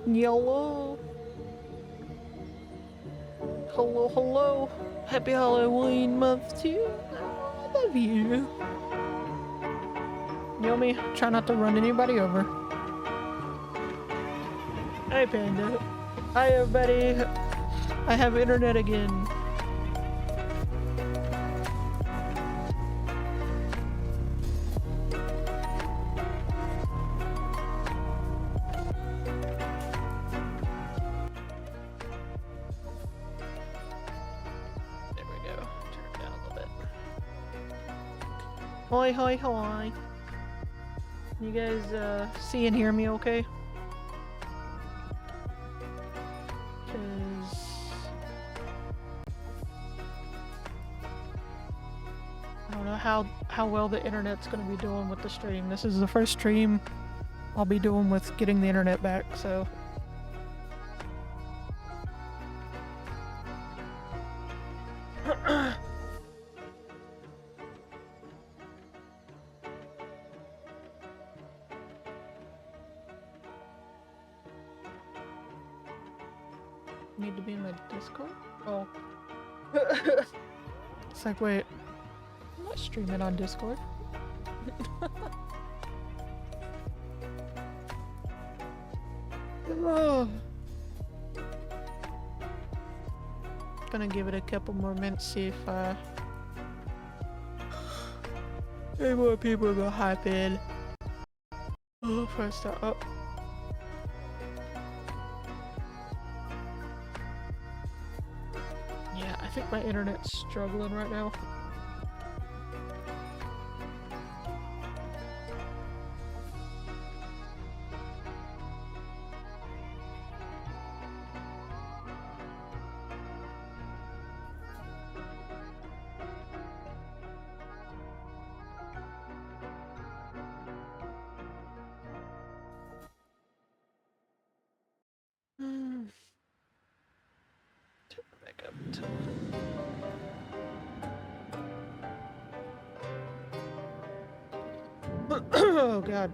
Yellow. Hello, hello. Happy Halloween month too. Oh, I love you. Yomi, try not to run anybody over. Hi, Panda. Hi, everybody. I have internet again. There we go. Turn it down a little bit. Hoi, hoi, hoi. You guys see and hear me okay? Because I don't know how well the internet's gonna be doing with the stream. This is the first stream I'll be doing with getting the internet back, so need to be in my Discord? Oh. It's like, wait, I'm not streaming on Discord. Oh. Gonna give it a couple more minutes, see if any more people will hop in. Oh, first up. Yeah, I think my internet's struggling right now. Turn it back up until... Oh god.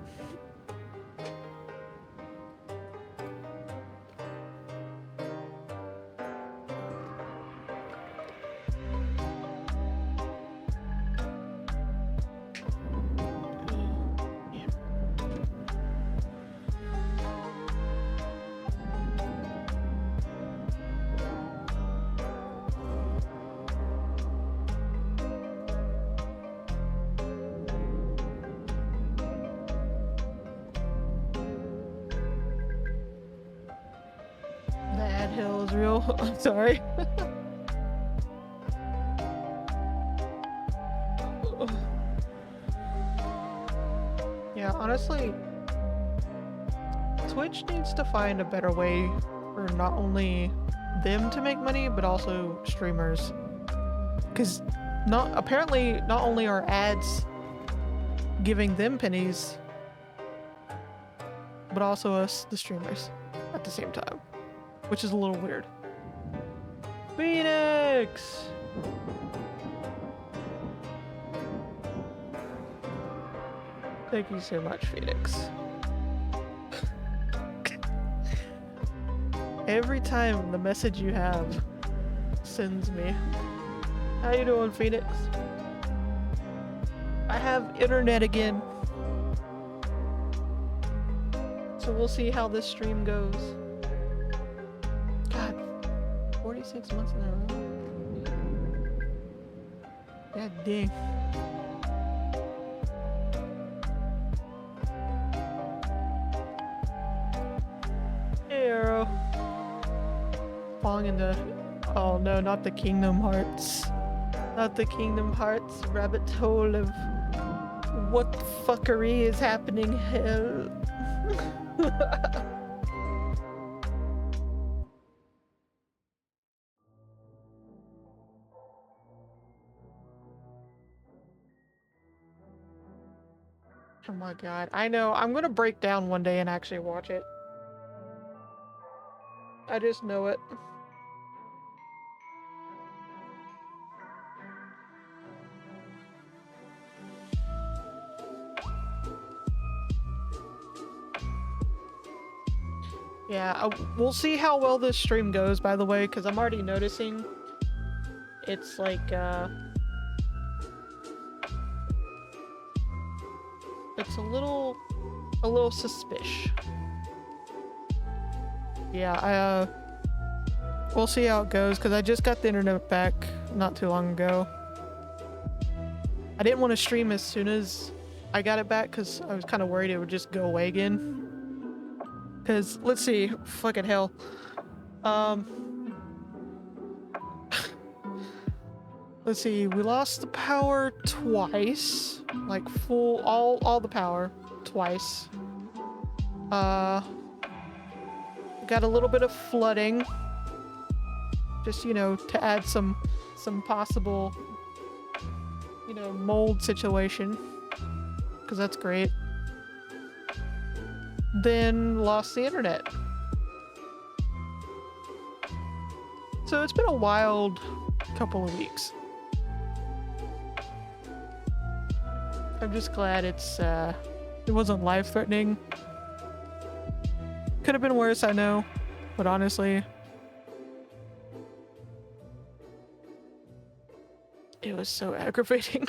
The ad hill is real. I'm sorry. Yeah, honestly, Twitch needs to find a better way for not only them to make money, but also streamers. Because apparently not only are ads giving them pennies, but also us, the streamers, at the same time. Which is a little weird. Phoenix! Thank you so much, Phoenix. Every time the message you have sends me. How you doing, Phoenix? I have internet again. So we'll see how this stream goes. God, 46 months in a row. God dang. Hey, Arrow. Falling into... Oh no, not the Kingdom Hearts. Not the Kingdom Hearts rabbit hole of what the fuckery is happening. Hell. Oh my god. I know. I'm gonna break down one day and actually watch it. I just know it. Yeah, we'll see how well this stream goes, by the way, because I'm already noticing it's like, it's a little suspicious. Yeah, we'll see how it goes, because I just got the internet back not too long ago. I didn't want to stream as soon as I got it back, because I was kind of worried it would just go away again. Because, let's see, fucking hell. Let's see, we lost the power twice. Like, all the power twice. Got a little bit of flooding. Just, you know, to add some possible, you know, mold situation. Because that's great. Then lost the internet. So it's been a wild couple of weeks. I'm just glad it wasn't life-threatening. Could have been worse, I know, but honestly, it was so aggravating.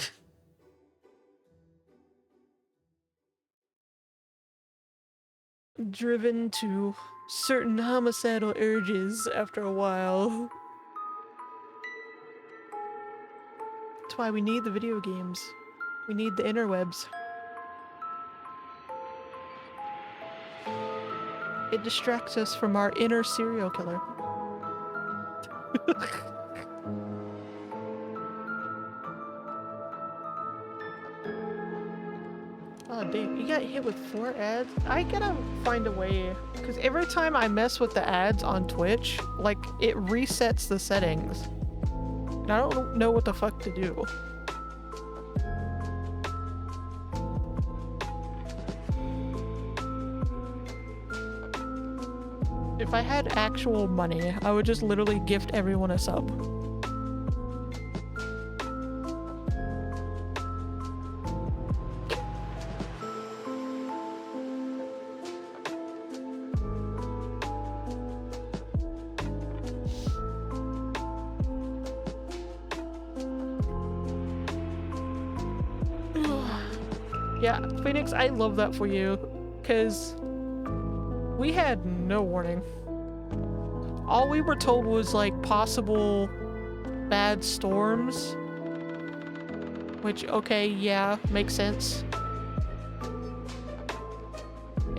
Driven to certain homicidal urges after a while. That's why we need the video games. We need the interwebs. It distracts us from our inner serial killer. Oh, dude, you got hit with 4 ads? I gotta find a way, because every time I mess with the ads on Twitch, like, it resets the settings. And I don't know what the fuck to do. If I had actual money, I would just literally gift everyone a sub. Yeah, Phoenix, I love that for you, because we had no warning. All we were told was, like, possible bad storms. Which, okay, yeah, makes sense.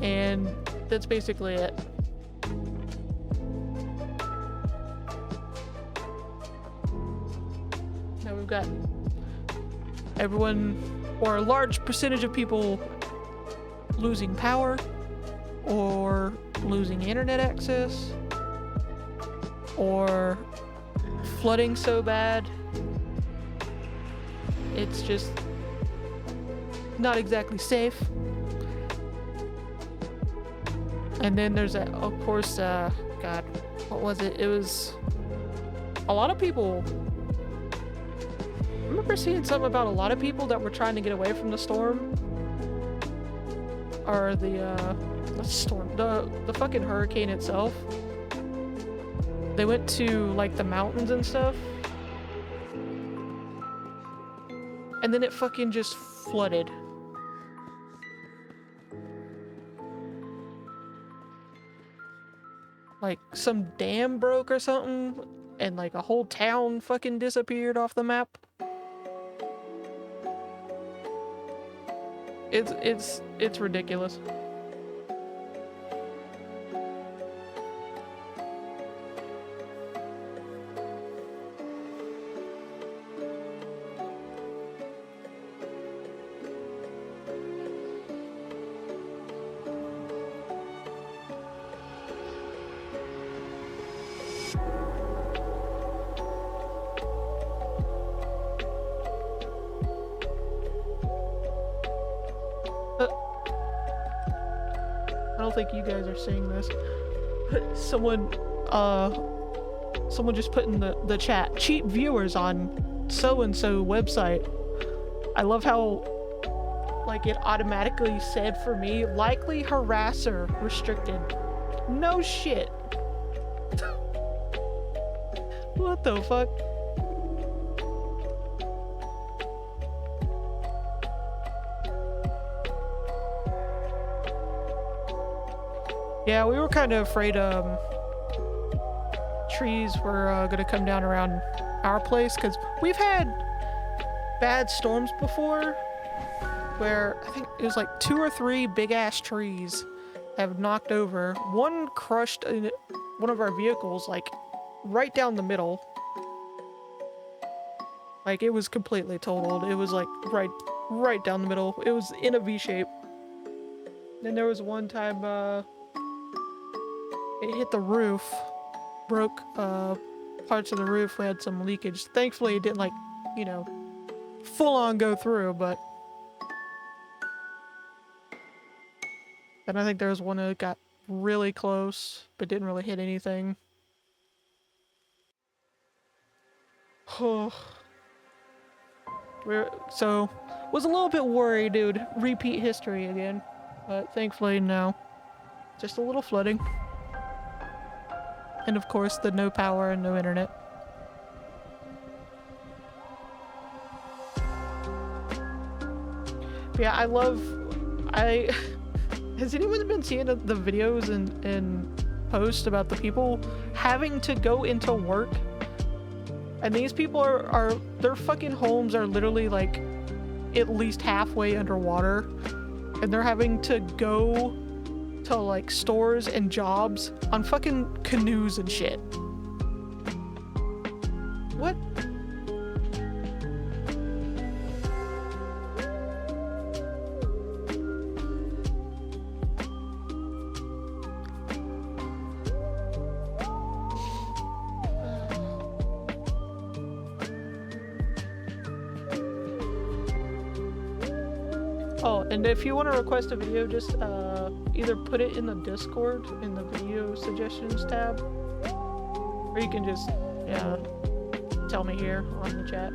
And that's basically it. Now we've got everyone, or a large percentage of people, losing power, or losing internet access, or flooding so bad it's just not exactly safe. And then there's that, of course, God, what was it? It was a lot of people. I remember seeing something about a lot of people that were trying to get away from the storm. Or the storm, the fucking hurricane itself. They went to, like, the mountains and stuff. And then it fucking just flooded. Like, some dam broke or something, and, like, a whole town fucking disappeared off the map. It's ridiculous. I don't think you guys are seeing this. Someone just put in the chat, cheap viewers on so-and-so website. I love how, like, it automatically said for me, likely harasser restricted. No shit. What the fuck? Yeah, we were kind of afraid trees were gonna come down around our place because we've had bad storms before where I think it was like 2 or 3 big ass trees have knocked over. One crushed one of our vehicles like right down the middle. Like it was completely totaled. It was like right down the middle. It was in a V shape. Then there was one time it hit the roof, broke parts of the roof. We had some leakage. Thankfully it didn't like, you know, full on go through, but then I think there was one that got really close but didn't really hit anything. So was a little bit worried it would repeat history again, but thankfully no. Just a little flooding. And of course the no power and no internet. But yeah, has anyone been seeing the videos and posts about the people having to go into work? And these people are their fucking homes are literally like at least halfway underwater. And they're having to go to like stores and jobs on fucking canoes and shit. What? Oh, and if you want to request a video, just either put it in the Discord in the video suggestions tab, or you can just, yeah, tell me here on the chat.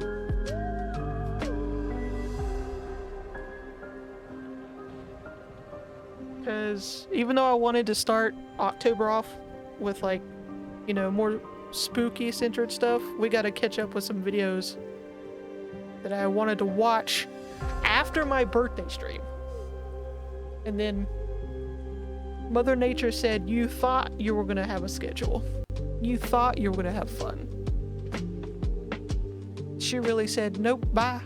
Because even though I wanted to start October off with like, you know, more spooky centered stuff, we gotta catch up with some videos that I wanted to watch after my birthday stream. And then Mother Nature said, you thought you were gonna have a schedule. You thought you were gonna have fun. She really said, nope, bye.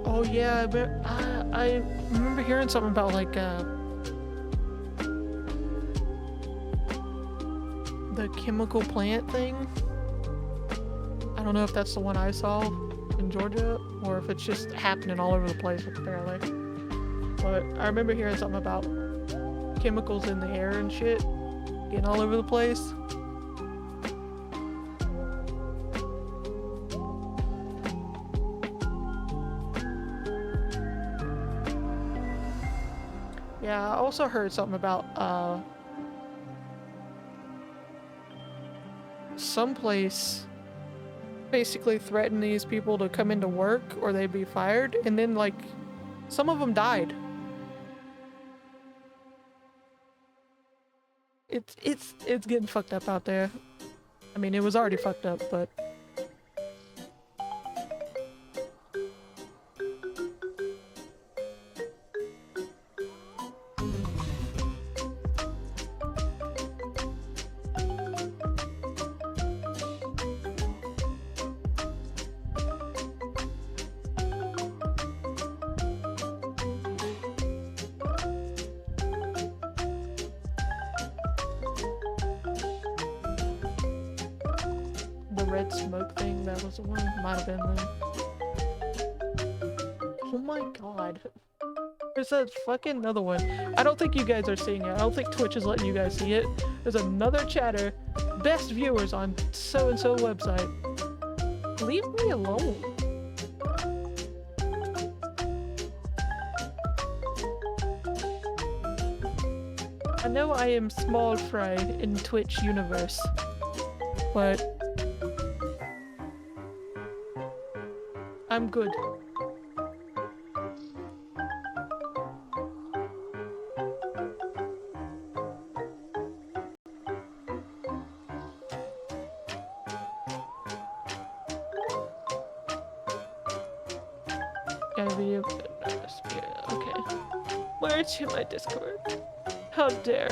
Oh yeah, but I remember hearing something about like the chemical plant thing. I don't know if that's the one I saw in Georgia or if it's just happening all over the place apparently. But I remember hearing something about chemicals in the air and shit getting all over the place. Yeah, I also heard something about someplace basically threatened these people to come into work or they'd be fired, and then like some of them died. It's getting fucked up out there. I mean, it was already fucked up, but red smoke thing, that was the one. Might have been them. Oh my god. There's a fucking another one. I don't think you guys are seeing it. I don't think Twitch is letting you guys see it. There's another chatter. Best viewers on so-and-so website. Leave me alone. I know I am small fry in Twitch universe, but I'm good. Got a video. Okay. Where's my Discord? How dare.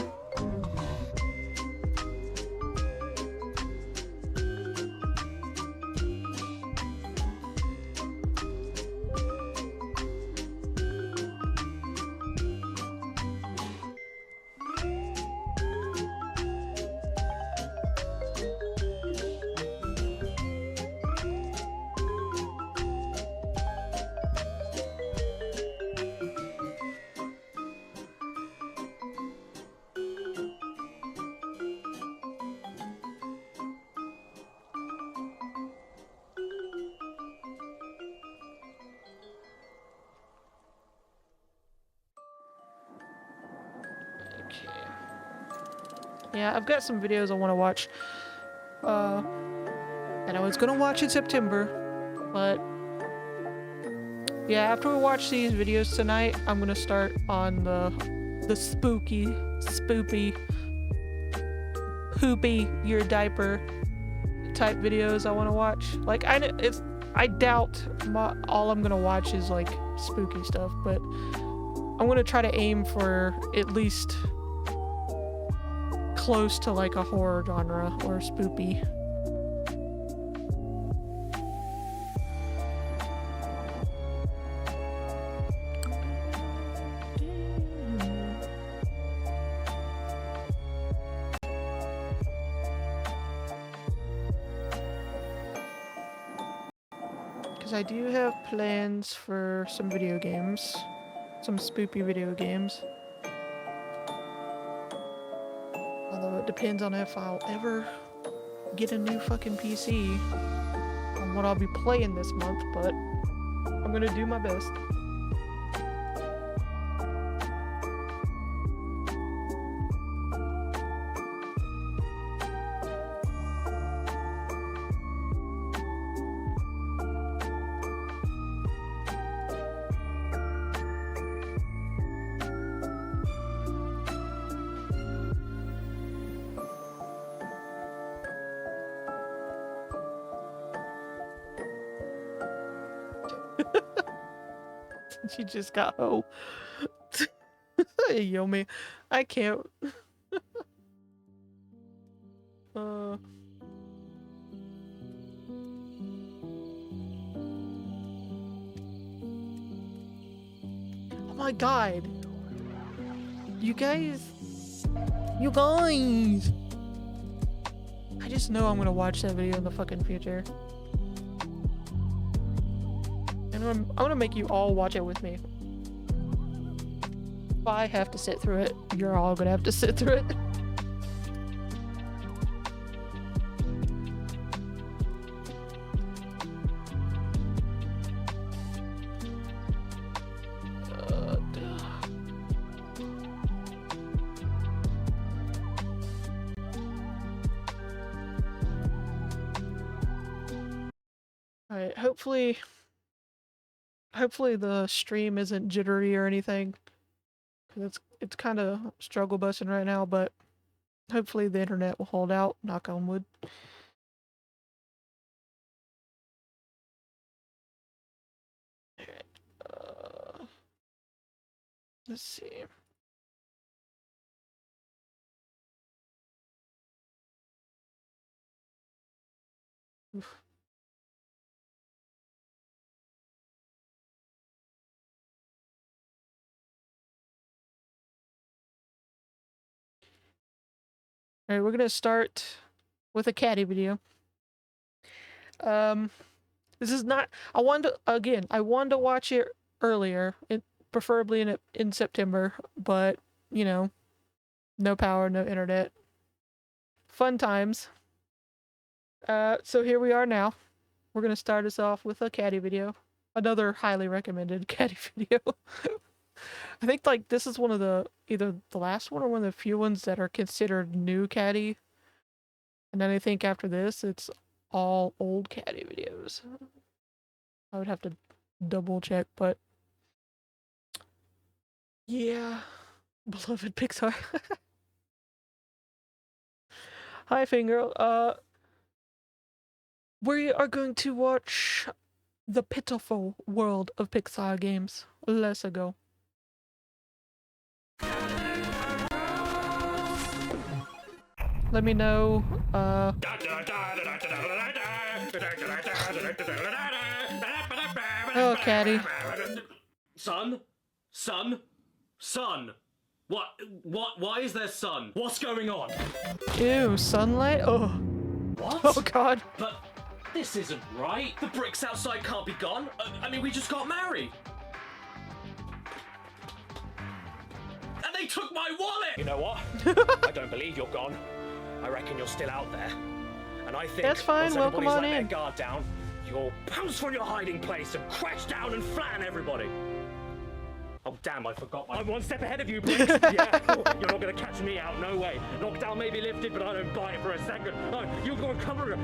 Yeah, I've got some videos I want to watch. And I was gonna watch in September, but yeah, after we watch these videos tonight, I'm gonna start on the spooky, spoopy, poopy your diaper type videos I want to watch. Like I doubt all I'm gonna watch is like spooky stuff, but I'm gonna try to aim for at least close to like a horror genre or spoopy. Because I do have plans for some video games. Some spoopy video games. Although it depends on if I'll ever get a new fucking PC on what I'll be playing this month, but I'm gonna do my best. She just got ho. Hey, Yomi. I can't. Oh my god. You guys. You guys. I just know I'm gonna watch that video in the fucking future. And I'm gonna make you all watch it with me. If I have to sit through it, you're all gonna have to sit through it. Alright, hopefully the stream isn't jittery or anything. Cause it's kind of struggle busting right now, but hopefully the internet will hold out, knock on wood. Alright, let's see. Oof. Alright, we're gonna start with a caddy video. This is not. I wanted to watch it earlier, preferably in September, but you know, no power, no internet. Fun times. So here we are now. We're gonna start us off with a caddy video. Another highly recommended caddy video. I think like this is one of the either the last one or one of the few ones that are considered new Caddy. And then I think after this, it's all old Caddy videos. I would have to double check, but yeah, beloved Pixar. Hi, Finger. We are going to watch The Pitiful World of Pixar Games. Let's go. Let me know, Oh, Caddy. Son? Why is there sun? What's going on? Ew, sunlight? Oh. What? Oh, God. But this isn't right. The bricks outside can't be gone. I mean, we just got married. And they took my wallet! You know what? I don't believe you're gone. I reckon you're still out there. And I think that's fine, once welcome everybody's on let in. their guard down, you'll pounce from your hiding place and crash down and flatten everybody. Oh damn, I forgot I'm one step ahead of you, Briggs. Yeah, you're not gonna catch me out, no way. Knockdown may be lifted, but I don't buy it for a second. Oh, you're gonna cover it.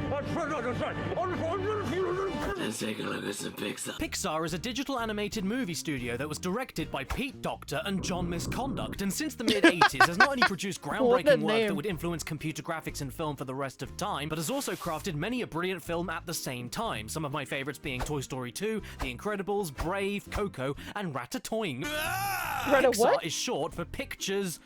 Let's take a look at some Pixar. Pixar is a digital animated movie studio that was directed by Pete Docter and John Misconduct, and since the mid-80s has not only produced groundbreaking work that would influence computer graphics and film for the rest of time, but has also crafted many a brilliant film at the same time. Some of my favorites being Toy Story 2, The Incredibles, Brave, Coco, and Ratatouille. Pixar is short for Pictures.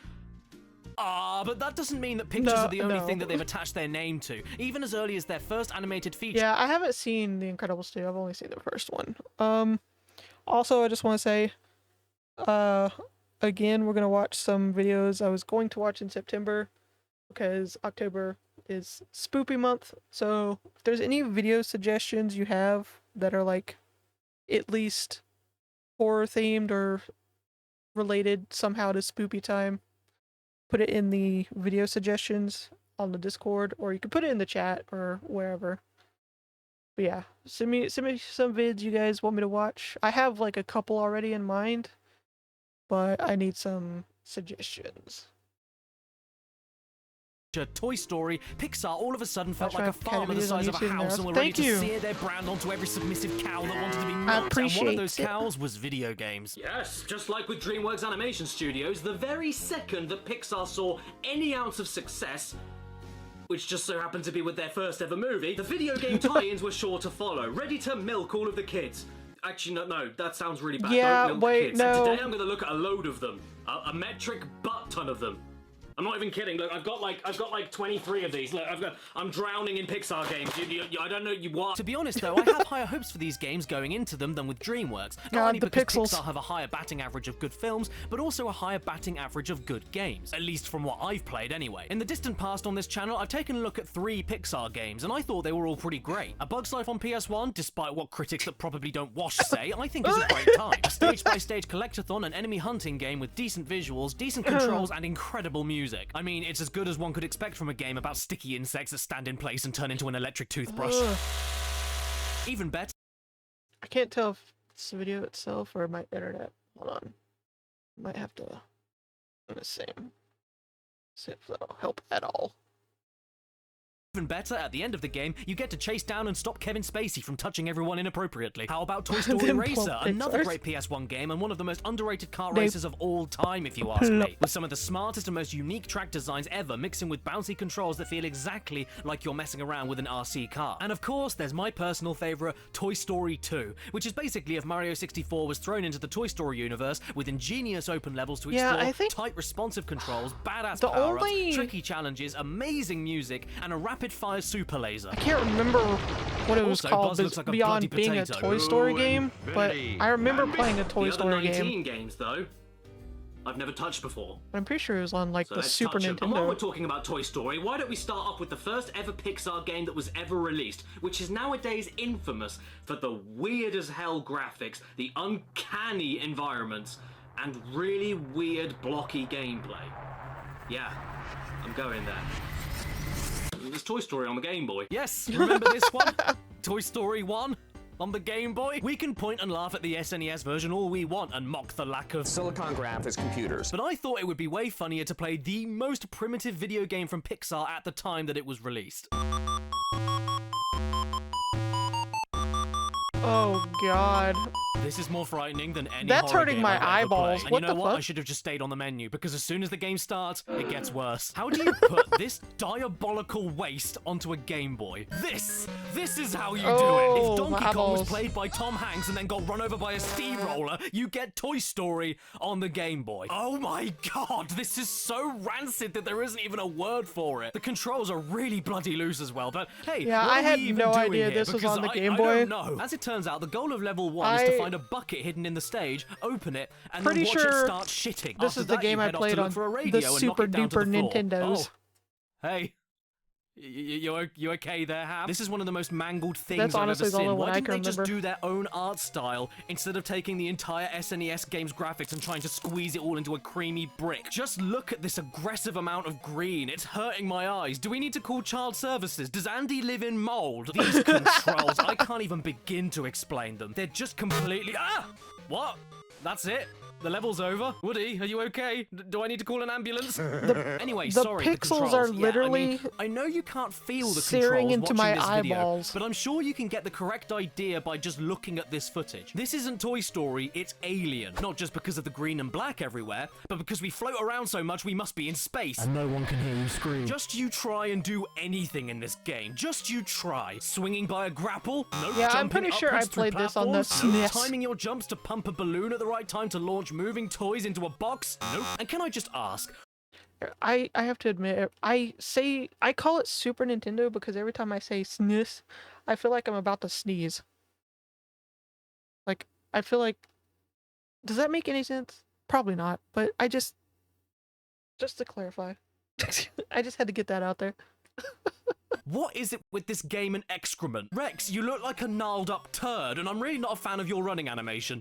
But that doesn't mean that pictures are the only thing that they've attached their name to. Even as early as their first animated feature. Yeah, I haven't seen The Incredibles 2. I've only seen the first one. Also, I just want to say, again, we're going to watch some videos I was going to watch in September because October is Spoopy month. So if there's any video suggestions you have that are like at least horror themed or related somehow to Spoopy time, put it in the video suggestions on the Discord, or you can put it in the chat or wherever. But yeah, send me some vids you guys want me to watch. I have like a couple already in mind, but I need some suggestions. Toy Story, Pixar all of a sudden felt like a farm the size of a house and were ready to sear their brand onto every submissive cow that wanted to be milked, and one of those cows was video games. Yes, just like with DreamWorks Animation Studios, the very second that Pixar saw any ounce of success, which just so happened to be with their first ever movie, the video game tie-ins were sure to follow, ready to milk all of the kids. Actually, no, that sounds really bad. Yeah, don't milk wait, kids. no. Today I'm going to look at a load of them. A metric butt ton of them. I'm not even kidding. Look, I've got like 23 of these. Look, I'm drowning in Pixar games. I don't know what. To be honest, though, I have higher hopes for these games going into them than with DreamWorks. Not only because Pixar have a higher batting average of good films, but also a higher batting average of good games. At least from what I've played, anyway. In the distant past on this channel, I've taken a look at 3 Pixar games, and I thought they were all pretty great. A Bug's Life on PS1, despite what critics that probably don't wash say, I think is a great time. A stage-by-stage collectathon and enemy hunting game with decent visuals, decent controls, and incredible music. I mean, it's as good as one could expect from a game about sticky insects that stand in place and turn into an electric toothbrush. Even better. I can't tell if it's the video itself or my internet. Hold on. Might have to. Let me see if that'll help at all. Even better, at the end of the game, you get to chase down and stop Kevin Spacey from touching everyone inappropriately. How about Toy Story Racer? Another great PS1 game and one of the most underrated car races of all time, if you ask me. With some of the smartest and most unique track designs ever, mixing with bouncy controls that feel exactly like you're messing around with an RC car. And of course, there's my personal favorite, Toy Story 2, which is basically if Mario 64 was thrown into the Toy Story universe with ingenious open levels to explore, tight responsive controls, badass power-ups, tricky challenges, amazing music, and a rapid-fire super laser. I can't remember what it was called like beyond being a Toy Story game, but I remember playing a Toy Story game. 19 games, though, I've never touched before. I'm pretty sure it was on like the Super Nintendo. And while we're talking about Toy Story, why don't we start off with the first ever Pixar game that was ever released, which is nowadays infamous for the weird as hell graphics, the uncanny environments, and really weird blocky gameplay. Yeah, I'm going there. There's Toy Story on the Game Boy. Yes, remember this one? Toy Story 1? on the Game Boy? We can point and laugh at the SNES version all we want and mock the lack of silicon graphics computers. But I thought it would be way funnier to play the most primitive video game from Pixar at the time that it was released. Oh god. This is more frightening than any That's horror hurting game my I've ever eyeballs. played. What And you know the what? fuck? I should have just stayed on the menu, because as soon as the game starts, it gets worse. How do you put this diabolical waste onto a Game Boy? This is how you do it. Oh, If Donkey my Kong was eyeballs. played by Tom Hanks and then got run over by a steamroller, you get Toy Story on the Game Boy. Oh my god, this is so rancid that there isn't even a word for it. The controls are really bloody loose as well, but hey, Yeah, what I are had we even no doing idea here? this was Because on the I Game Boy. don't know. As it turns out, the goal of level 1 is to find a bucket hidden in the stage, open it, and Pretty then watch sure it start shitting. this After is the that, game you I head off played to look on for a the radio and knock Super it down to the Duper floor. Nintendos. Oh. Hey. You okay there, Ham? This is one of the most mangled things That's I've honestly ever the only seen. one Why I didn't can they just remember. do their own art style instead of taking the entire SNES game's graphics and trying to squeeze it all into a creamy brick? Just look at this aggressive amount of green. It's hurting my eyes. Do we need to call child services? Does Andy live in mold? These controls, I can't even begin to explain them. They're just completely... Ah! What? That's it? The level's over? Woody, are you okay? Do I need to call an ambulance? Anyway, the sorry, pixels the are controls. literally I know you can't feel the searing controls into watching my this eyeballs. video, but I'm sure you can get the correct idea by just looking at this footage. This isn't Toy Story, it's Alien. Not just because of the green and black everywhere, but because we float around so much we must be in space. And no one can hear you scream. Just you try and do anything in this game. Just you try. Swinging by a grapple? Nope. Yeah, I'm Jumping pretty sure I upwards through played this on the platforms? Nope. SNES. Timing your jumps to pump a balloon at the right time to launch moving toys into a box? Nope. And can I just ask, I have to admit, I call it Super Nintendo because every time I say SNES, I feel like I'm about to sneeze. Like, I feel like... Does that make any sense? Probably not, but just to clarify. I just had to get that out there. what is it with this game and excrement? Rex, you look like a gnarled up turd, and I'm really not a fan of your running animation.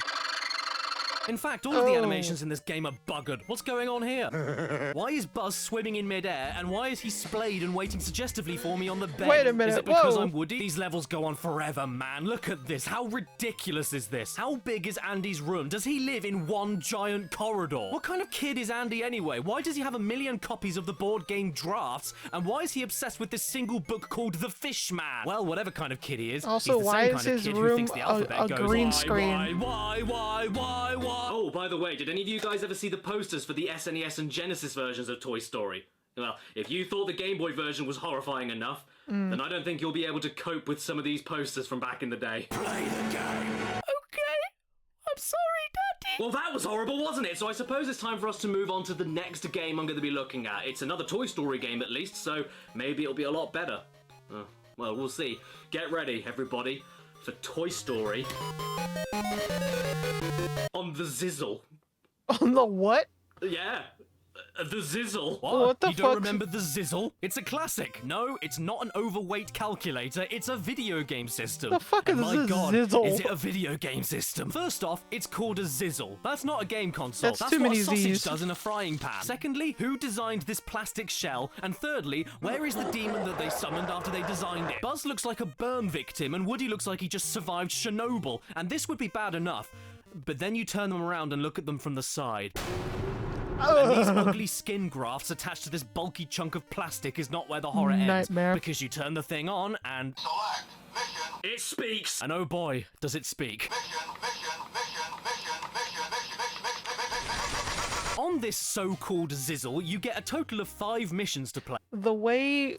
In fact, all of the animations in this game are buggered. What's going on here? Why is Buzz swimming in midair, and why is he splayed and waiting suggestively for me on the bed? Wait a minute, Is it because whoa. I'm Woody? These levels go on forever, man. Look at this. How ridiculous is this? How big is Andy's room? Does he live in one giant corridor? What kind of kid is Andy anyway? Why does he have 1 million copies of the board game Drafts? And why is he obsessed with this single book called The Fish Man? Well, whatever kind of kid he is, Also, he's the why same is kind of his kid who room thinks the a alphabet goes, green why, screen? Why? Oh, by the way, did any of you guys ever see the posters for the SNES and Genesis versions of Toy Story? Well, if you thought the Game Boy version was horrifying enough, then I don't think you'll be able to cope with some of these posters from back in the day. Play the game. Okay, I'm sorry, Daddy. Well, that was horrible, wasn't it? So I suppose it's time for us to move on to the next game I'm going to be looking at. It's another Toy Story game at least, so maybe it'll be a lot better. Well, we'll see. Get ready, everybody, for Toy Story on the Zizzle. On the what? Yeah, the Zizzle. What the You don't fuck? remember the Zizzle? It's a classic. No, it's not an overweight calculator. It's a video game system. The fuck And is my a God, Zizzle? is it a video game system? First off, it's called a Zizzle. That's not a game console. That's That's too what many a sausage Z's. does in a frying pan. Secondly, who designed this plastic shell? And thirdly, where is the demon that they summoned after they designed it? Buzz looks like a burn victim, and Woody looks like he just survived Chernobyl. And this would be bad enough. But then you turn them around and look at them from the side. And these ugly skin grafts attached to this bulky chunk of plastic is not where the horror ends. Nightmare. Because you turn the thing on and... Select mission, It speaks. And oh boy, does it speak. mission. On this so-called Zizzle, you get a total of 5 missions to play. The way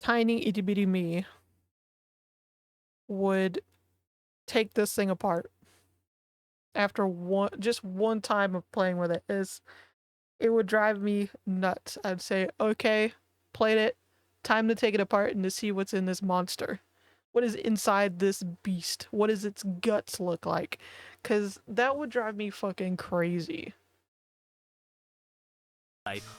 tiny itty bitty me would take this thing apart after just one time of playing with it is it would drive me nuts. I'd say, okay, played it, time to take it apart and to see what's in this monster. What is inside this beast? What does its guts look like? Because that would drive me fucking crazy.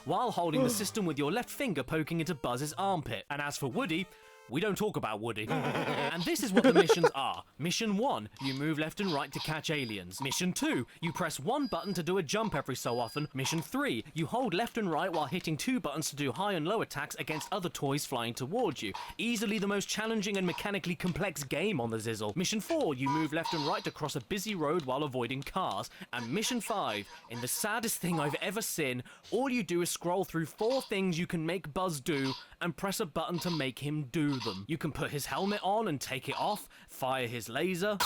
While holding the system with your left finger poking into Buzz's armpit. And as for Woody, We don't talk about Woody. And this is what the missions are. Mission 1, you move left and right to catch aliens. Mission 2, you press one button to do a jump every so often. Mission 3, you hold left and right while hitting two buttons to do high and low attacks against other toys flying towards you. Easily the most challenging and mechanically complex game on the Zizzle. Mission 4, you move left and right to cross a busy road while avoiding cars. And Mission 5, in the saddest thing I've ever seen, all you do is scroll through 4 things you can make Buzz do and press a button to make him do them. You can put his helmet on and take it off, fire his laser,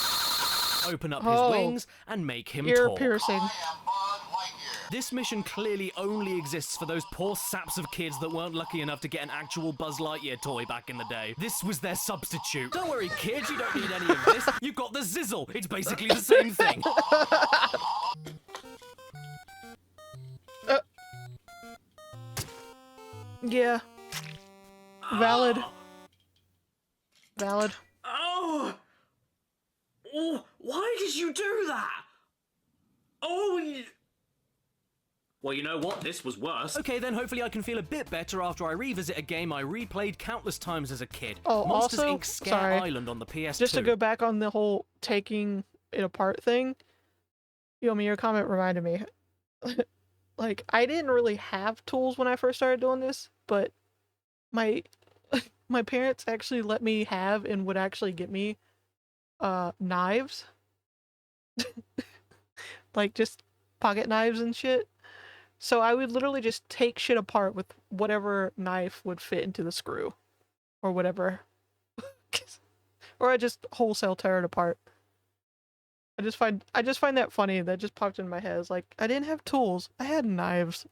open up his wings, and make him ear talk. piercing. I am Buzz Lightyear. This mission clearly only exists for those poor saps of kids that weren't lucky enough to get an actual Buzz Lightyear toy back in the day. This was their substitute. Don't worry, kids, you don't need any of this. You've got the Zizzle. It's basically the same thing. Yeah. Valid. Valid. Oh! Oh, why did you do that? Oh, Well, you know what? This was worse. Okay, then hopefully I can feel a bit better after I revisit a game I replayed countless times as a kid. Oh, Monsters also, Inc. Scare sorry, Island on the PS2. just to go back on the whole taking it apart thing, Yomi, your comment reminded me. Like, I didn't really have tools when I first started doing this, but my parents actually let me have and would actually get me knives. Like, just pocket knives and shit. So I would literally just take shit apart with whatever knife would fit into the screw. Or whatever. Or I just wholesale tear it apart. I just find that funny. That just popped in my head. It's like, I didn't have tools. I had knives.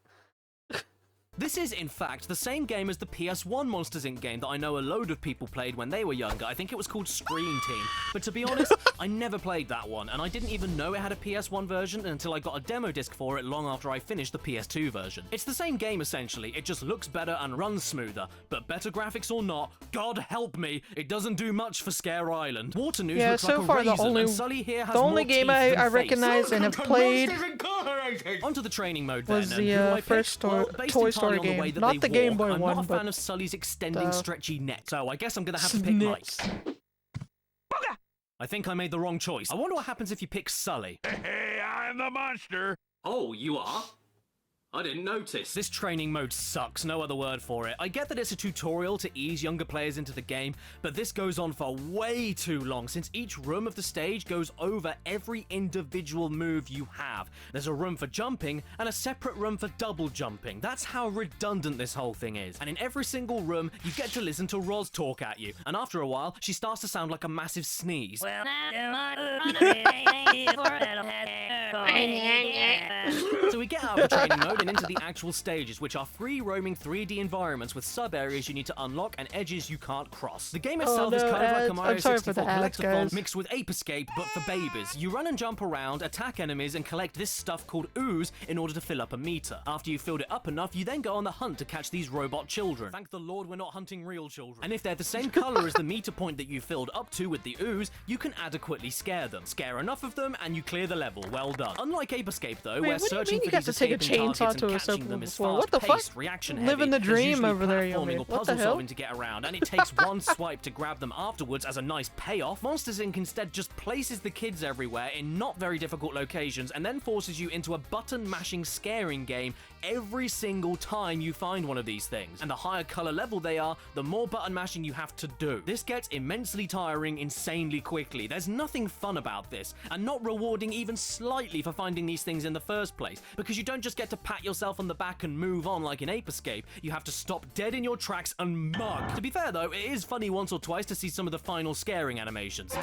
This is, in fact, the same game as the PS1 Monsters Inc. game that I know a load of people played when they were younger. I think it was called Scream Team. But to be honest, I never played that one, and I didn't even know it had a PS1 version until I got a demo disc for it long after I finished the PS2 version. It's the same game, essentially. It just looks better and runs smoother. But better graphics or not, God help me, it doesn't do much for Scare Island. Water News looks so like far a raisin, the only, and Sully here has the only more game teeth I than face. recognize and have played Onto the training mode was then, and who do I the first pick? Well, based Toy entirely Story on the way game. that Not they the Game walk, Boy I'm one, not a fan but of Sully's extending the stretchy neck, so I guess I'm gonna have to pick Mike. Snips. I think I made the wrong choice. I wonder what happens if you pick Sully. Hey, I'm the monster. Oh, you are? I didn't notice. This training mode sucks, no other word for it. I get that it's a tutorial to ease younger players into the game, but this goes on for way too long since each room of the stage goes over every individual move you have. There's a room for jumping and a separate room for double jumping. That's how redundant this whole thing is. And in every single room, you get to listen to Roz talk at you, and after a while, she starts to sound like a massive sneeze. So we get out of the training mode and into the actual stages, which are free roaming 3D environments with sub-areas you need to unlock and edges you can't cross. The game itself is kind of like a Mario 64 collectathon mixed with Ape Escape, but for babies. You run and jump around, attack enemies, and collect this stuff called ooze in order to fill up a meter. After you've filled it up enough, you then go on the hunt to catch these robot children. Thank the Lord we're not hunting real children. And if they're the same color as the meter point that you filled up to with the ooze, you can adequately scare them. Scare enough of them, and you clear the level. Well done. Unlike Ape Escape, though, where searching for these escaping targets and catching them is fast-paced, reaction-heavy. Living the dream over there, platforming or what the hell? puzzle-solving to get around, and it takes one swipe to grab them afterwards as a nice payoff. Monsters Inc. instead just places the kids everywhere in not very difficult locations and then forces you into a button-mashing scaring game every single time you find one of these things. And the higher color level they are, the more button mashing you have to do. This gets immensely tiring insanely quickly. There's nothing fun about this, and not rewarding even slightly for finding these things in the first place, because you don't just get to pat yourself on the back and move on like in Ape Escape. You have to stop dead in your tracks and mug. To be fair though, it is funny once or twice to see some of the final scaring animations.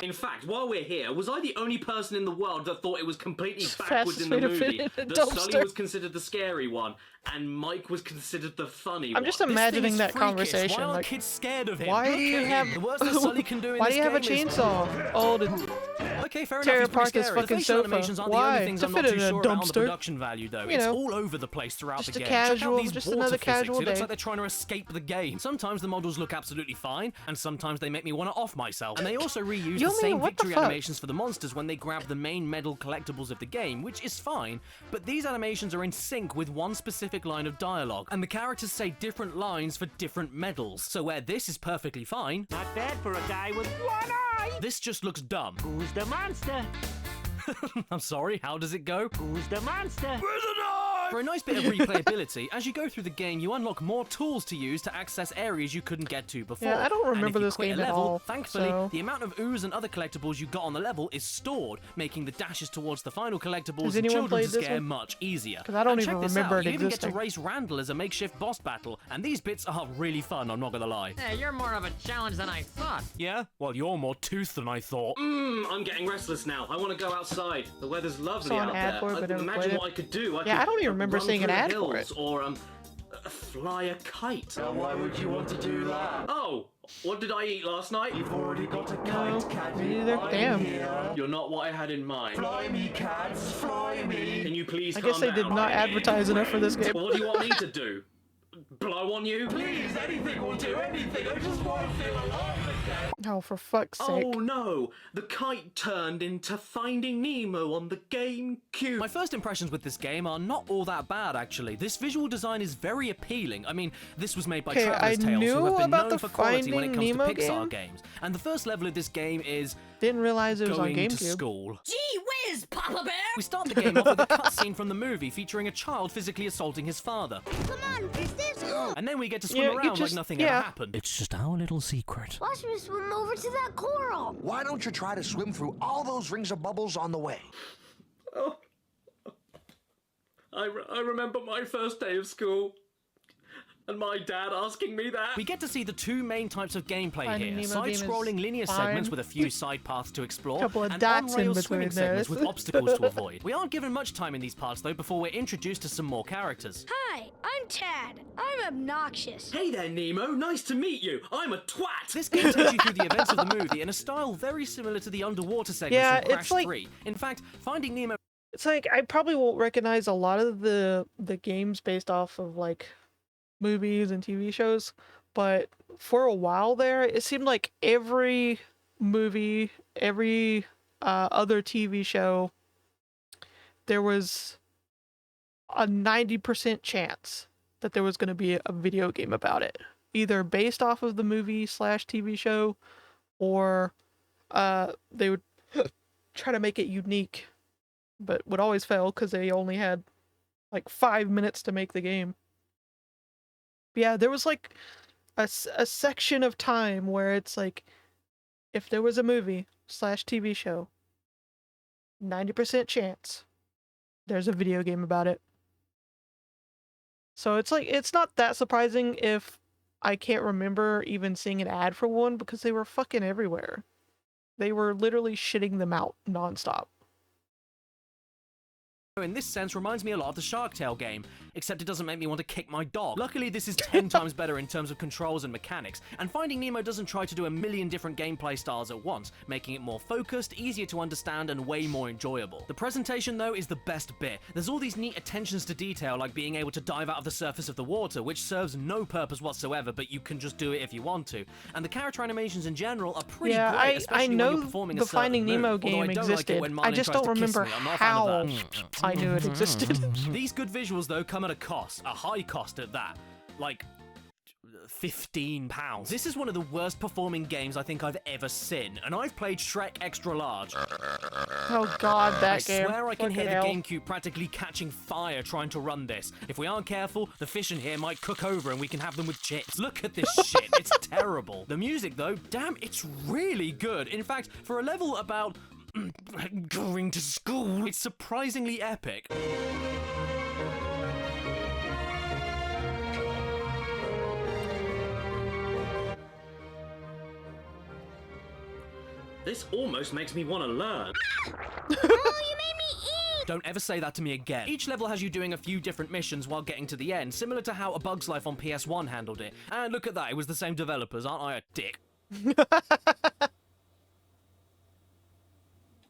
In fact, while we're here, was I the only person in the world that thought it was completely backwards in the movie that Sully was considered the scary one and Mike was considered the funny one? I'm just imagining that conversation. Why are kids scared of him? Why do you have? The worst that Sully can do in Why this do you have a game is- chainsaw? Oh, Okay, Okay, fair enough. tear He's pretty apart this scary. The fucking facial sofa. animations aren't the Why? only things To I'm fit not it too in a sure about on the dumpster. production value, though. You It's know, all over the place throughout just the a game. Check casual- out these just water another physics. casual It looks day. like they're trying to escape the game. Sometimes the models look absolutely fine, and sometimes they make me want to off myself. And they also reuse the same what the victory fuck? animations for the monsters when they grab the main medal collectibles of the game, which is fine, but these animations are in sync with one specific line of dialogue, and the characters say different lines for different medals. So where this is perfectly fine, Not bad for a guy with one eye. this just looks dumb. Who's the monster? I'm sorry, how does it go? Who's the monster? For a nice bit of replayability, as you go through the game, you unlock more tools to use to access areas you couldn't get to before. Yeah, I don't And if remember you this quit a game at level, all, thankfully, so- the amount of ooze and other collectibles you got on the level is stored, making the dashes towards the final collectibles Has and anyone children played to this scare one? much easier. 'Cause I don't And even check this remember out, it you even get to existing. race Randall as a makeshift boss battle, and these bits are really fun, I'm not gonna lie. Hey, you're more of a challenge than I thought. Yeah? Well, you're more toothed than I thought. I'm getting restless now. I want to go outside. The weather's lovely Saw an out ad there. for it, but never Imagine played it. what I could do. Yeah, I don't even could remember run seeing an through the ad for hills it. Or fly a kite. Why would you want to do that? Oh, what did I eat last night? You've already got a No, kite, Caddy. me neither. I'm Damn. here. You're not what I had in mind. Fly me, cats, fly me. Can you please I calm guess they did down? not advertise enough for this game. What do you want me to do? Blow on you? Please, anything will do, anything. I just want to feel alive again. Oh, for fuck's sake. Oh no, the kite turned into Finding Nemo on the GameCube. My first impressions with this game are not all that bad, actually. This visual design is very appealing. I mean, this was made by Okay, Traveller's I Tales, knew who have been about known the for quality when it comes Finding to Nemo Pixar game. games. And the first level of this game is Didn't realize it was on going to GameCube. school. Gee whiz, Papa Bear! We start the game off with a cutscene from the movie featuring a child physically assaulting his father. Come on, is this cool? And then we get to swim Yeah, you around like just- nothing yeah. ever happened. It's just our little secret. Watch me swim over to that coral. Why don't you try to swim through all those rings of bubbles on the way? Oh. I remember my first day of school. And my dad asking me that. We get to see the two main types of gameplay Finding here. Nemo game is Side-scrolling linear fine. segments with a few side paths to explore, Couple of and dots in on-rail between swimming there. segments with obstacles to avoid. We aren't given much time in these parts, though, before we're introduced to some more characters. Hi, I'm Tad. I'm obnoxious. Hey there, Nemo. Nice to meet you. I'm a twat. This game takes you through the events of the movie in a style very similar to the underwater segments Yeah, from Crash it's like- 3. In fact, Finding Nemo It's like I probably won't recognize a lot of the games based off of like movies and TV shows, but for a while there, it seemed like every movie, every other TV show, there was a 90% chance that there was going to be a video game about it, either based off of the movie / TV show, or they would try to make it unique, but would always fail because they only had like 5 minutes to make the game. But yeah, there was like a section of time where it's like, if there was a movie / TV show, 90% chance there's a video game about it. So it's like, it's not that surprising if I can't remember even seeing an ad for one, because they were fucking everywhere. They were literally shitting them out nonstop. in this sense reminds me a lot of the Shark Tale game, except it doesn't make me want to kick my dog. Luckily, this is 10 times better in terms of controls and mechanics, and Finding Nemo doesn't try to do a million different gameplay styles at once, making it more focused, easier to understand, and way more enjoyable. The presentation, though, is the best bit. There's all these neat attentions to detail, like being able to dive out of the surface of the water, which serves no purpose whatsoever, but you can just do it if you want to. And the character animations in general are pretty Yeah, great, I especially when know you're performing a the certain Finding move, Nemo although game I don't like it existed. when I Marlin just tries don't to kiss remember me. I'm not a fan how of that. I knew it existed. These good visuals, though, come at a cost. A high cost at that. Like, £15. This is one of the worst performing games I think I've ever seen, and I've played Shrek Extra Large. Oh god, that I game. swear I can hear the Fucking hell. GameCube practically catching fire trying to run this. If we aren't careful, the fish in here might cook over and we can have them with chips. Look at this shit, it's terrible. The music, though, damn, it's really good. In fact, for a level about going to school, it's surprisingly epic. This almost makes me want to learn. Oh, you made me eat! Don't ever say that to me again. Each level has you doing a few different missions while getting to the end, similar to how A Bug's Life on PS1 handled it. And look at that, it was the same developers, aren't I a dick?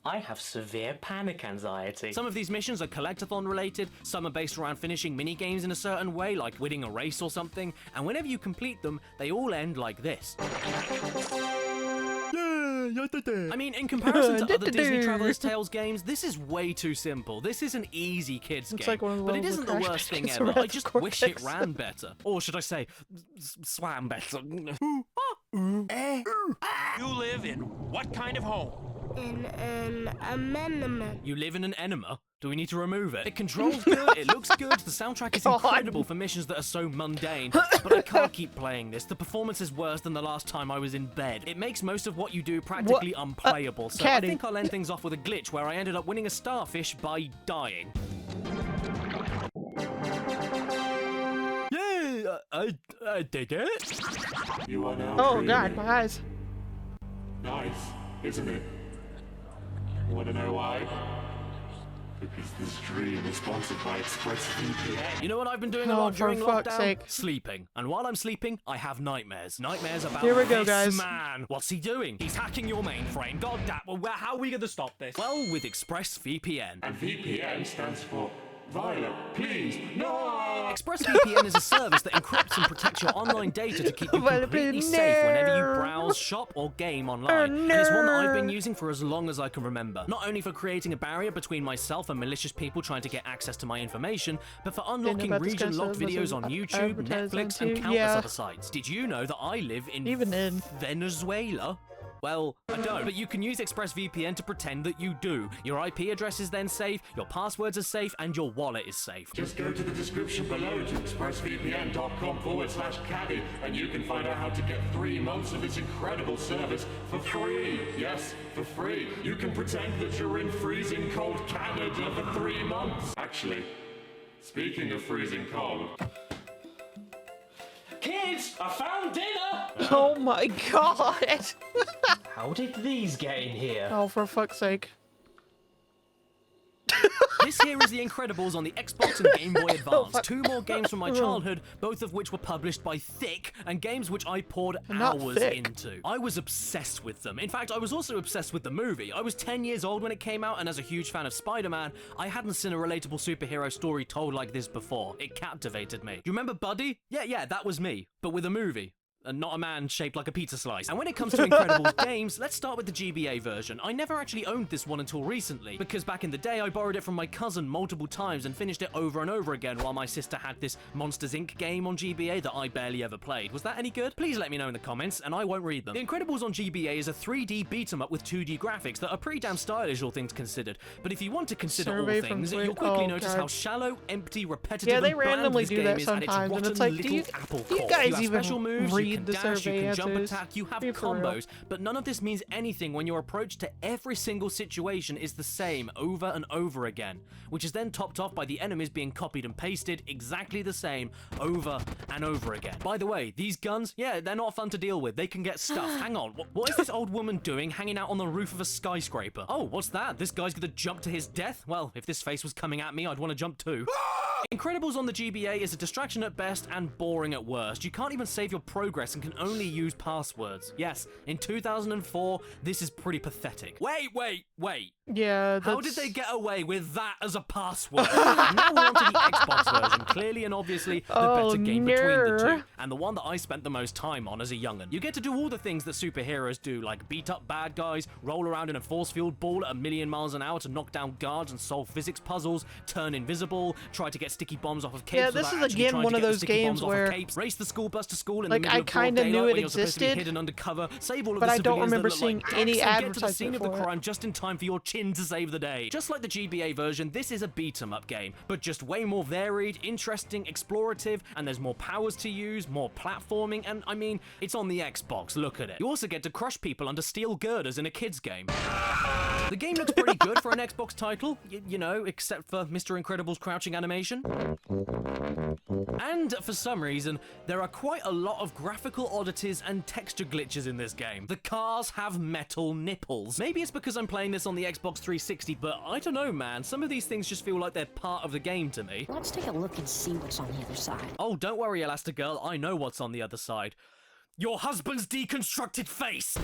I have severe panic anxiety. Some of these missions are collectathon related, some are based around finishing mini-games in a certain way, like winning a race or something, and whenever you complete them, they all end like this. I mean, in comparison to other Disney Traveler's Tales games, this is way too simple. This is an easy kids game, like but it isn't the worst thing ever. I just wish it ran better. Or should I say, swam better. You live in what kind of home? In an amendment. You live in an enema? Do we need to remove it? It controls good, it looks good, the soundtrack is incredible for missions that are so mundane, but I can't keep playing this. The performance is worse than the last time I was in bed. It makes most of what you do practically unplayable, so I think I'll end things off with a glitch where I ended up winning a starfish by dying. Yeah, I did it. You are now Oh god, my eyes. Nice, isn't it? Want to know why? Because this stream is sponsored by ExpressVPN. You know what I've been doing a lot during fuck's lockdown? sake. Sleeping. And while I'm sleeping, I have nightmares. Nightmares about Here we go, this guys. man. What's he doing? He's hacking your mainframe. God damn. Well, how are we going to stop this? Well, with ExpressVPN. And VPN stands for Violet, please, no! ExpressVPN is a service that encrypts and protects your online data to keep you completely safe whenever you browse, shop, or game online. And it's one that I've been using for as long as I can remember. Not only for creating a barrier between myself and malicious people trying to get access to my information, but for unlocking region-locked videos on YouTube, Netflix, and countless other sites. Did you know that I live in Venezuela? Well, I don't, but you can use ExpressVPN to pretend that you do. Your IP address is then safe, your passwords are safe, and your wallet is safe. Just go to the description below to expressvpn.com/caddy and you can find out how to get 3 months of this incredible service for free. Yes, for free. You can pretend that you're in freezing cold Canada for 3 months. Actually, speaking of freezing cold... Kids, I found dinner! Oh my god! How did these get in here? Oh, for fuck's sake. This here is The Incredibles on the Xbox and Game Boy Advance. 2 more games from my childhood, both of which were published by Thick, and games which I poured hours into. I was obsessed with them. In fact, I was also obsessed with the movie. I was 10 years old when it came out, and as a huge fan of Spider-Man, I hadn't seen a relatable superhero story told like this before. It captivated me. You remember Buddy? Yeah, that was me, but with a movie. And not a man shaped like a pizza slice. And when it comes to Incredibles games, let's start with the GBA version. I never actually owned this one until recently, because back in the day I borrowed it from my cousin multiple times and finished it over and over again while my sister had this Monsters Inc. game on GBA that I barely ever played. Was that any good? Please let me know in the comments, and I won't read them. The Incredibles on GBA is a 3D beat-em-up with 2D graphics that are pretty damn stylish, all things considered. But if you want to consider all things, you'll quickly notice how shallow, empty, repetitive, they and bland randomly this do game that is, and it's sometimes, and rotten it's like, little do you apple guys you have even special moves, read you can the dash, survey you can jump answers? attack, you have Be for real. combos, but none of this means anything when your approach to every single situation is the same over and over again, which is then topped off by the enemies being copied and pasted exactly the same over and over again. By the way, these guns, yeah, they're not fun to deal with. They can get stuck. Hang on, what is this old woman doing hanging out on the roof of a skyscraper? Oh, what's that? This guy's gonna jump to his death? Well, if this face was coming at me, I'd want to jump too. Incredibles on the GBA is a distraction at best and boring at worst. You can't even save your progress and can only use passwords. Yes, in 2004, this is pretty pathetic. Wait. Yeah, How did they get away with that as a password? And now we're on to the Xbox version, clearly and obviously the better game between the two, and the one that I spent the most time on as a young'un. You get to do all the things that superheroes do, like beat up bad guys, roll around in a force-field ball at 1,000,000 miles an hour to knock down guards and solve physics puzzles, turn invisible, try to get sticky bombs off of capes. Yeah, this is again one of those games where race the school bus to school in like the middle I of kind of knew it when you're supposed to be existed, hidden undercover, save all of but the I don't civilians remember that look seeing like any drunks and get to the scene advertisement of the for it. crime just in time for your chin to save the day. Just like the GBA version, this is a beat-em-up game, but just way more varied, interesting, explorative, and there's more powers to use, more platforming, and I mean, it's on the Xbox, look at it. You also get to crush people under steel girders in a kid's game. The game looks pretty good for an Xbox title, you know, except for Mr. Incredible's crouching animation. And for some reason, there are quite a lot of graphical oddities and texture glitches in this game. The cars have metal nipples. Maybe it's because I'm playing this on the Xbox 360, but I don't know, man. Some of these things just feel like they're part of the game to me. Let's take a look and see what's on the other side. Oh, don't worry, Elastigirl. I know what's on the other side. Your husband's deconstructed face!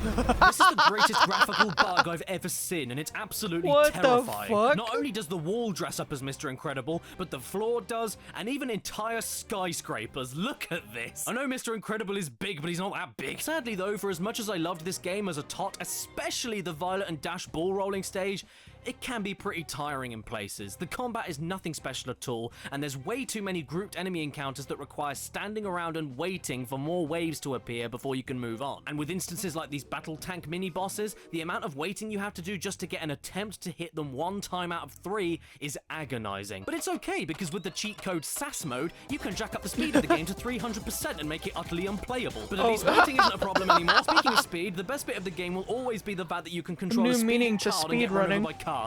This is the greatest graphical bug I've ever seen, and it's absolutely What the terrifying. fuck? Not only does the wall dress up as Mr. Incredible, but the floor does, and even entire skyscrapers. Look at this. I know Mr. Incredible is big, but he's not that big. Sadly though, for as much as I loved this game as a tot, especially the Violet and Dash ball rolling stage, it can be pretty tiring in places. The combat is nothing special at all, and there's way too many grouped enemy encounters that require standing around and waiting for more waves to appear before you can move on. And with instances like these battle tank mini bosses, the amount of waiting you have to do just to get an attempt to hit them 1 time out of 3 is agonizing. But it's okay, because with the cheat code SAS mode, you can jack up the speed of the game to 300% and make it utterly unplayable. But at least waiting isn't a problem anymore. Speaking of speed, the best bit of the game will always be the fact that you can control a speeding child and get run over by cars.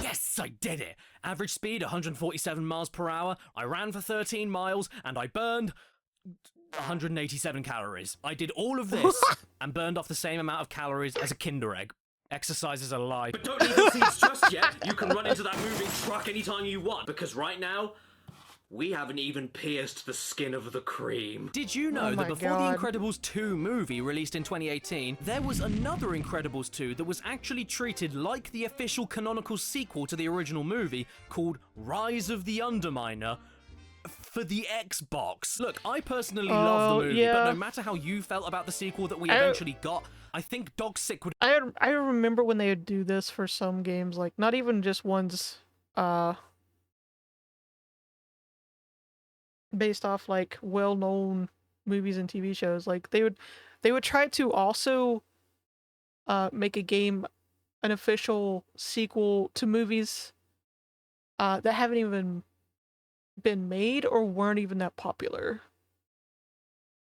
Yes, I did it! Average speed 147 miles per hour, I ran for 13 miles, and I burned 187 calories. I did all of this and burned off the same amount of calories as a Kinder Egg. Exercise is a lie. But don't leave the seats just yet. You can run into that moving truck anytime you want, because right now, we haven't even pierced the skin of the cream. Did you know that before God. the Incredibles 2 movie released in 2018, there was another Incredibles 2 that was actually treated like the official canonical sequel to the original movie called Rise of the Underminer for the Xbox? Look, I personally love the movie, but no matter how you felt about the sequel that we eventually got, I think Dog Sick would... I remember when they would do this for some games, like, not even just ones, based off like well-known movies and TV shows. Like they would try to also make a game an official sequel to movies that haven't even been made or weren't even that popular.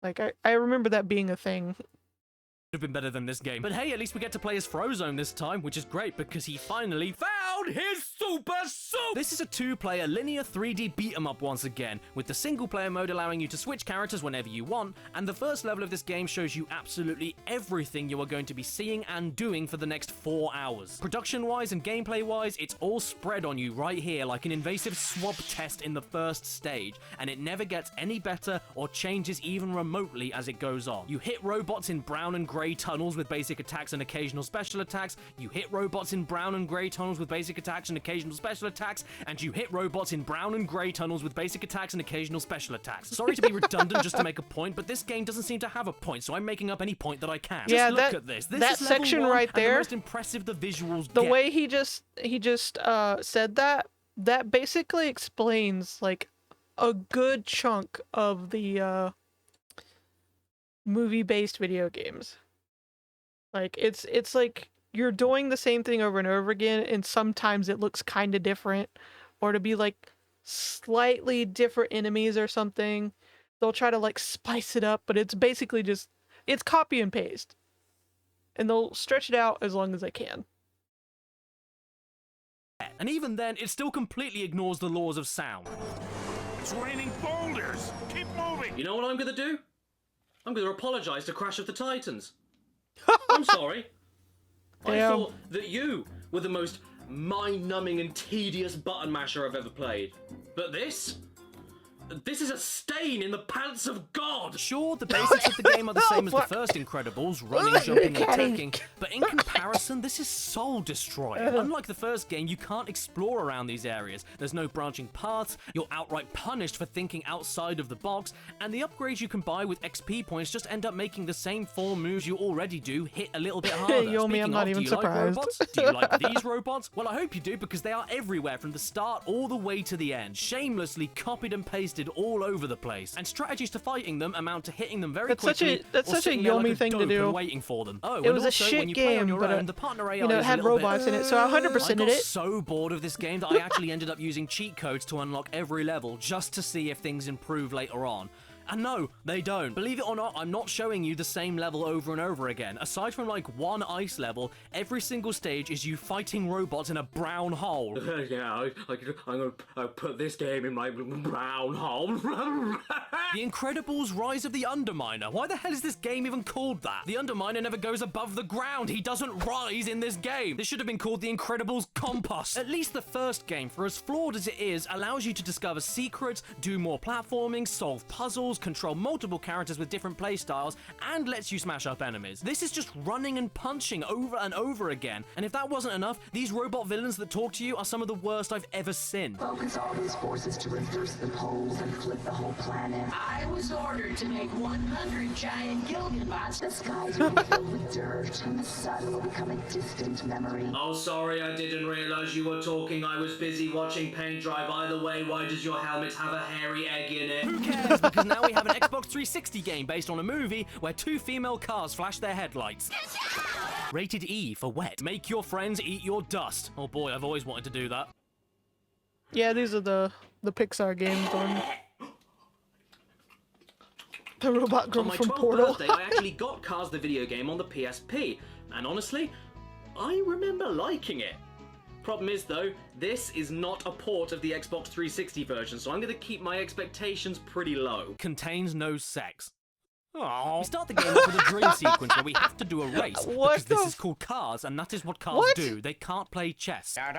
Like I remember that being a thing. Have been better than this game. But hey, at least we get to play as Frozone this time, which is great because he finally found his super suit! This is a 2-player linear 3D beat-em-up once again, with the single-player mode allowing you to switch characters whenever you want, and the first level of this game shows you absolutely everything you are going to be seeing and doing for the next 4 hours. Production-wise and gameplay-wise, it's all spread on you right here like an invasive swab test in the first stage, and it never gets any better or changes even remotely as it goes on. You hit robots in brown and grey tunnels with basic attacks and occasional special attacks, you hit robots in brown and grey tunnels with basic attacks and occasional special attacks, and you hit robots in brown and grey tunnels with basic attacks and occasional special attacks. Sorry to be redundant just to make a point, but this game doesn't seem to have a point, so I'm making up any point that I can. Yeah, just look at this. This that is level section 1, right there, the most impressive the visuals the get. way he just said that basically explains like a good chunk of the movie-based video games. Like it's like you're doing the same thing over and over again, and sometimes it looks kind of different, or to be like slightly different enemies or something. They'll try to like spice it up, but it's basically just it's copy and paste, and they'll stretch it out as long as they can. And even then, it still completely ignores the laws of sound. It's raining boulders. Keep moving. You know what I'm gonna do? I'm gonna apologize to Crash of the Titans. I'm sorry. I thought that you were the most mind-numbing and tedious button masher I've ever played. But this is a stain in the pants of God! Sure, the basics of the game are the same as the first Incredibles, running, jumping, and attacking, but in comparison, this is soul-destroying. Unlike the first game, you can't explore around these areas. There's no branching paths, you're outright punished for thinking outside of the box, and the upgrades you can buy with XP points just end up making the same 4 moves you already do hit a little bit harder. Yomi, I'm not even surprised. Like robots? Do you like these robots? Well, I hope you do, because they are everywhere from the start all the way to the end, shamelessly copied and pasted all over the place, and strategies to fighting them amount to hitting them very quickly. That's such a Yomi thing to do. Waiting for them. Oh, it was a shit game, but it had robots in it, so I 100%ed it. I got so bored of this game that I actually ended up using cheat codes to unlock every level just to see if things improve later on. And no, they don't. Believe it or not, I'm not showing you the same level over and over again. Aside from like one ice level, every single stage is you fighting robots in a brown hole. Yeah, I'm gonna put this game in my brown hole. The Incredibles Rise of the Underminer. Why the hell is this game even called that? The Underminer never goes above the ground. He doesn't rise in this game. This should have been called the Incredibles Compost. At least the first game, for as flawed as it is, allows you to discover secrets, do more platforming, solve puzzles, controls control multiple characters with different playstyles, and lets you smash up enemies. This is just running and punching over and over again. And if that wasn't enough, these robot villains that talk to you are some of the worst I've ever seen. Focus all these forces to reverse the poles and flip the whole planet. I was ordered to make 100 giant Gilgabots. The skies will be filled with dirt, and the sun will become a distant memory. Oh, sorry, I didn't realize you were talking. I was busy watching paint dry. By the way, why does your helmet have a hairy egg in it? Who cares? Because now we have an Xbox 360 game based on a movie where 2 female cars flash their headlights. Rated E for wet. Make your friends eat your dust. Oh boy, I've always wanted to do that. Yeah, these are the Pixar games on the robot girl from Portal. On my 12th birthday, I actually got Cars the video game on the PSP, and honestly, I remember liking it. Problem is though, this is not a port of the Xbox 360 version, so I'm going to keep my expectations pretty low. Contains no sex. Aww. We start the game off with a dream sequence where we have to do a race, because this is called Cars, and that is what cars do. They can't play chess. And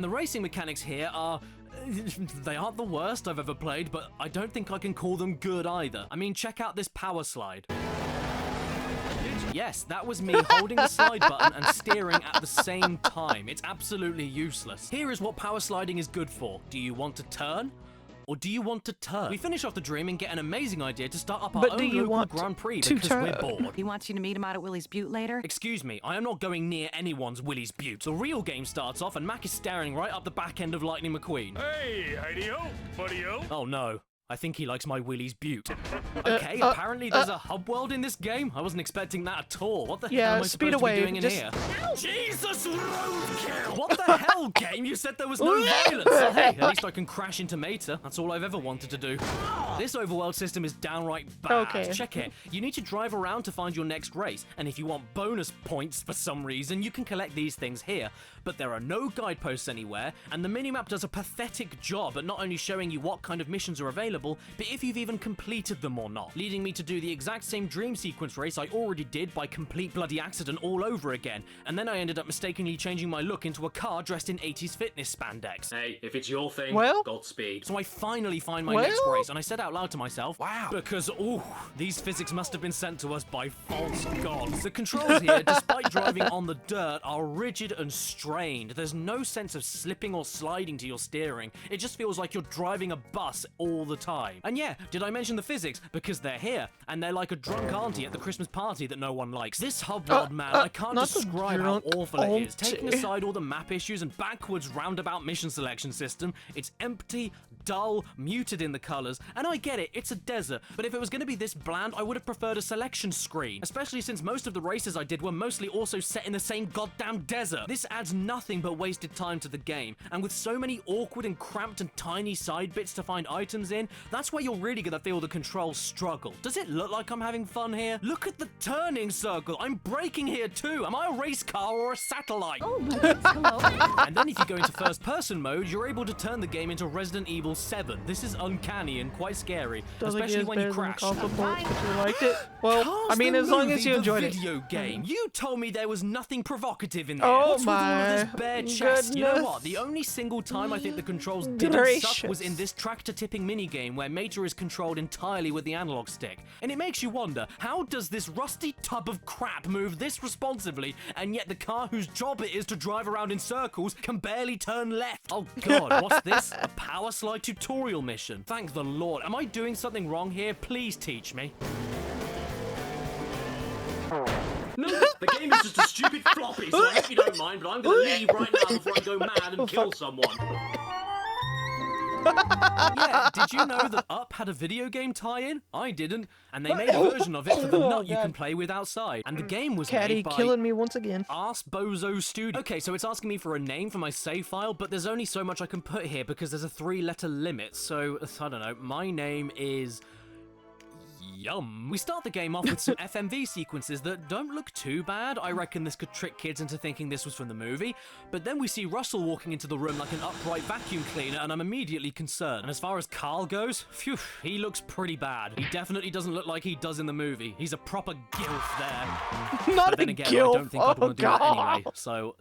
the racing mechanics here are... they aren't the worst I've ever played, but I don't think I can call them good either. I mean, check out this power slide. Yes, that was me holding the slide button and steering at the same time. It's absolutely useless. Here is what power sliding is good for. Do you want to turn? Or do you want to turn? We finish off the dream and get an amazing idea to start up our own local Grand Prix because we're bored. He wants you to meet him out at Willie's Butte later? Excuse me, I am not going near anyone's Willie's Butte. The real game starts off and Mac is staring right up the back end of Lightning McQueen. Hey, Heidi-o, buddy-o. Oh no. I think he likes my Willie's Butte. Okay, apparently there's a hub world in this game. I wasn't expecting that at all. What the hell am I supposed to be doing in here? Jesus, roadkill! What the hell, game? You said there was no violence. Hey, at least I can crash into Mater. That's all I've ever wanted to do. This overworld system is downright bad. Okay. Check it. You need to drive around to find your next race, and if you want bonus points for some reason, you can collect these things here. But there are no guideposts anywhere, and the minimap does a pathetic job at not only showing you what kind of missions are available, but if you've even completed them or not, leading me to do the exact same dream sequence race I already did by complete bloody accident all over again, and then I ended up mistakenly changing my look into a car dressed in 80s fitness spandex. Hey, if it's your thing, Godspeed. So I finally find my next race, and I said out loud to myself, wow, because, ooh, these physics must have been sent to us by false gods. The controls here, despite driving on the dirt, are rigid and strained. There's no sense of slipping or sliding to your steering. It just feels like you're driving a bus all the time. And yeah, did I mention the physics? Because they're here, and they're like a drunk auntie at the Christmas party that no one likes. This hub world, man, I can't describe how awful it is. Taking aside all the map issues and backwards roundabout mission selection system, it's empty, dull, muted in the colors, and I get it, it's a desert, but if it was going to be this bland, I would have preferred a selection screen, especially since most of the races I did were mostly also set in the same goddamn desert. This adds nothing but wasted time to the game, and with so many awkward and cramped and tiny side bits to find items in, that's where you're really gonna feel the controls struggle. Does it look like I'm having fun here? Look at the turning circle. I'm braking here too. Am I a race car or a satellite? Oh my goodness, hello. And then if you go into first person mode, you're able to turn the game into Resident Evil 7. This is uncanny and quite scary, especially when you crash. You liked it? Well, I mean, as long as you enjoyed it. Video game. You told me there was nothing provocative in there. Oh What's with all of this my bare chest? goodness. You know what? The only single time I think the controls didn't suck was in this tractor tipping minigame where Major is controlled entirely with the analog stick. And it makes you wonder, how does this rusty tub of crap move this responsively, and yet the car whose job it is to drive around in circles can barely turn left? Oh god, what's this? A power slide tutorial mission. Thank the Lord. Am I doing something wrong here? Please teach me. No, the game is just a stupid floppy, so I hope you don't mind, but I'm gonna leave right now before I go mad and kill someone. Yeah, did you know that Up had a video game tie-in? I didn't, and they made a version of it for the nut you can play with outside. And the game was made by... killing me once again. Arse Bozo Studio. Okay, so it's asking me for a name for my save file, but there's only so much I can put here because there's a 3-letter limit, so, I don't know, my name is... Yum. We start the game off with some FMV sequences that don't look too bad. I reckon this could trick kids into thinking this was from the movie. But then we see Russell walking into the room like an upright vacuum cleaner, and I'm immediately concerned. And as far as Carl goes, phew, he looks pretty bad. He definitely doesn't look like he does in the movie. He's a proper gilf there. Not but then a again, gilf. I don't think I'd want to do that anyway. So,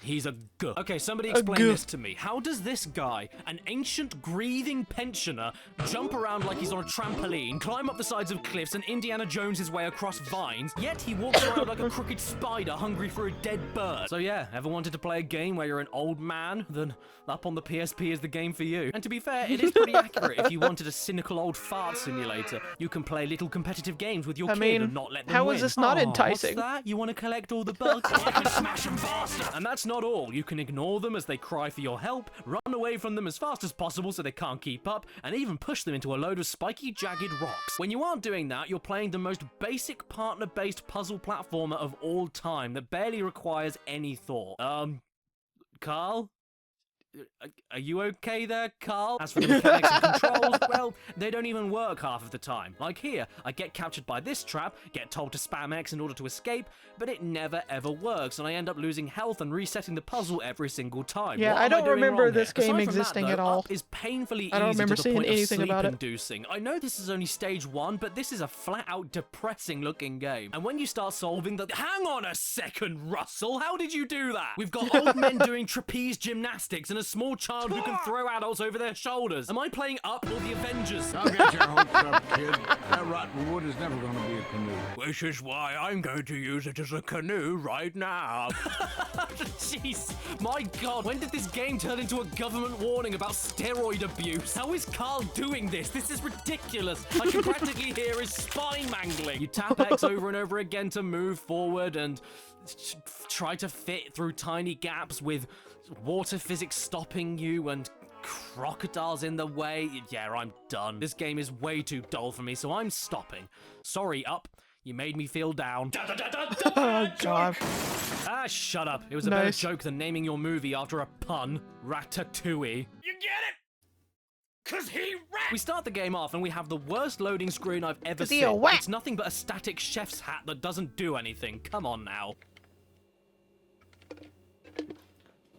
He's a g. Okay, somebody explain this to me. How does this guy, an ancient breathing pensioner, jump around like he's on a trampoline, climb up the sides of cliffs, and Indiana Jones his way across vines, yet he walks around like a crooked spider hungry for a dead bird? So yeah, ever wanted to play a game where you're an old man? Then Up on the PSP is the game for you. And to be fair, it is pretty accurate. If you wanted a cynical old fart simulator, you can play little competitive games with your kid and not let them win. How is this not enticing? What's that? You want to collect all the bugs? I can smash them faster! And that's not all. You can ignore them as they cry for your help, run away from them as fast as possible so they can't keep up, and even push them into a load of spiky, jagged rocks. When you aren't doing that, you're playing the most basic partner-based puzzle platformer of all time that barely requires any thought. Carl? Are you okay there, Carl? As for the mechanics and controls, well, they don't even work half of the time. Like here, I get captured by this trap, get told to spam X in order to escape, but it never ever works, and I end up losing health and resetting the puzzle every single time. Yeah, I don't remember this game existing at all. Is painfully I don't remember seeing anything about it. Sleep-inducing. I know this is only stage 1, but this is a flat-out depressing-looking game. And when you start solving the— Hang on a second, Russell! How did you do that? We've got old men doing trapeze gymnastics and a small child who can throw adults over their shoulders. Am I playing Up or the Avengers? Don't get your hopes up, kid. That rotten wood is never going to be a canoe. Which is why I'm going to use it as a canoe right now. Jeez, my God, when did this game turn into a government warning about steroid abuse? How is Carl doing this? This is ridiculous. I can practically hear his spine mangling. You tap X over and over again to move forward and try to fit through tiny gaps with water physics stopping you and crocodiles in the way. Yeah, I'm done. This game is way too dull for me, so I'm stopping. Sorry, Up. You made me feel down. Oh, God. Ah, shut up. It was a better joke than naming your movie after a pun. Ratatouille. You get it? 'Cause he We start the game off and we have the worst loading screen I've ever seen. It's nothing but a static chef's hat that doesn't do anything. Come on now.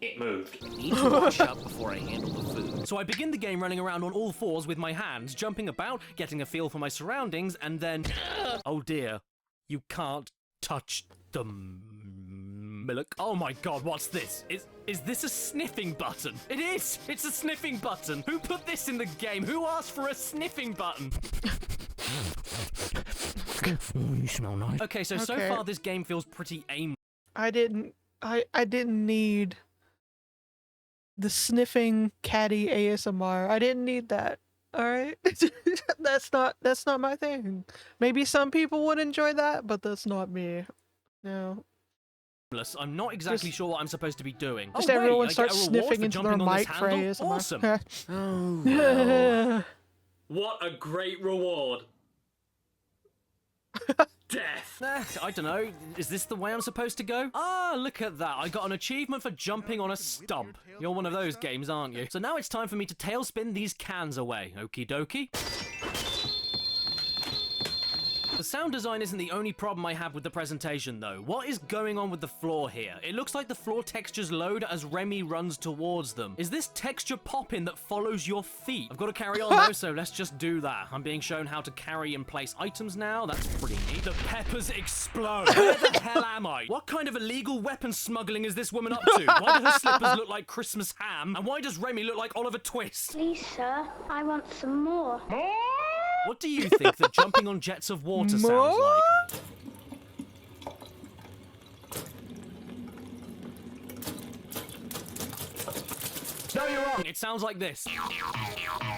It moved. Need to wash up before I handle the food. So I begin the game running around on all fours with my hands, jumping about, getting a feel for my surroundings, and then... Oh dear. You can't touch the milk. Oh my God, what's this? Is this a sniffing button? It is! It's a sniffing button! Who put this in the game? Who asked for a sniffing button? You smell nice. Okay, so far this game feels pretty aimless. I didn't need the sniffing caddy ASMR. I didn't need that. All right, that's not my thing. Maybe some people would enjoy that, but that's not me. No. I'm not exactly sure what I'm supposed to be doing. Just everyone starts sniffing into their mic for ASMR. Awesome. Oh, wow. What a great reward. Death. I don't know. Is this the way I'm supposed to go? Ah, look at that. I got an achievement for jumping on a stump. You're one of those games, aren't you? So now it's time for me to tailspin these cans away. Okie dokie. The sound design isn't the only problem I have with the presentation, though. What is going on with the floor here? It looks like the floor textures load as Remy runs towards them. Is this texture pop-in that follows your feet? I've got to carry on, though, so let's just do that. I'm being shown how to carry and place items now. That's pretty neat. The peppers explode. Where the hell am I? What kind of illegal weapon smuggling is this woman up to? Why do her slippers look like Christmas ham? And why does Remy look like Oliver Twist? Please, sir, I want some more. More? What do you think that jumping on jets of water sounds like? No, you're wrong. It sounds like this.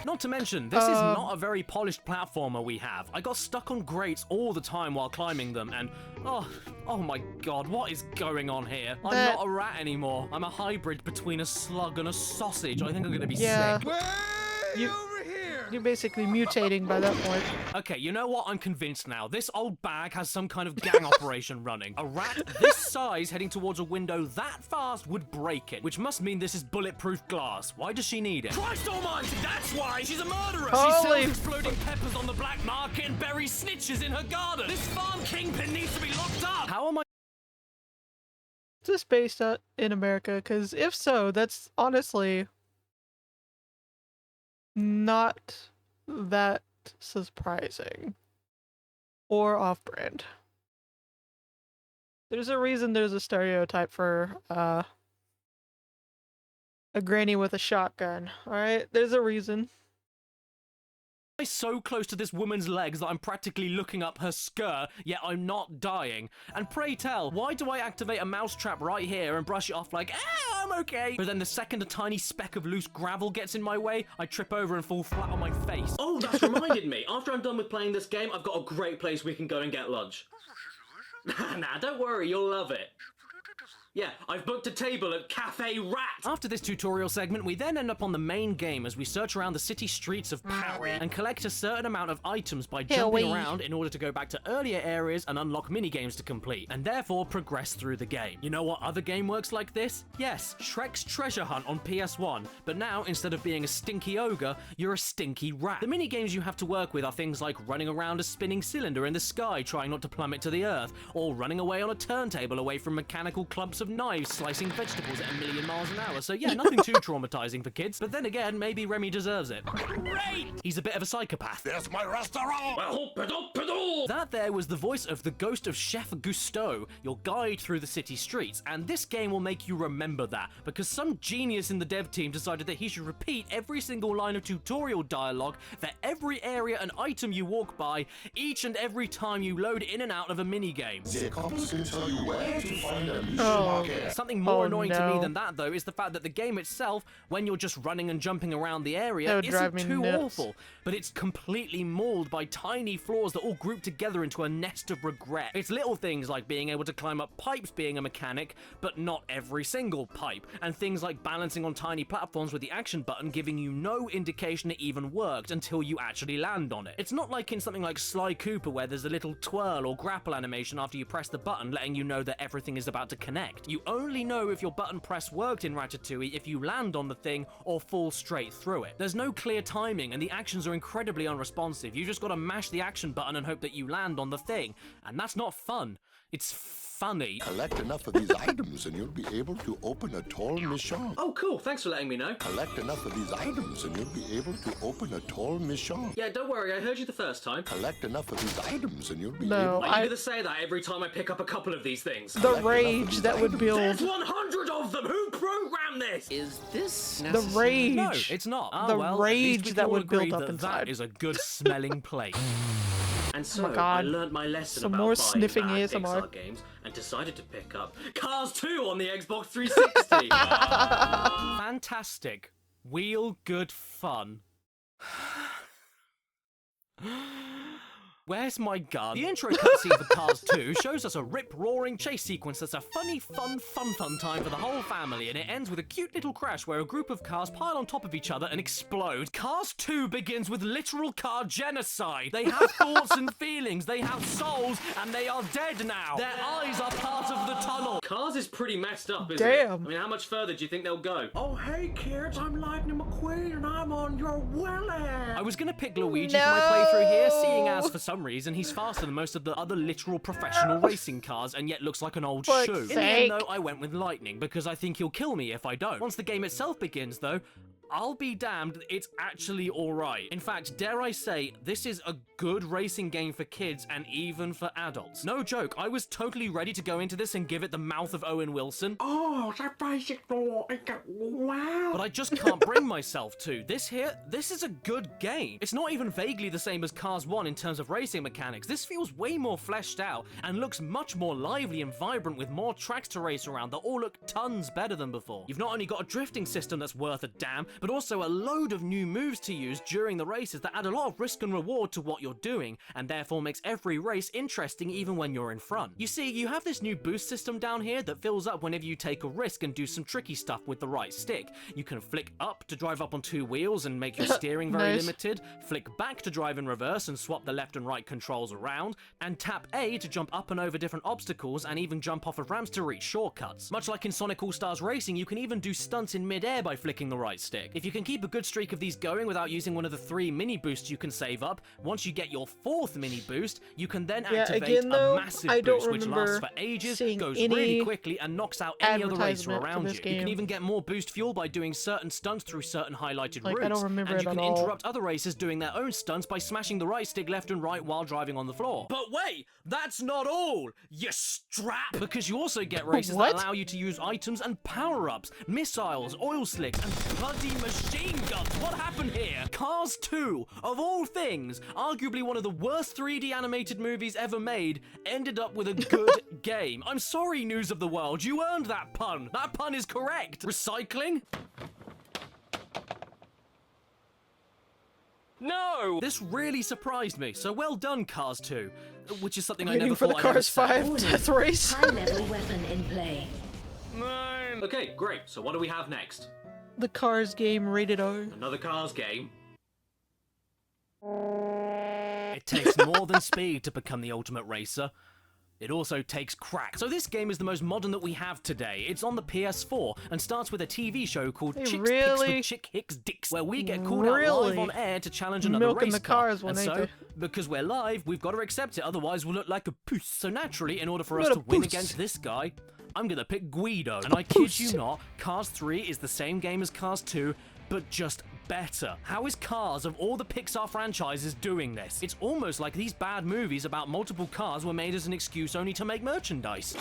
Not to mention, this is not a very polished platformer we have. I got stuck on grates all the time while climbing them, and oh my God, what is going on here? I'm not a rat anymore. I'm a hybrid between a slug and a sausage. I think I'm gonna be sick. You're basically mutating by that point. Okay, you know what? I'm convinced now. This old bag has some kind of gang operation running. A rat this size heading towards a window that fast would break it, which must mean this is bulletproof glass. Why does she need it? Christ almighty, that's why! She's a murderer! She sells exploding peppers on the black market and buries snitches in her garden! This farm kingpin needs to be locked up! How am I— Is this based in America? Because if so, that's honestly not that surprising or off-brand. There's a reason there's a stereotype for a granny with a shotgun. Alright, there's a reason. So close to this woman's legs that I'm practically looking up her skirt, yet I'm not dying. And pray tell, why do I activate a mousetrap right here and brush it off like, I'm okay? But then the second a tiny speck of loose gravel gets in my way, I trip over and fall flat on my face. Oh, that's reminded me. After I'm done with playing this game, I've got a great place we can go and get lunch. Nah, don't worry, you'll love it. Yeah, I've booked a table at Cafe Rat! After this tutorial segment, we then end up on the main game as we search around the city streets of Paris and collect a certain amount of items by jumping around in order to go back to earlier areas and unlock mini-games to complete, and therefore progress through the game. You know what other game works like this? Yes, Shrek's Treasure Hunt on PS1, but now, instead of being a stinky ogre, you're a stinky rat. The mini-games you have to work with are things like running around a spinning cylinder in the sky trying not to plummet to the earth, or running away on a turntable away from mechanical clumps of knives slicing vegetables at 1,000,000 miles an hour. So yeah, nothing too traumatizing for kids. But then again, maybe Remy deserves it. Great! He's a bit of a psychopath. There's my restaurant! That there was the voice of the ghost of Chef Gusteau, your guide through the city streets. And this game will make you remember that, because some genius in the dev team decided that he should repeat every single line of tutorial dialogue for every area and item you walk by, each and every time you load in and out of a minigame. The cops can tell you where to find a mission market. Something more annoying to me than that, though, is the fact that the game itself, when you're just running and jumping around the area, isn't too awful, but it's completely mauled by tiny flaws that all group together into a nest of regret. It's little things like being able to climb up pipes being a mechanic, but not every single pipe, and things like balancing on tiny platforms with the action button giving you no indication it even worked until you actually land on it. It's not like in something like Sly Cooper where there's a little twirl or grapple animation after you press the button letting you know that everything is about to connect. You only know if your button press worked in Ratatouille if you land on the thing or fall straight through it. There's no clear timing and the actions are incredibly unresponsive. You just gotta mash the action button and hope that you land on the thing. And that's not fun. It's funny. Collect enough of these items and you'll be able to open a tall mission. Oh, cool. Thanks for letting me know. Collect enough of these items and you'll be able to open a tall mission. Yeah, don't worry. I heard you the first time. Collect enough of these items and you'll be able to... Are you gonna say that every time I pick up a couple of these things? The rage that would build. There's 100 of them! Who programmed this? Is this necessary? The rage. No, it's not. The rage that would build up that inside. That is a good smelling place. And so I learned my lesson about more buying sniffing bad ASMR. Pixar games and decided to pick up Cars 2 on the Xbox 360. Fantastic. Wheel good fun. Where's my gun? The intro cutscene for Cars 2 shows us a rip-roaring chase sequence that's a funny, fun time for the whole family, and it ends with a cute little crash where a group of cars pile on top of each other and explode. Cars 2 begins with literal car genocide. They have thoughts and feelings, they have souls, and they are dead now. Their eyes are part of the tunnel. Cars is pretty messed up, isn't it? I mean, how much further do you think they'll go? Oh, hey kids, I'm Lightning McQueen and I'm on your willy. I was gonna pick Luigi for my playthrough here, seeing as for some reason he's faster than most of the other literal professional racing cars and yet looks like an old shoe. In the end though, I went with Lightning because I think he'll kill me if I don't. Once the game itself begins though, I'll be damned, it's actually alright. In fact, dare I say, this is a good racing game for kids and even for adults. No joke, I was totally ready to go into this and give it the mouth of Owen Wilson. Oh, that basic law, wow. But I just can't bring myself to. This is a good game. It's not even vaguely the same as Cars 1 in terms of racing mechanics. This feels way more fleshed out and looks much more lively and vibrant with more tracks to race around that all look tons better than before. You've not only got a drifting system that's worth a damn, but also a load of new moves to use during the races that add a lot of risk and reward to what you're doing, and therefore makes every race interesting even when you're in front. You see, you have this new boost system down here that fills up whenever you take a risk and do some tricky stuff with the right stick. You can flick up to drive up on 2 wheels and make your steering very limited, flick back to drive in reverse and swap the left and right controls around, and tap A to jump up and over different obstacles and even jump off of ramps to reach shortcuts. Much like in Sonic All-Stars Racing, you can even do stunts in mid-air by flicking the right stick. quick. If you can keep a good streak of these going without using one of the 3 mini boosts you can save up, once you get your 4th mini boost, you can then activate a massive boost, which lasts for ages, goes really quickly, and knocks out any other racer around you. You can even get more boost fuel by doing certain stunts through certain highlighted routes. I don't remember and it you at can all. interrupt other racers doing their own stunts by smashing the right stick left and right while driving on the floor. But wait, that's not all, you strap! Because you also get races that allow you to use items and power-ups, missiles, oil slicks, and bloody machine guns. What happened here? Cars 2, of all things, arguably one of the worst 3D animated movies ever made, ended up with a good game. I'm sorry, News of the World, you earned that pun. That pun is correct. Recycling? No! This really surprised me, so well done, Cars 2. Which is something I never for the thought I'd ever Cars say. 5 death race. High-level weapon in play. Okay, great. So what do we have next? The Cars game rated R. Another Cars game. It takes more than speed to become the ultimate racer. It also takes crack. So this game is the most modern that we have today. It's on the PS4 and starts with a TV show called Chicks Picks with Chick Hicks Dicks, where we get called out live on air to challenge another race car. And so, because we're live, we've got to accept it, otherwise we'll look like a puss. So naturally, in order for us to win against this guy, I'm gonna pick Guido. And I kid you not, Cars 3 is the same game as Cars 2, but just better. How is Cars, of all the Pixar franchises, doing this? It's almost like these bad movies about multiple cars were made as an excuse only to make merchandise.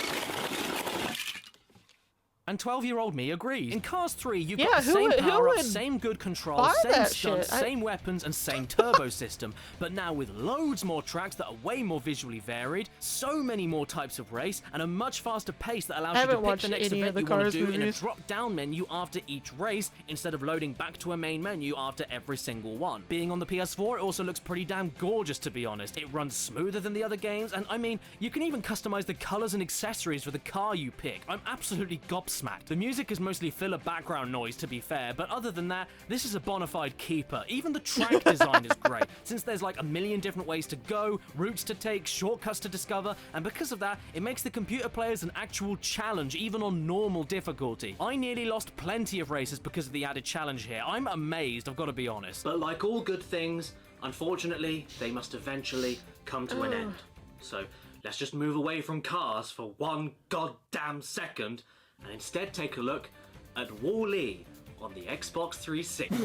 And 12-year-old me agrees. In Cars 3, you've got the same power-ups, same good controls, same stunts, same weapons, and same turbo system. But now with loads more tracks that are way more visually varied, so many more types of race, and a much faster pace that allows you to pick the next event you want to do in a drop-down menu after each race, instead of loading back to a main menu after every single one. Being on the PS4, it also looks pretty damn gorgeous, to be honest. It runs smoother than the other games, and I mean, you can even customize the colors and accessories for the car you pick. I'm absolutely gobsmacked. The music is mostly filler background noise, to be fair, but other than that, this is a bona fide keeper. Even the track design is great, since there's like a million different ways to go, routes to take, shortcuts to discover, and because of that, it makes the computer players an actual challenge, even on normal difficulty. I nearly lost plenty of races because of the added challenge here. I'm amazed, I've got to be honest. But like all good things, unfortunately, they must eventually come to an end. So let's just move away from Cars for one goddamn second and instead take a look at Wall-E on the Xbox 360.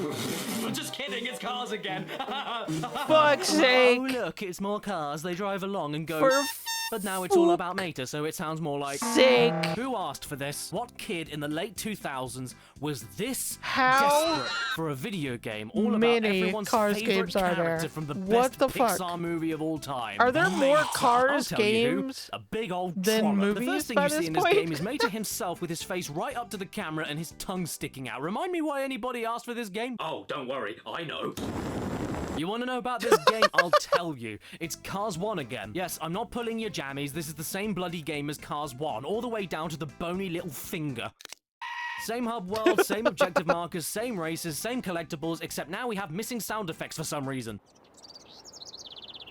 I'm just kidding, it's Cars again. Fuck's sake. Oh look, it's more cars. They drive along and go... But now it's all about Mater, so it sounds more like... Sick. Who asked for this? What kid in the late 2000s was this How desperate for a video game all about many everyone's Cars favorite games are character there? from the What best the Pixar fuck? movie of all time? Are there more Cars I'll tell you who, games a big old than trollop. movies The first thing by you see this in this point? game is Mater himself with his face right up to the camera and his tongue sticking out. Remind me why anybody asked for this game? Oh, don't worry, I know. You want to know about this game? I'll tell you. It's Cars 1 again. Yes, I'm not pulling your jammies. This is the same bloody game as Cars 1, all the way down to the bony little finger. Same hub world, same objective markers, same races, same collectibles, except now we have missing sound effects for some reason.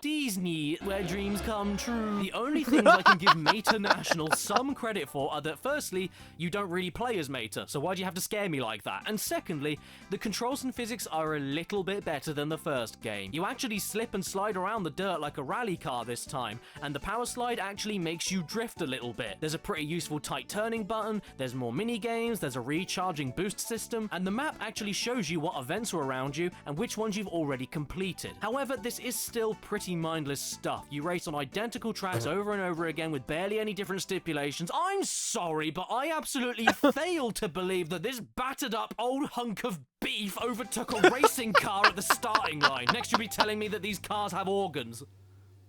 Disney, where dreams come true. The only things I can give Mater National some credit for are that firstly, you don't really play as Mater, so why'd you have to scare me like that? And secondly, the controls and physics are a little bit better than the first game. You actually slip and slide around the dirt like a rally car this time, and the power slide actually makes you drift a little bit. There's a pretty useful tight turning button, there's more mini games, there's a recharging boost system, and the map actually shows you what events are around you and which ones you've already completed. However, this is still pretty mindless stuff. You race on identical tracks over and over again with barely any different stipulations. I'm sorry, but I absolutely fail to believe that this battered up old hunk of beef overtook a racing car at the starting line. Next you'll be telling me that these cars have organs.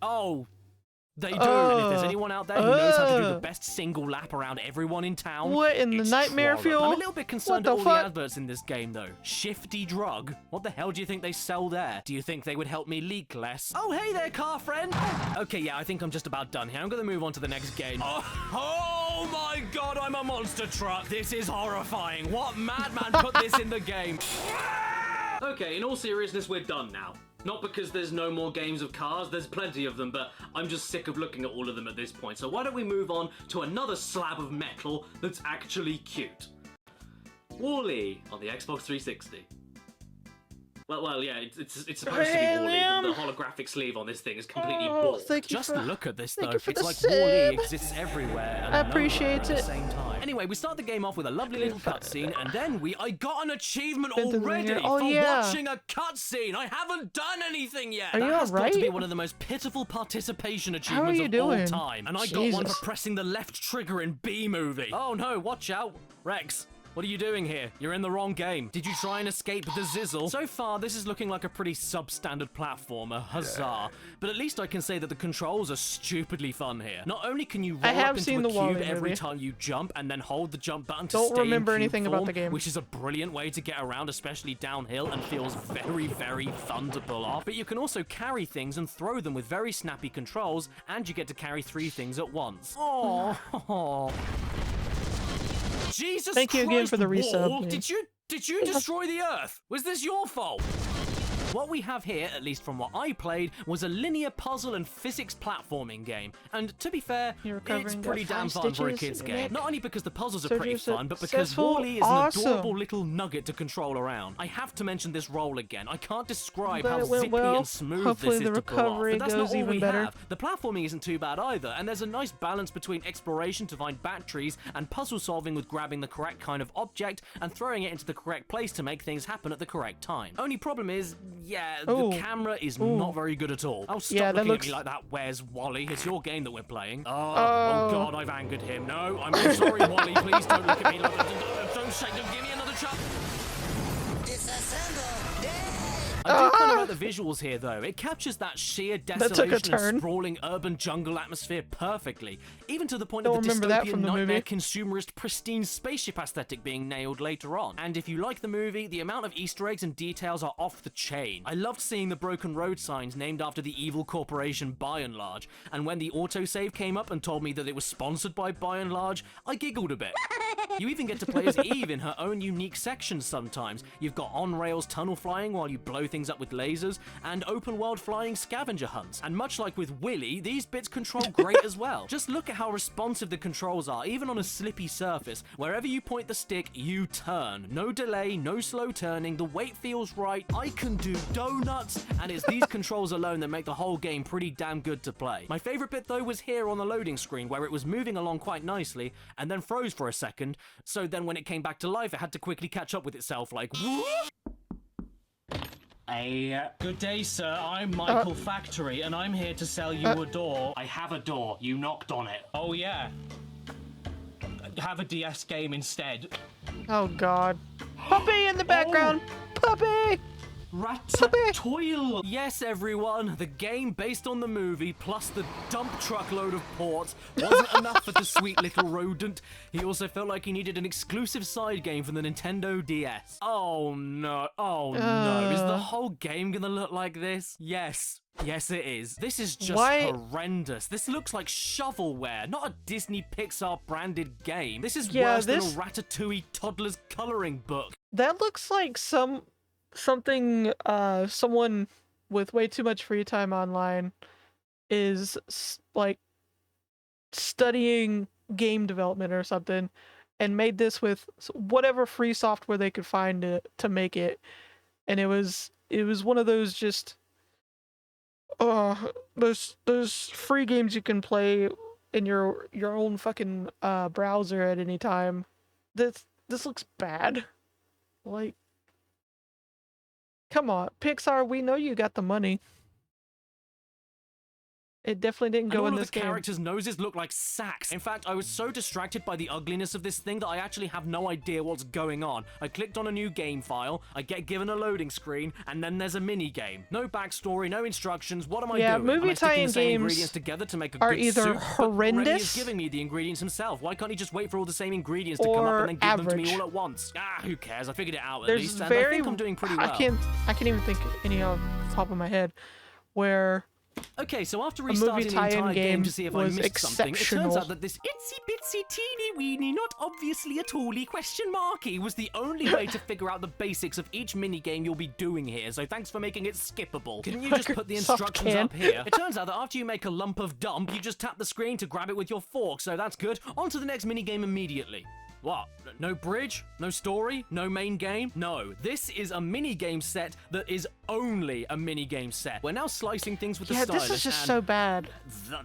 Oh, they do, and if there's anyone out there who knows how to do the best single lap around everyone in town, what in the nightmare fuel? I'm a little bit concerned at all the adverts in this game, though. Shifty drug? What the hell do you think they sell there? Do you think they would help me leak less? Oh, hey there, car friend! Okay, yeah, I think I'm just about done here. I'm gonna move on to the next game. Oh my god, I'm a monster truck! This is horrifying! What madman put this in the game? Okay, in all seriousness, we're done now. Not because there's no more games of Cars, there's plenty of them, but I'm just sick of looking at all of them at this point. So why don't we move on to another slab of metal that's actually cute. Wall-E on the Xbox 360. Well, yeah, it's supposed to be Wall-E, but the holographic sleeve on this thing is completely bald. Just look at this, though. It's like sib. Wall-E exists everywhere and I appreciate at it. the same time. Anyway, we start the game off with a lovely little cutscene, and then I got an achievement already for watching a cutscene. I haven't done anything yet. Are you That has got alright? to be one of the most pitiful participation How are achievements you of doing? all time. And I got one Jesus. for pressing the left trigger in B-movie. Oh no, watch out. Rex. What are you doing here? You're in the wrong game. Did you try and escape the zizzle? So far, this is looking like a pretty substandard platformer, huzzah. But at least I can say that the controls are stupidly fun here. Not only can you roll up into a cube every time you jump and then hold the jump button to stay in cube anything form, about the game. which is a brilliant way to get around, especially downhill, and feels very, very fun to pull off. But you can also carry things and throw them with very snappy controls, and you get to carry 3 things at once. Oh. Jesus Thank you again Christ, for the resub. Wall, did you destroy the Earth? Was this your fault? What we have here, at least from what I played, was a linear puzzle and physics platforming game. And to be fair, it's pretty damn fun for a kid's game. Not only because the puzzles are pretty fun, but because Wall-E is an adorable little nugget to control around. I have to mention this roll again. I can't describe how zippy and smooth this is to pull off. But that's not all we have. The platforming isn't too bad either, and there's a nice balance between exploration to find batteries and puzzle solving with grabbing the correct kind of object and throwing it into the correct place to make things happen at the correct time. Only problem is, yeah, the camera is not very good at all. Oh, stop looking at me like that. Where's Wally? It's your game that we're playing. Oh God, I've angered him. No, I'm sorry, Wally. Please don't look at me like that. Don't give me another chance. Disassemble. I do kind of like the visuals here, though. It captures that sheer desolation and sprawling urban jungle atmosphere perfectly, even to the point of the dystopian nightmare consumerist pristine spaceship aesthetic being nailed later on. And if you like the movie, the amount of Easter eggs and details are off the chain. I loved seeing the broken road signs named after the evil corporation By and Large, and when the autosave came up and told me that it was sponsored by By and Large, I giggled a bit. You even get to play as Eve in her own unique sections sometimes. You've got on-rails tunnel flying while you blow things up with lasers, and open-world flying scavenger hunts. And much like with Willy, these bits control great as well. Just look at how responsive the controls are, even on a slippy surface. Wherever you point the stick, you turn. No delay, no slow turning, the weight feels right, I can do donuts, and it's these controls alone that make the whole game pretty damn good to play. My favorite bit though was here on the loading screen, where it was moving along quite nicely, and then froze for a second, so then when it came back to life, it had to quickly catch up with itself, like, whoop! Good day, sir. I'm Michael Factory, and I'm here to sell you a door. I have a door. You knocked on it. Oh, yeah. Have a DS game instead. Oh, God. Puppy in the background! Puppy! Ratatouille! Yes, everyone, the game based on the movie plus the dump truckload of ports wasn't enough for the sweet little rodent. He also felt like he needed an exclusive side game for the Nintendo DS. Oh no, no. Is the whole game gonna look like this? Yes. Yes, it is. This is just horrendous. This looks like shovelware, not a Disney Pixar branded game. This is worse than a Ratatouille toddler's coloring book. That looks like something someone with way too much free time online is like studying game development or something and made this with whatever free software they could find to make it, and it was one of those just those free games you can play in your own fucking browser at any time. This looks bad. Like, come on, Pixar, we know you got the money. It definitely didn't go in this game. All of the characters' noses look like sacks. In fact, I was so distracted by the ugliness of this thing that I actually have no idea what's going on. I clicked on a new game file, I get given a loading screen, and then there's a mini game. No backstory, no instructions. What am I doing? Yeah, movie tie-in games ingredients together to make a are good either soup, horrendous. Remy is giving me the ingredients himself. Why can't he just wait for all the same ingredients to come up and then give them to me all at once? Who cares? I figured it out at least, and I think I'm doing pretty well. I can't even think any off the top of my head where. Okay, so after restarting the entire game to see if I missed something, it turns out that this itsy bitsy teeny weeny, not obviously at all-y question marky was the only way to figure out the basics of each minigame you'll be doing here, so thanks for making it skippable. Can you just put the instructions up here? It turns out that after you make a lump of dump, you just tap the screen to grab it with your fork, so that's good. On to the next minigame immediately. What? No bridge? No story? No main game? No, this is a mini-game set that is only a mini-game set. We're now slicing things with the stylus. Yeah, this is just so bad.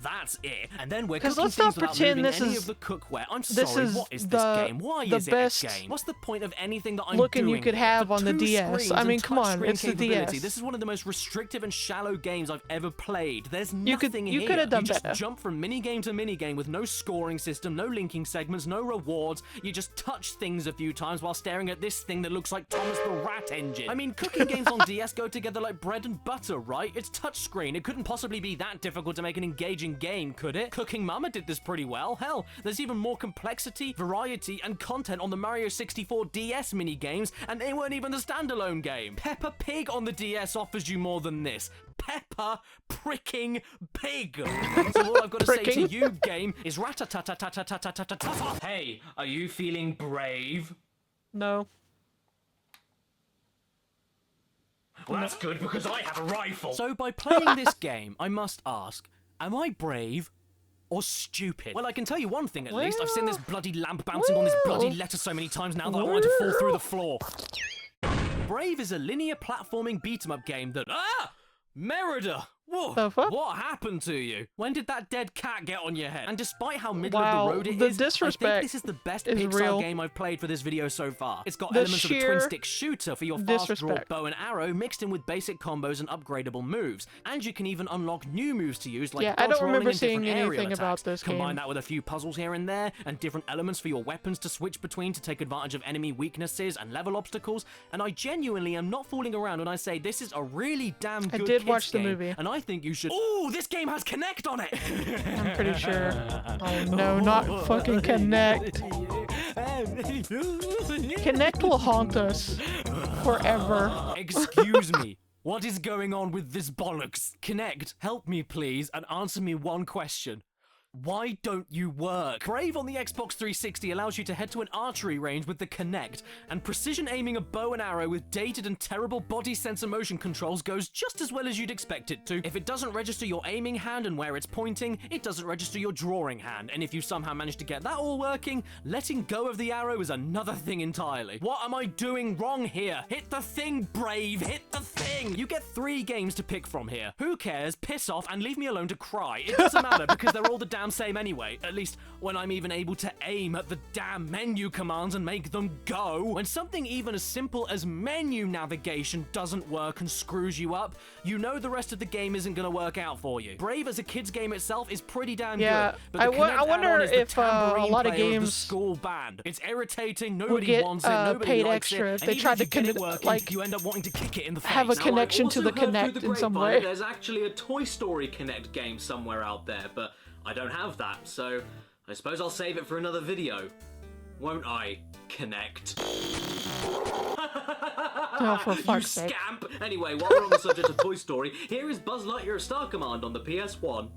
That's it. And then we're Because cooking let's things not without pretend moving this any is of the cookware. I'm this sorry, is what is the- this game? Why the is it best a game? What's the point of anything that I'm looking doing? you could have For on the 2 DS. screens I mean, and come on, touchscreen it's the capability, DS. This is one of the most restrictive and shallow games I've ever played. There's You could- nothing you here. could have done You just better. jump from minigame to minigame with no scoring system, no linking segments, no rewards. You just touch things a few times while staring at this thing that looks like Thomas the Rat Engine. I mean, cooking games on DS go together like bread and butter, right? It's touchscreen. It couldn't possibly be that difficult to make an engaging game, could it? Cooking Mama did this pretty well. Hell, there's even more complexity, variety, and content on the Mario 64 DS minigames, and they weren't even the standalone game. Peppa Pig on the DS offers you more than this. Peppa pricking Pig. So all I've got to say to you, game, is rat-a-tat-tat-tat-tat-tat-tat. Hey, are you feeling brave? No. Well, that's good because I have a rifle. So by playing this game, I must ask, am I brave or stupid? Well, I can tell you one thing at least. I've seen this bloody lamp bouncing on this bloody letter so many times now that I want it to fall through the floor. Brave is a linear platforming beat-em-up game that... Ah! Merida! Whoa, The fuck? what happened to you? When did that dead cat get on your head? And despite how middle Wow, of the road it the is, I think disrespect this is the best is Pixar real. game I've played for this video so far. It's got The elements of a sheer twin-stick shooter for your fast-draw disrespect. bow and arrow mixed in with basic combos and upgradable moves. And you can even unlock new moves to use like Yeah, I dodge don't rolling remember and seeing different aerial anything about attacks. this Combine game. that with a few puzzles here and there and different elements for your weapons to switch between to take advantage of enemy weaknesses and level obstacles. And I genuinely am not fooling around when I say this is a really damn good did kids watch the game, ely and I think you should... Ooh, this game has Connect on it! I'm pretty sure. Oh no, not fucking Connect. Connect will haunt us forever. Excuse me. What is going on with this bollocks? Connect, help me please, and answer me one question. Why don't you work? Brave on the Xbox 360 allows you to head to an archery range with the Kinect, and precision aiming a bow and arrow with dated and terrible body sensor motion controls goes just as well as you'd expect it to. If it doesn't register your aiming hand and where it's pointing, it doesn't register your drawing hand, and if you somehow manage to get that all working, letting go of the arrow is another thing entirely. What am I doing wrong here? Hit the thing, Brave! Hit the thing! You get 3 games to pick from here. Who cares? Piss off and leave me alone to cry. It doesn't matter because they're all the damn same anyway, at least when I'm even able to aim at the damn menu commands and make them go. When something even as simple as menu navigation doesn't work and screws you up, you know the rest of the game isn't going to work out for you. Brave as a kid's game itself is pretty damn Yeah, good, but the I wonder add-on is the if a tambourine lot of player the games school band. It's irritating, will nobody get wants it, nobody paid likes extra it, if and they even tried if to you get it working, like you end up wanting to kick it in the face. have a Now, connection I've to the also heard Kinect through the in some grapevine way. There's actually a Toy Story Connect game somewhere out there, but I don't have that, so I suppose I'll save it for another video. Won't I, Connect? Oh, for You fuck's sake. scamp! Anyway, while we're on the subject of Toy Story, here is Buzz Lightyear Star Command on the PS1.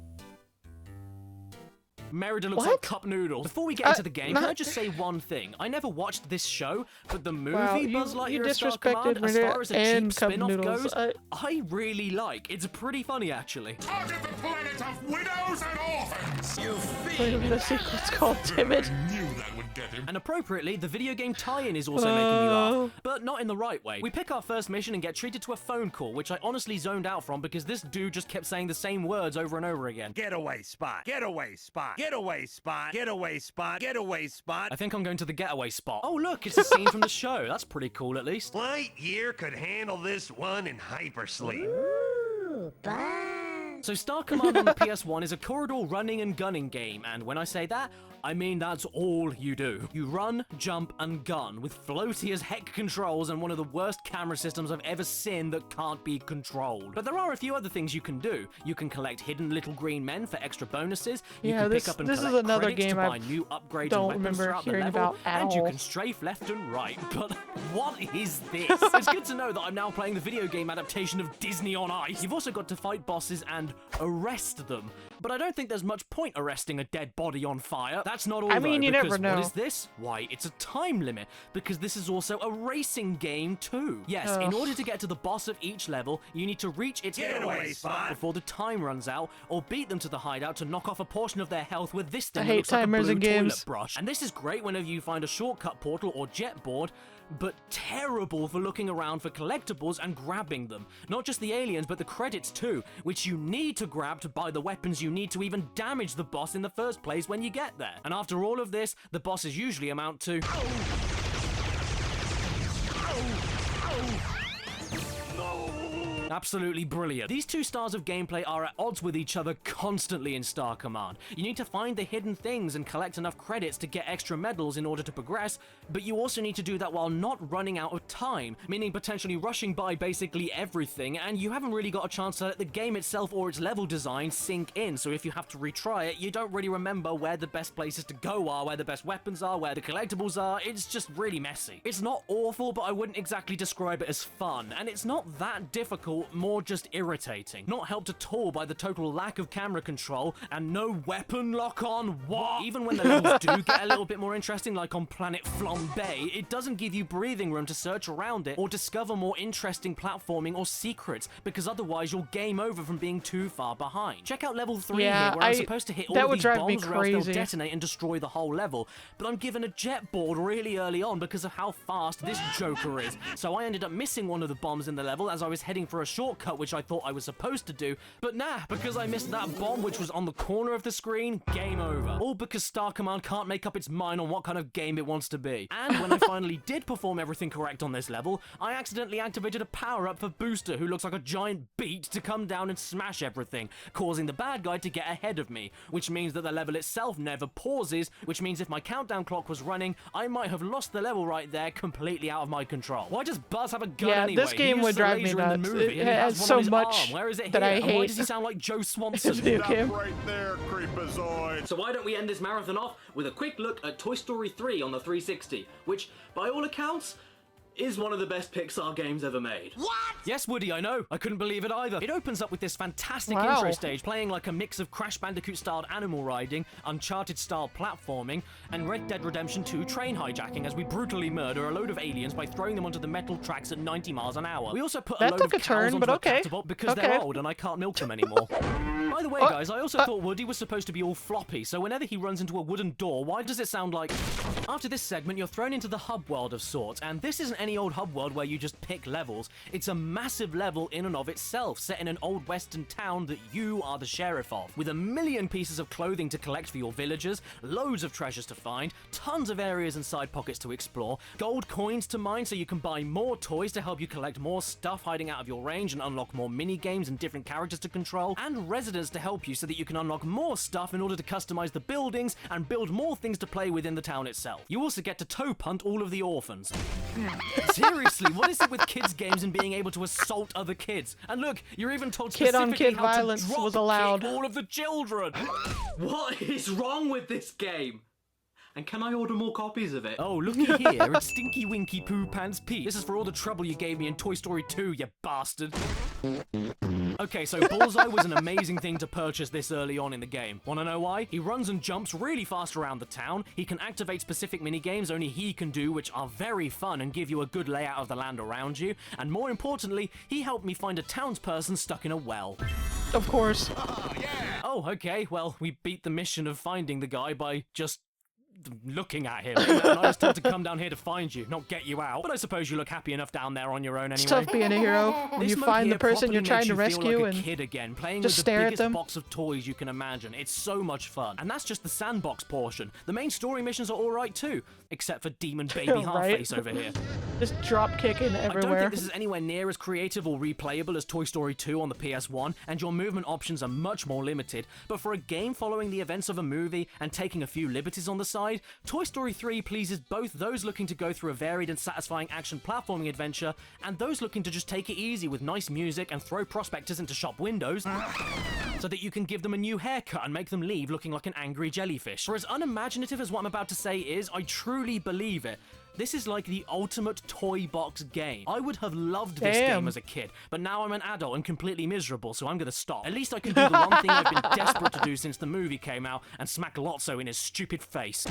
Merida looks like cup noodles. Before we get into the game, can I just say one thing? I never watched this show, but the movie Wow, Buzz you Lightyear A Star disrespected Command, as far as a cheap and cup spin-off noodles. goes, I really like. It's pretty funny, actually. Target the planet of widows and orphans! You The sequel's called Timid. knew that would get him. And appropriately, the video game tie-in is also making me laugh, but not in the right way. We pick our first mission and get treated to a phone call, which I honestly zoned out from because this dude just kept saying the same words over and over again. Getaway spot. Getaway spot. Getaway spot. Getaway spot. Getaway spot. I think I'm going to the getaway spot. Oh, look, it's a scene from the show. That's pretty cool, at least. Lightyear could handle this one in hypersleep. So Star Command on the PS1 is a corridor running and gunning game, and when I say that, I mean that's all you do. You run, jump, and gun, with floaty as heck controls and one of the worst camera systems I've ever seen that can't be controlled. But there are a few other things you can do. You can collect hidden little green men for extra bonuses, you Yeah, can this- pick up and this is collect another credits game to buy I new upgrades don't and weapons remember throughout the hearing level, about at and you all. can strafe left and right. But what is this? It's good to know that I'm now playing the video game adaptation of Disney on Ice. You've also got to fight bosses and arrest them. But I don't think there's much point arresting a dead body on fire. That's not all, I mean, though, you because never know. what is this? Why, it's a time limit, because this is also a racing game too. Yes, in order to get to the boss of each level, you need to reach its getaway spot before the time runs out, or beat them to the hideout to knock off a portion of their health with this thing I that hate looks like a timers blue in games. toilet brush. And this is great whenever you find a shortcut portal or jet board, but terrible for looking around for collectibles and grabbing them. Not just the aliens, but the credits too, which you need to grab to buy the weapons you need to even damage the boss in the first place when you get there. And after all of this, the bosses usually amount to... Absolutely brilliant. These two styles of gameplay are at odds with each other constantly in Star Command. You need to find the hidden things and collect enough credits to get extra medals in order to progress, but you also need to do that while not running out of time, meaning potentially rushing by basically everything, and you haven't really got a chance to let the game itself or its level design sink in, so if you have to retry it, you don't really remember where the best places to go are, where the best weapons are, where the collectibles are. It's just really messy. It's not awful, but I wouldn't exactly describe it as fun, and it's not that difficult, more just irritating. Not helped at all by the total lack of camera control and no weapon lock-on. What? Even when the levels do get a little bit more interesting, like on Planet Flambe, it doesn't give you breathing room to search around it or discover more interesting platforming or secrets, because otherwise you'll game over from being too far behind. Check out level 3 here, where I'm supposed to hit all of these bombs or else they'll detonate and destroy the whole level, but I'm given a jet board really early on because of how fast this joker is. So I ended up missing one of the bombs in the level as I was heading for a shortcut, which I thought I was supposed to do, but nah, because I missed that bomb which was on the corner of the screen, game over. All because Star Command can't make up its mind on what kind of game it wants to be. And when I finally did perform everything correct on this level, I accidentally activated a power-up for Booster, who looks like a giant beat, to come down and smash everything, causing the bad guy to get ahead of me, which means that the level itself never pauses, which means if my countdown clock was running, I might have lost the level right there, completely out of my control. Why does Buzz have a gun anyway? This game would drive me nuts. It has so much Where is it that here? I And hate. why does he sound like Joe Swanson? Right there, Creepazoid. So why don't we end this marathon off with a quick look at Toy Story 3 on the 360, which, by all accounts, is one of the best Pixar games ever made. What? Yes, Woody, I know. I couldn't believe it either. It opens up with this fantastic Wow. intro stage, playing like a mix of Crash Bandicoot-styled animal riding, Uncharted-style platforming, and Red Dead Redemption 2 train hijacking as we brutally murder a load of aliens by throwing them onto the metal tracks at 90 miles an hour. We also put a That load took of a turn, cows but onto a okay. catapult because Okay. they're old and I can't milk them anymore. By the way, guys, I also thought Woody was supposed to be all floppy, so whenever he runs into a wooden door, why does it sound like... After this segment, you're thrown into the hub world of sorts, and this isn't any old hub world where you just pick levels. It's a massive level in and of itself, set in an old western town that you are the sheriff of, with a million pieces of clothing to collect for your villagers, loads of treasures to find, tons of areas and side pockets to explore, gold coins to mine so you can buy more toys to help you collect more stuff hiding out of your range and unlock more mini games and different characters to control, and residents to help you so that you can unlock more stuff in order to customize the buildings and build more things to play within the town itself. You also get to toe punt all of the orphans. Seriously, what is it with kids games and being able to assault other kids? And look, you're even told specifically Kid-on-kid how violence to drop was allowed. kick all of the children. What is wrong with this game? And can I order more copies of it? Oh, looky here, it's Stinky Winky Poo Pants Pete. This is for all the trouble you gave me in Toy Story 2, you bastard. Okay, so Bullseye was an amazing thing to purchase this early on in the game. Wanna know why? He runs and jumps really fast around the town, he can activate specific minigames only he can do, which are very fun and give you a good layout of the land around you, and more importantly, he helped me find a townsperson stuck in a well. Of course. Oh, okay, well, we beat the mission of finding the guy by just looking at him. And I was told to come down here to find you, not get you out. But I suppose you look happy enough down there on your own anyway. It's tough being a hero when you find the person you're trying to rescue like a and kid again, playing just with the stare at biggest them. box of toys you can imagine. It's so much fun. And that's just the sandbox portion. The main story missions are alright too, except for Demon Baby Right. Halfface over here. Just drop kicking I don't everywhere. think this is anywhere near as creative or replayable as Toy Story 2 on the PS1, and your movement options are much more limited, but for a game following the events of a movie and taking a few liberties on the side, Toy Story 3 pleases both those looking to go through a varied and satisfying action platforming adventure, and those looking to just take it easy with nice music and throw prospectors into shop windows, so that you can give them a new haircut and make them leave looking like an angry jellyfish. For as unimaginative as what I'm about to say is, I truly believe it. This is like the ultimate toy box game. I would have loved this game as a kid, but now I'm an adult and completely miserable, so I'm gonna stop. At least I can do the one thing I've been desperate to do since the movie came out and smack Lotso in his stupid face.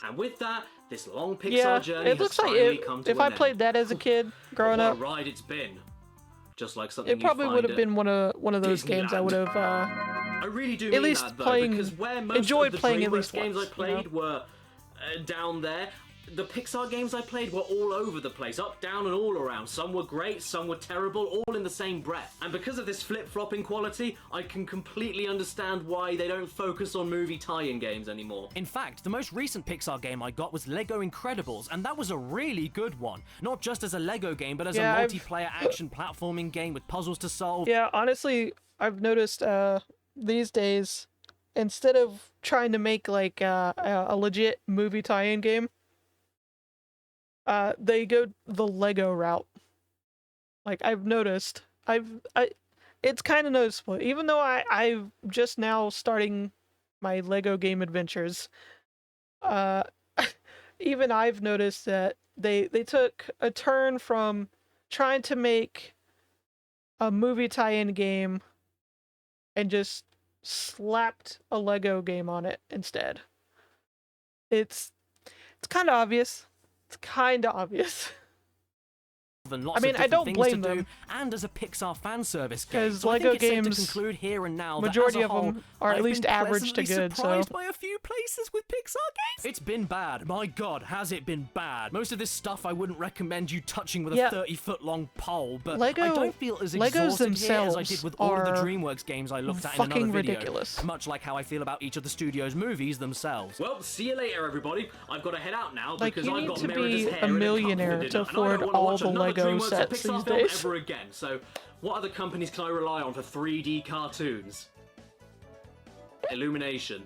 And with that, this long Pixar journey it looks has like finally come to if an I end. played that as a kid growing What up, a ride it's been. Just like something it probably would have been one of those games I would have I really do at mean least that, though, playing because where most enjoyed of the playing at DreamWorks least games once, I played were down there, the Pixar games I played were all over the place, up, down, and all around. Some were great, some were terrible, all in the same breath. And because of this flip-flopping quality, I can completely understand why they don't focus on movie tie-in games anymore. In fact, the most recent Pixar game I got was Lego Incredibles, and that was a really good one. Not just as a Lego game, but as a multiplayer action platforming game with puzzles to solve. Yeah, honestly, I've noticed these days, instead of trying to make like a legit movie tie-in game, they go the Lego route. Like I've noticed, it's kind of noticeable. Even though I'm just now starting my Lego game adventures, even I've noticed that they took a turn from trying to make a movie tie-in game and just slapped a Lego game on it instead. It's kind of obvious. It's kind of obvious. And lots I mean, of I don't things blame to do, them. and as a Pixar fan service game. Because So Lego I think it's safe games, to conclude here and now majority that as a of whole, them are at I've least been average to pleasantly good, so... surprised by a few places with Pixar games. It's been bad. My God, has it been bad. Most of this stuff I wouldn't recommend you touching with a 30-foot long pole, but I don't feel as exhausted here as I did with all of the DreamWorks games I looked at in another video. Ridiculous. Much like how I feel about each of the studio's movies themselves. Well, see you later, everybody. I've got to head out now because you I've need got to Meredith's be hair a in millionaire dinner, to and I afford don't wanna all watch the another Lego DreamWorks or sets Pixar these film days. ever again. So, what other companies can I rely on for 3D cartoons? Illumination.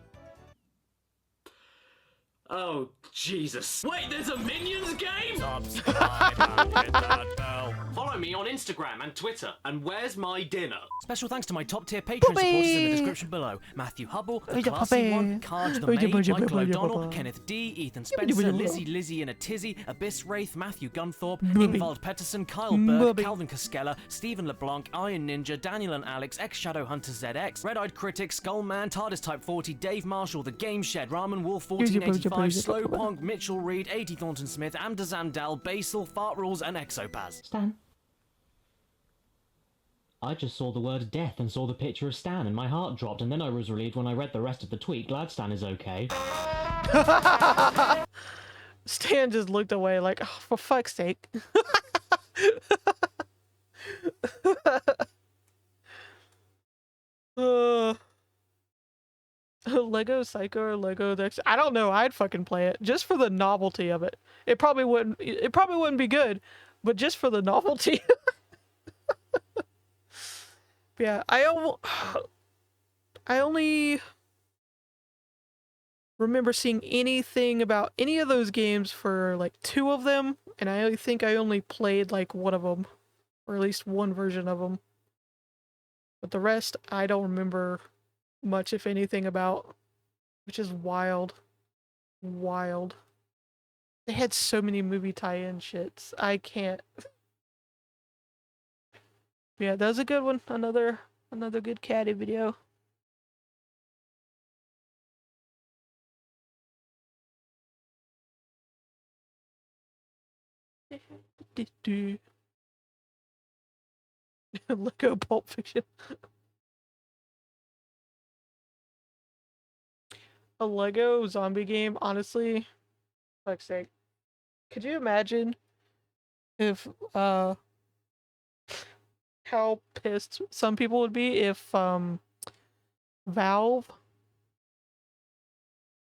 Oh, Jesus. Wait, there's a Minions game? Subscribe and hit that bell. Follow me on Instagram and Twitter. And where's my dinner? Special thanks to my top tier Patreon supporters in the description below. Matthew Hubble, The Classy One, Carge the Maid, Michael O'Donnell, Kenneth D, Ethan Spencer, Lizzie in a Tizzy, Abyss Wraith, Matthew Gunthorpe, Ingvald Pettersson, Kyle Burke, Calvin Cascella, Stephen LeBlanc, Iron Ninja, Daniel and Alex, X-Shadow Hunter ZX, Red-Eyed Critic, Skullman, TARDIS Type 40, Dave Marshall, The Game Shed, Ramen Wolf 1485, Slowpunk, Mitchell Reed, 80 Thornton Smith, Amdazam Dal, Basil, Fart Rules, and Exopaz. Stan? I just saw the word death and saw the picture of Stan, and my heart dropped, and then I was relieved when I read the rest of the tweet. Glad Stan is okay. Stan just looked away like, oh, for fuck's sake. Lego Psycho or Lego Dex. I don't know. I'd fucking play it just for the novelty of it. It probably wouldn't be good, but just for the novelty. Yeah, I only remember seeing anything about any of those games for like 2 of them, and I think I only played like one of them, or at least one version of them. But the rest, I don't remember much, if anything, about, which is wild. Wild. They had so many movie tie-in shits. I can't. Yeah, that was a good one. Another good caddy video. Lego Pulp Fiction. A Lego zombie game, honestly. Fuck's sake. Could you imagine if how pissed some people would be if Valve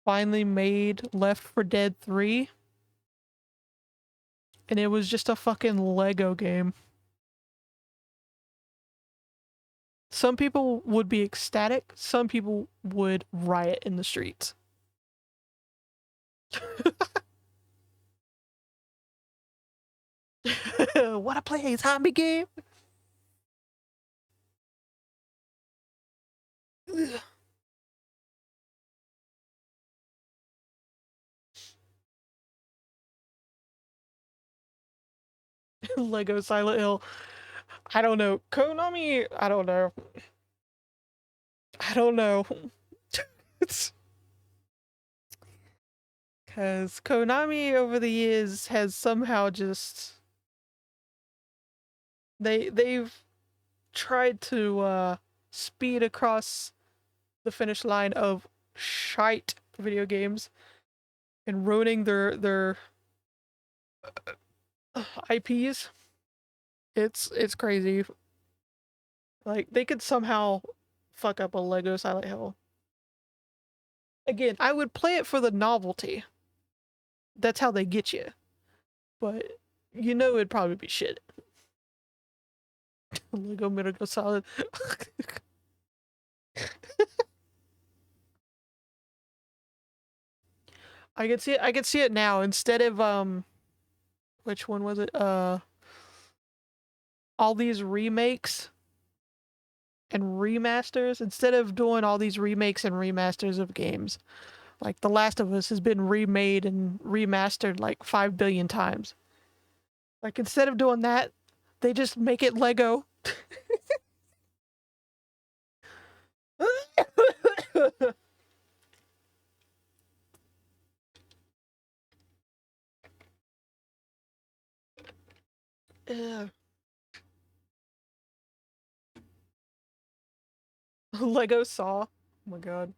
finally made Left 4 Dead 3 and it was just a fucking Lego game? Some people would be ecstatic, some people would riot in the streets. Wanna play a zombie game? Ugh. Lego Silent Hill. I don't know. Konami, I don't know. I don't know. It's because Konami over the years has somehow just they've tried to speed across the finish line of shite video games and ruining their IPs. It's crazy. Like, they could somehow fuck up a Lego Silent Hill. Again, I would play it for the novelty. That's how they get you. But you know it'd probably be shit. Lego Metal Gear Solid. I can see it now. Instead of which one was it? All these remakes and remasters. Instead of doing all these remakes and remasters of games, like The Last of Us has been remade and remastered like 5 billion times. Like, instead of doing that, they just make it Lego. Yeah. Lego Saw. Oh my god.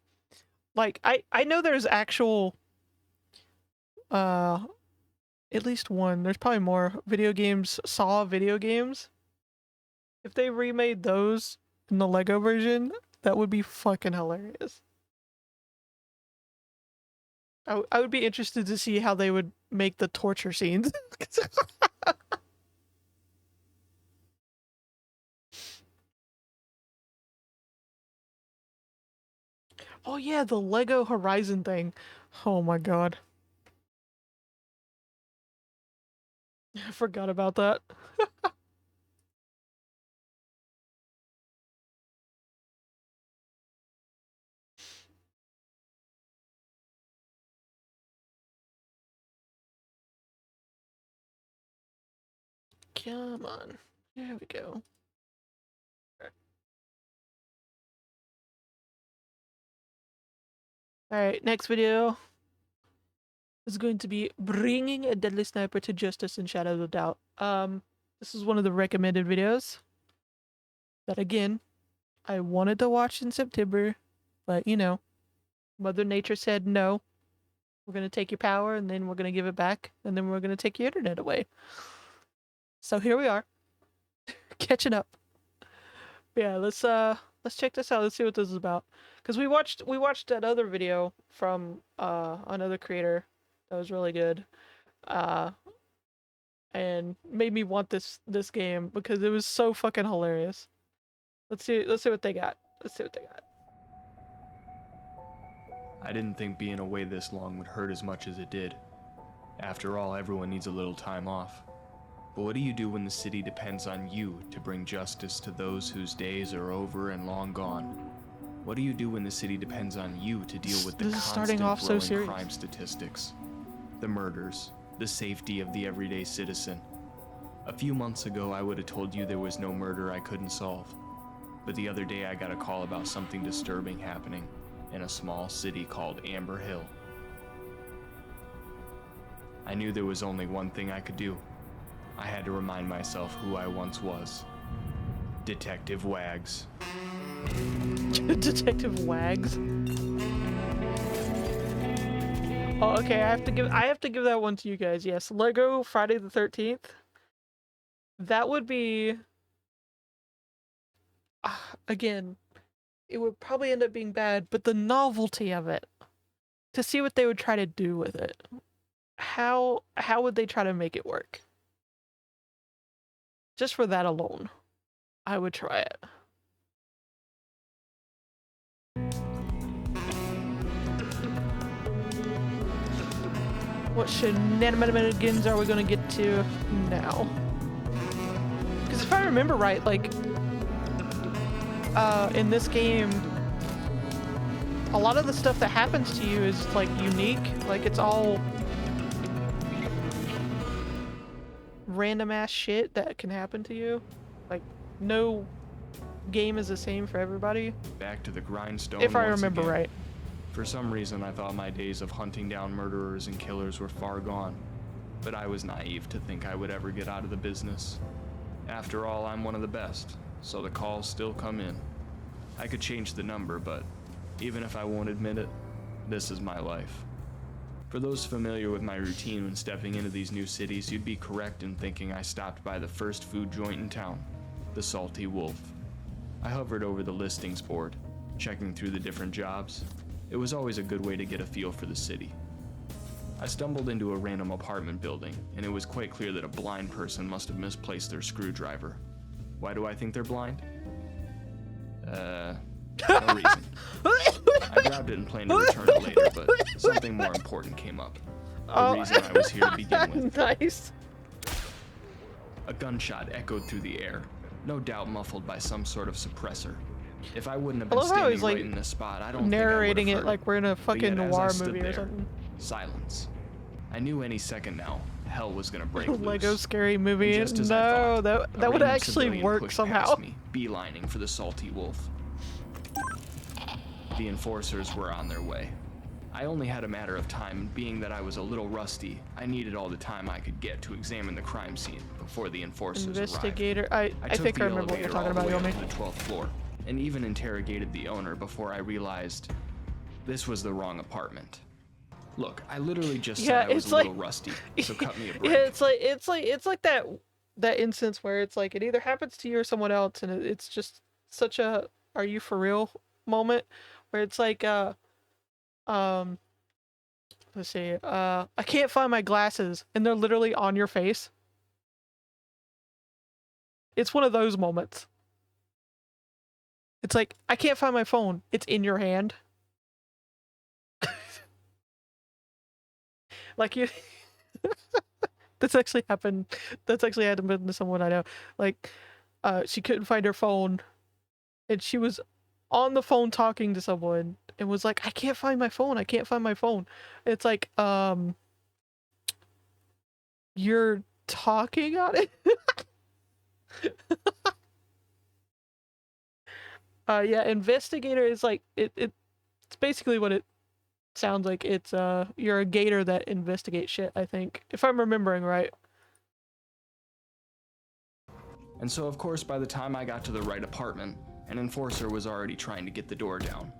Like, I know there's actual at least one, there's probably more video games, Saw video games. If they remade those in the Lego version, that would be fucking hilarious. I would be interested to see how they would make the torture scenes. Oh yeah, the Lego Horizon thing. Oh my god. I forgot about that. Come on. There we go. Alright, next video is going to be bringing a deadly sniper to justice in Shadow of Doubt. This is one of the recommended videos that, again, I wanted to watch in September, but, you know, Mother Nature said no. We're going to take your power, and then we're going to give it back, and then we're going to take your internet away. So here we are, catching up. Yeah, let's check this out. Let's see what this is about. Because we watched that other video from another creator that was really good, and made me want this game because it was so fucking hilarious. Let's see what they got. Let's see what they got. I didn't think being away this long would hurt as much as it did. After all, everyone needs a little time off. But what do you do when the city depends on you to bring justice to those whose days are over and long gone? What do you do when the city depends on you to deal with the constant growing crime statistics? The murders, the safety of the everyday citizen. A few months ago, I would have told you there was no murder I couldn't solve. But the other day, I got a call about something disturbing happening in a small city called Amber Hill. I knew there was only one thing I could do. I had to remind myself who I once was. Detective Wags. Detective Wags? Oh, okay, I have to give that one to you guys. Yes, Lego Friday the 13th. That would be... again, it would probably end up being bad, but the novelty of it, to see what they would try to do with it. How would they try to make it work? Just for that alone, I would try it. What shenanigans are we gonna get to now? Because if I remember right, like, in this game, a lot of the stuff that happens to you is, like, unique. Like, it's all random ass shit that can happen to you. Like, no game is the same for everybody. Back to the grindstone. If I once remember again. right. For some reason, I thought my days of hunting down murderers and killers were far gone, but I was naive to think I would ever get out of the business. After all, I'm one of the best, so the calls still come in. I could change the number, but even if I won't admit it, this is my life. For those familiar with my routine when stepping into these new cities, you'd be correct in thinking I stopped by the first food joint in town, the Salty Wolf. I hovered over the listings board, checking through the different jobs. It was always a good way to get a feel for the city. I stumbled into a random apartment building, and it was quite clear that a blind person must have misplaced their screwdriver. Why do I think they're blind? No reason. I grabbed it and planned to return it later, but something more important came up. The reason I was here to begin with. Nice. A gunshot echoed through the air, no doubt muffled by some sort of suppressor. If I wouldn't have been standing right in this spot, I don't narrating think I would have it like we're in a fucking noir movie or something. Silence. I knew any second now, hell was gonna break Lego loose. scary movie. And just as I No, thought, that would a random actually civilian work pushed somehow. past me, beelining for the Salty Wolf. The enforcers were on their way. I only had a matter of time, and being that I was a little rusty, I needed all the time I could get to examine the crime scene before the enforcers Investigator. arrived. I think I remember what you're talking about, Yomi. To the 12th floor, and even interrogated the owner before I realized this was the wrong apartment. Look, I literally just said I was a little rusty, so cut me a break. Yeah, it's like that instance where it's like it either happens to you or someone else, and it's just such a "are you for real" moment where it's like let's see, I can't find my glasses, and they're literally on your face. It's one of those moments. It's like, I can't find my phone. It's in your hand. Like you That's actually happened to someone I know. Like, she couldn't find her phone, and she was on the phone talking to someone and was like, I can't find my phone. I can't find my phone. It's like, you're talking on it? Yeah, investigator is like, it's basically what it sounds like. It's, you're a gator that investigates shit, I think, if I'm remembering right. And so, of course, by the time I got to the right apartment, an enforcer was already trying to get the door down.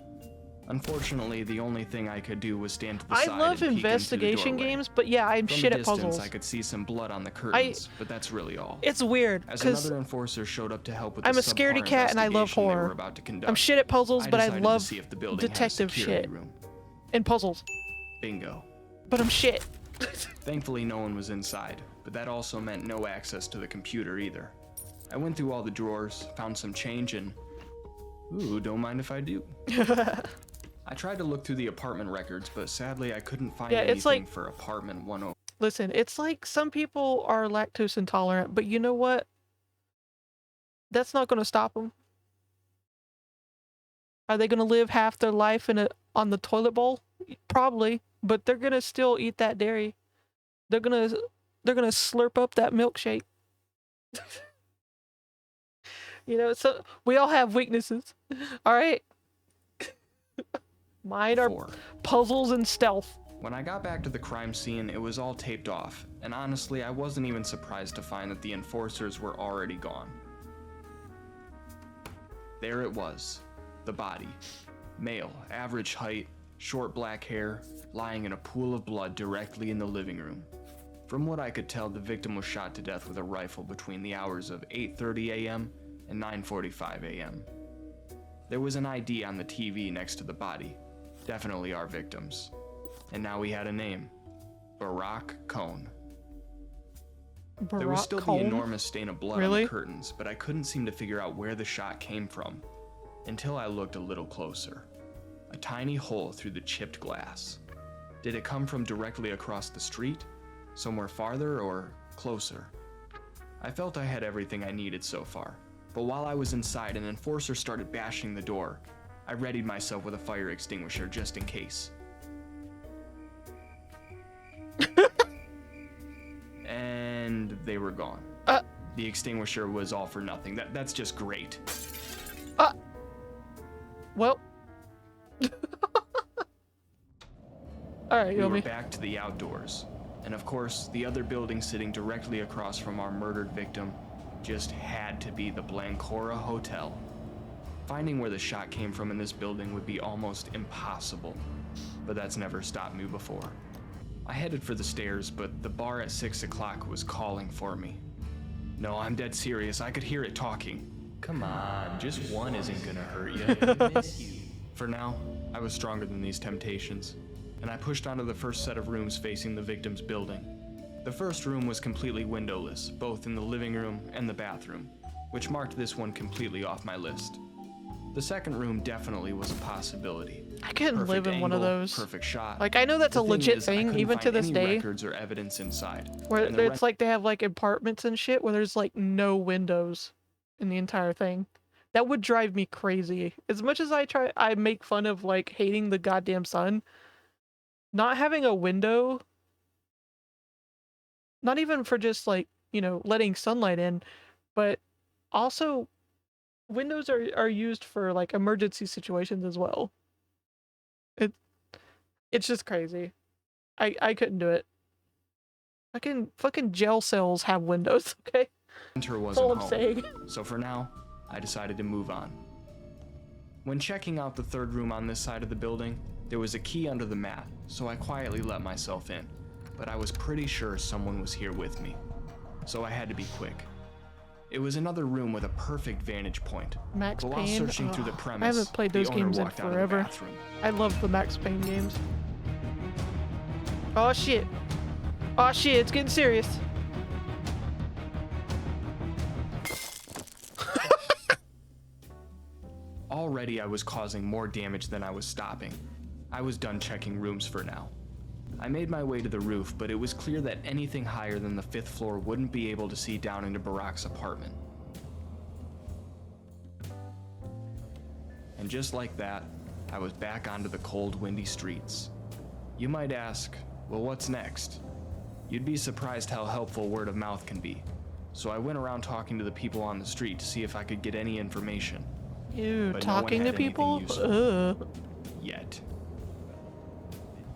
Unfortunately, the only thing I could do was stand to the side I love and peek investigation into the games, but yeah, I'm From shit a at puzzles. distance, I could see some blood on the curtains, but that's really all. It's weird, As because another enforcer showed up to help with I'm the a scaredy subpar cat and I love investigation they were horror. about to conduct, I'm shit at puzzles, but I decided to love see if the building had a detective security shit. room. And puzzles. Bingo. But I'm shit. Thankfully, no one was inside, but that also meant no access to the computer either. I went through all the drawers, found some change, and ooh, don't mind if I do. I tried to look through the apartment records, but sadly I couldn't find anything for apartment 10. Listen, it's like some people are lactose intolerant, but you know what? That's not going to stop them. Are they going to live half their life on the toilet bowl? Probably, but they're going to still eat that dairy. They're going to slurp up that milkshake. You know, so we all have weaknesses. All right? Mine are puzzles and stealth. When I got back to the crime scene, it was all taped off, and honestly, I wasn't even surprised to find that the enforcers were already gone. There it was, the body. Male, average height, short black hair, lying in a pool of blood directly in the living room. From what I could tell, the victim was shot to death with a rifle between the hours of 8:30 a.m. and 9:45 a.m. There was an ID on the TV next to the body. Definitely our victims. And now we had a name. Barack Cohn. There was still the enormous stain of blood on the curtains, but I couldn't seem to figure out where the shot came from until I looked a little closer. A tiny hole through the chipped glass. Did it come from directly across the street? Somewhere farther or closer? I felt I had everything I needed so far, but while I was inside, an enforcer started bashing the door. I readied myself with a fire extinguisher just in case. And they were gone. The extinguisher was all for nothing. That's just great. Well. Alright, we were back to the outdoors. And of course, the other building sitting directly across from our murdered victim just had to be the Blancora Hotel. Finding where the shot came from in this building would be almost impossible, but that's never stopped me before. I headed for the stairs, but the bar at 6 o'clock was calling for me. No, I'm dead serious. I could hear it talking. Come on, just one isn't gonna hurt you. For now, I was stronger than these temptations, and I pushed onto the first set of rooms facing the victim's building. The first room was completely windowless, both in the living room and the bathroom, which marked this one completely off my list. The second room definitely was a possibility. I couldn't live in one of those. Perfect shot. Like, I know that's a legit thing, even to this day. Records or evidence inside. Where it's like they have like apartments and shit where there's like no windows in the entire thing. That would drive me crazy. As much as I make fun of like hating the goddamn sun, not having a window, not even for just like, you know, letting sunlight in, but also windows are used for like emergency situations as well. It's just crazy. I couldn't do it. Fucking jail cells have windows, okay? Enter That's all I'm home. saying. So for now, I decided to move on. When checking out the third room on this side of the building, there was a key under the mat, so I quietly let myself in. But I was pretty sure someone was here with me, so I had to be quick. It was another room with a perfect vantage point. Max but while Payne? searching through the premise, I haven't played those the owner games in walked out of the forever. bathroom. I love the Max Payne games. Oh shit. Oh shit, it's getting serious. Already I was causing more damage than I was stopping. I was done checking rooms for now. I made my way to the roof, but it was clear that anything higher than the 5th floor wouldn't be able to see down into Barack's apartment. And just like that, I was back onto the cold, windy streets. You might ask, well, what's next? You'd be surprised how helpful word of mouth can be. So I went around talking to the people on the street to see if I could get any information. Ew, But talking no one to had people? anything useful. Ugh. Yet.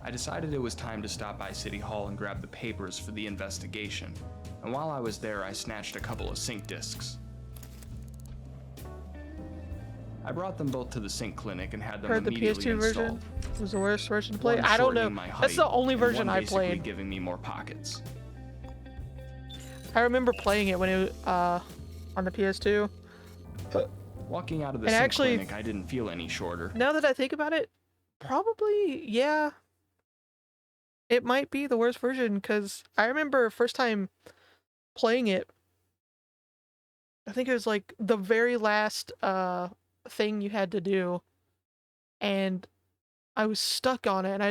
I decided it was time to stop by City Hall and grab the papers for the investigation, and while I was there I snatched a couple of sync discs. I brought them both to the sync clinic and had them Heard the immediately PS2 installed. version was the worst version to play. One I don't know. shortening my That's the height, only and version one I basically played. giving me more pockets. I remember playing it when it was on the PS2. Walking out of the And sync actually, clinic, I didn't feel any shorter. Now that I think about it, probably, yeah. It might be the worst version, because I remember first time playing it, I think it was like the very last thing you had to do, and I was stuck on it, and I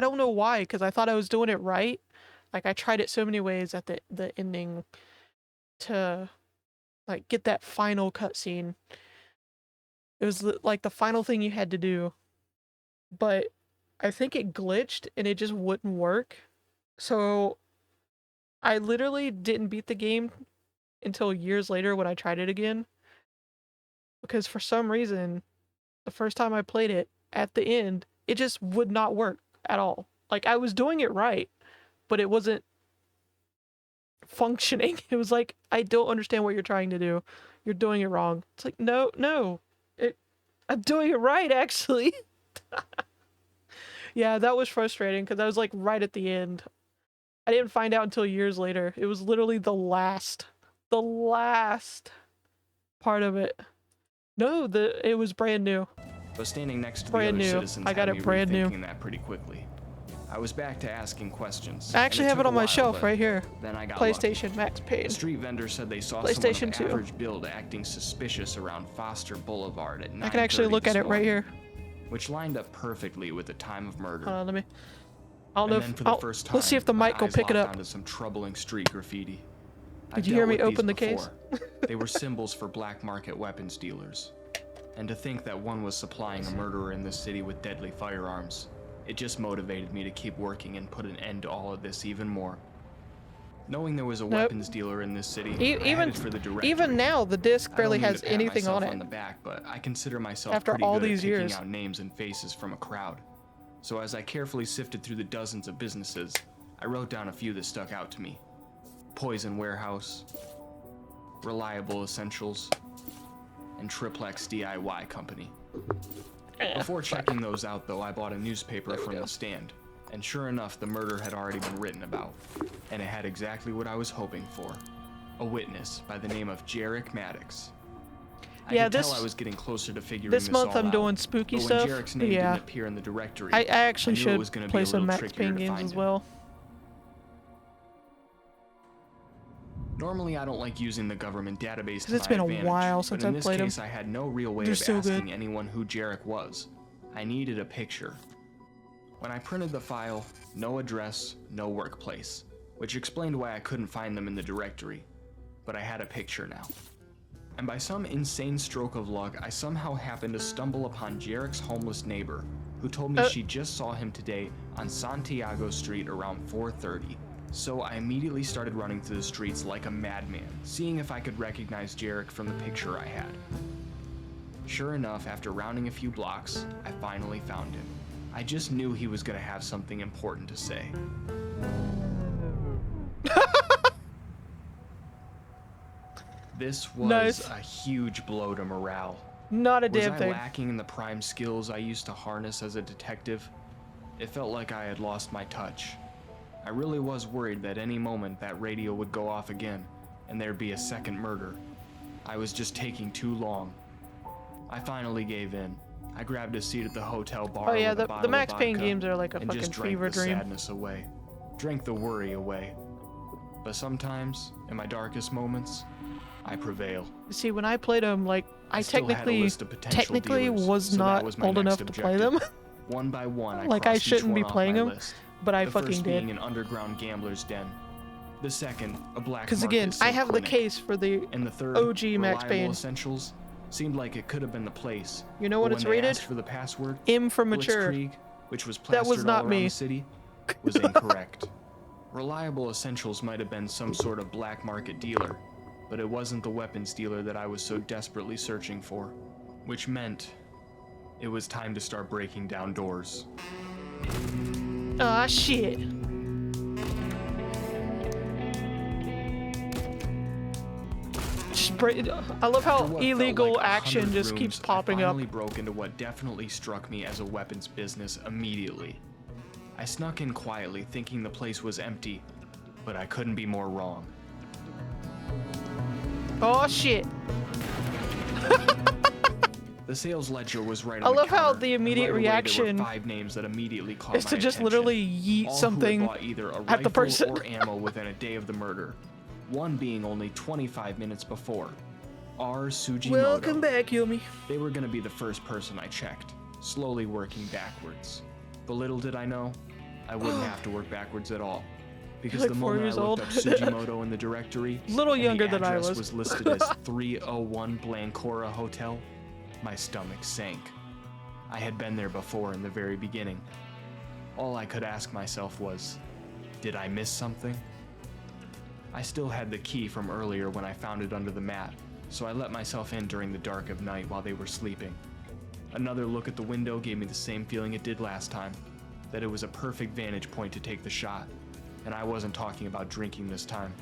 don't know why, because I thought I was doing it right. Like, I tried it so many ways at the ending to, like, get that final cutscene. It was like the final thing you had to do, but I think it glitched and it just wouldn't work. So I literally didn't beat the game until years later when I tried it again, because for some reason, the first time I played it, at the end, it just would not work at all. Like, I was doing it right, but it wasn't functioning. It was like, I don't understand what you're trying to do. You're doing it wrong. It's like, no. I'm doing it right, actually. Yeah, that was frustrating, because I was like right at the end. I didn't find out until years later. It was literally the last part of it. No, it was brand new. But standing next to Brand the other new. citizens I got had it me brand new. rethinking that pretty quickly. I was back to asking questions. I actually and have took it on a my while, shelf but right here. Then I got PlayStation lucky. Max Payne. The street vendor said they saw PlayStation someone of 2. average build acting suspicious around Foster Boulevard at 9:30 I can actually look at it right here. which lined up perfectly with the time of murder. Hold on, let me. I don't know And then if for the first time, let's see if the my mic will eyes pick it locked up. onto some troubling street graffiti. Did you hear me open the case? They were symbols for black market weapons dealers. And to think that one was supplying a murderer in this city with deadly firearms, it just motivated me to keep working and put an end to all of this even more. Knowing there was a weapons dealer in this city, I Even headed for the directory. even now, the disc barely I don't mean has to pat anything on myself it. the back, but I consider myself After pretty all good these at picking years. out names and faces from a crowd. So as I carefully sifted through the dozens of businesses, I wrote down a few that stuck out to me. Poison Warehouse, Reliable Essentials, and Triplex DIY Company. Before checking those out though, I bought a newspaper from the stand, and sure enough, the murder had already been written about, and it had exactly what I was hoping for. A witness by the name of Jarek Maddox. I Yeah, could this tell I was getting closer to figuring this this month all I'm out, doing spooky but stuff. when Jarek's name Yeah, didn't appear in the directory, I actually knew it should was gonna be play a some little Max trickier Payne to games find as it. well. Normally, I don't like using the government database to It's my been a advantage, while but since in I've this played 'em. case, I had no real way They're of so asking good. anyone who Jarek was. I needed a picture. When I printed the file, no address, no workplace, which explained why I couldn't find them in the directory. But I had a picture now. And by some insane stroke of luck, I somehow happened to stumble upon Jarek's homeless neighbor, who told me she just saw him today on Santiago Street around 4:30. So I immediately started running through the streets like a madman, seeing if I could recognize Jarek from the picture I had. Sure enough, after rounding a few blocks, I finally found him. I just knew he was gonna have something important to say. This was Nice. a huge blow to morale. Not a Was damn I thing. lacking in the prime skills I used to harness as a detective? It felt like I had lost my touch. I really was worried that any moment that radio would go off again, and there'd be a second murder. I was just taking too long. I finally gave in. I grabbed a seat at the hotel bar. Oh yeah, with a the bottle Max of Payne vodka games are like a and fucking just drank fever the dream. sadness away, drank the worry away. But sometimes, in my darkest moments, I prevail. See, when I played them, like I still had a technically list of potential dealers, was so that not was my old next enough to play them. objective. One by one, I Like I crossed each shouldn't be one off playing my them, list. but I The fucking first being did. an underground gambler's den. The second, a black Because market again, I silk have clinic. the case for the And the third, OG Max Reliable Payne. Essentials, seemed like it could have been the place. You know what But it's when they rated? asked for the password, M for mature. Blitzkrieg, which was That plastered was not all around me. the city, was incorrect. Reliable Essentials might have been some sort of black market dealer, but it wasn't the weapons dealer that I was so desperately searching for, which meant it was time to start breaking down doors. Ah shit. I love how After what felt illegal like 100 action just keeps rooms, popping I up. finally broke into what definitely struck me as a weapons business immediately. I snuck in quietly, thinking the place was empty, but I couldn't be more wrong. Oh shit. The sales ledger was right I on the love how counter, the and immediate right away, there reaction were 5 names that immediately caught is my to just attention. literally yeet All who had something bought either a at the rifle person. or ammo within a day of the murder. One being only 25 minutes before. R. Sujimoto. Welcome back, Yumi. They were gonna be the first person I checked, slowly working backwards. But little did I know, I wouldn't have to work backwards at all. Because like the 4 moment I years looked old. up Sujimoto in the directory, Little and younger the than I address was. listed as 301 Blancora Hotel, my stomach sank. I had been there before in the very beginning. All I could ask myself was, did I miss something? I still had the key from earlier when I found it under the mat, so I let myself in during the dark of night while they were sleeping. Another look at the window gave me the same feeling it did last time, that it was a perfect vantage point to take the shot, and I wasn't talking about drinking this time.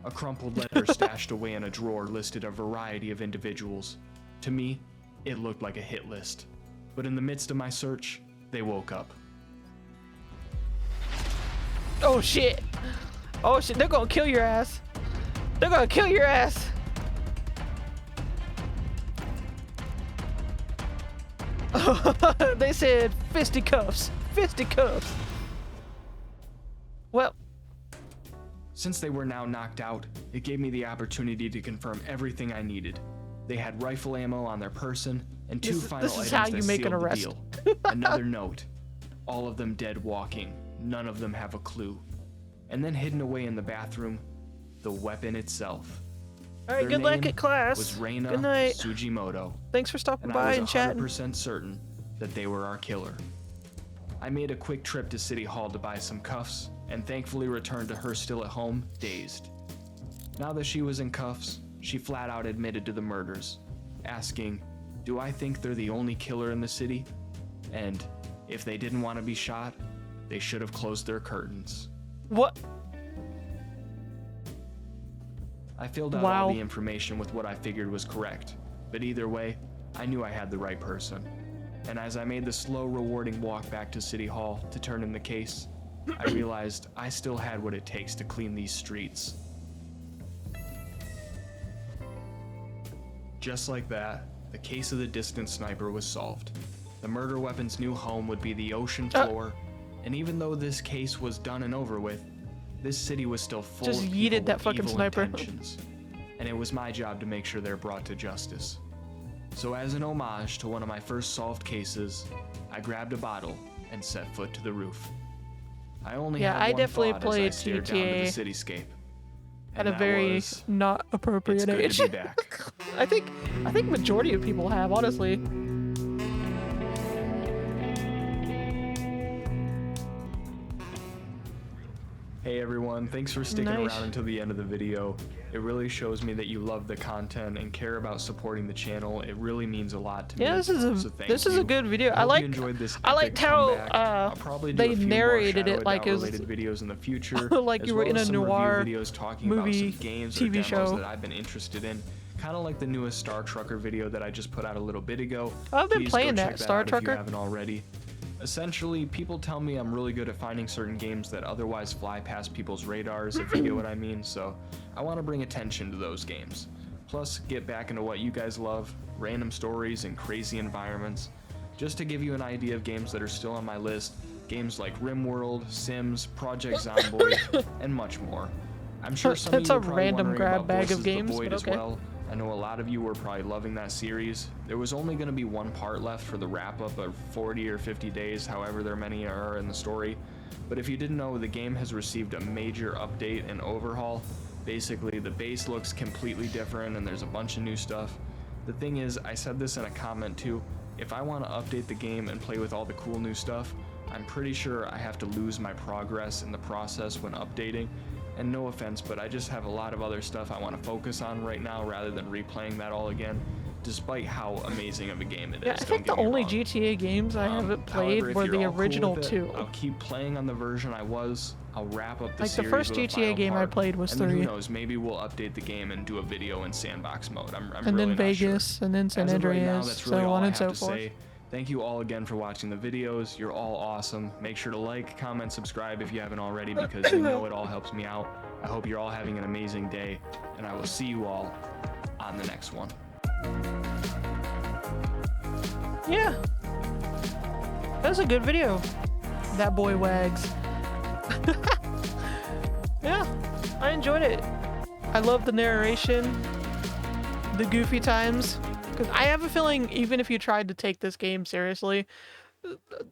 A crumpled letter stashed away in a drawer listed a variety of individuals. To me, it looked like a hit list. But in the midst of my search, they woke up. Oh shit. Oh shit, they're gonna kill your ass. They're gonna kill your ass. They said fisticuffs. Fisticuffs. Well, Since they were now knocked out, it gave me the opportunity to confirm everything I needed. They had rifle ammo on their person and 2 final this items is how that you make an sealed the arrest. deal. Another note. All of them dead walking. None of them have a clue. And then hidden away in the bathroom, the weapon itself. alright, Their good luck name at class. was Reina Good night. Sujimoto. Thanks for stopping And by I and was chatting. 100% certain that they were our killer. I made a quick trip to City Hall to buy some cuffs and thankfully returned to her still at home, dazed. Now that she was in cuffs, she flat out admitted to the murders, asking, "Do I think they're the only killer in the city? And if they didn't want to be shot, they should have closed their curtains." What? I filled out all the information with what I figured was correct, but either way, I knew I had the right person. And as I made the slow, rewarding walk back to City Hall to turn in the case, I realized I still had what it takes to clean these streets. Just like that, the case of the distant sniper was solved. The murder weapon's new home would be the ocean floor, and even though this case was done and over with, this city was still full just of yeeted people that with fucking evil sniper. intentions, and it was my job to make sure they're brought to justice. So as an homage to one of my first solved cases, I grabbed a bottle and set foot to the roof. I only had I one definitely thought as I played stared down to GTA the cityscape. at And a that very was, not appropriate "It's good age. to be back." I think majority of people have, honestly. Hey everyone, thanks for sticking Nice. around until the end of the video. It really shows me that you love the content and care about supporting the channel. It really means a lot to me. Yeah, this is So a good video. I I hope like you enjoyed this I liked epic how comeback. I'll probably do they a few more narrated Shadow it like it was related videos in the future, like as you were well in as a some noir review videos talking movie, about some games TV or demos show. that I've been interested in. Kind of like the newest Star Trucker video that I just put out a little bit ago. I've been Please playing go that check Star out Trucker. if you haven't already. Essentially, people tell me I'm really good at finding certain games that otherwise fly past people's radars, if you get what I mean, so I want to bring attention to those games. Plus, get back into what you guys love, random stories and crazy environments. Just to give you an idea of games that are still on my list, games like RimWorld, Sims, Project Zomboid, and much more. I'm sure some That's of you a are probably random wondering grab about bag Voices of games, the Void but as okay. well. I know a lot of you were probably loving that series. There was only going to be one part left for the wrap-up of 40 or 50 days, however there many are in the story. But if you didn't know, the game has received a major update and overhaul. Basically, the base looks completely different and there's a bunch of new stuff. The thing is, I said this in a comment too, if I want to update the game and play with all the cool new stuff, I'm pretty sure I have to lose my progress in the process when updating. And no offense, but I just have a lot of other stuff I want to focus on right now rather than replaying that all again, despite how amazing of a game it is. Yeah, I think the only GTA games I haven't played However, if were you're the all cool original with it, two. I'll keep playing on the version I was. I'll wrap up the Like the series first with a GTA final game I part, played was and then 3. who knows, maybe we'll update the game and do a video in sandbox mode. I'm And really then not sure. Vegas, and then San As of right now, Andreas, that's really so all on I and have so to forth. say. Thank you all again for watching the videos. You're all awesome. Make sure to like, comment, subscribe if you haven't already, because you know it all helps me out. I hope you're all having an amazing day, and I will see you all on the next one. Yeah. That was a good video. That boy wags. Yeah, I enjoyed it. I love the narration, the goofy times. Because I have a feeling even if you tried to take this game seriously,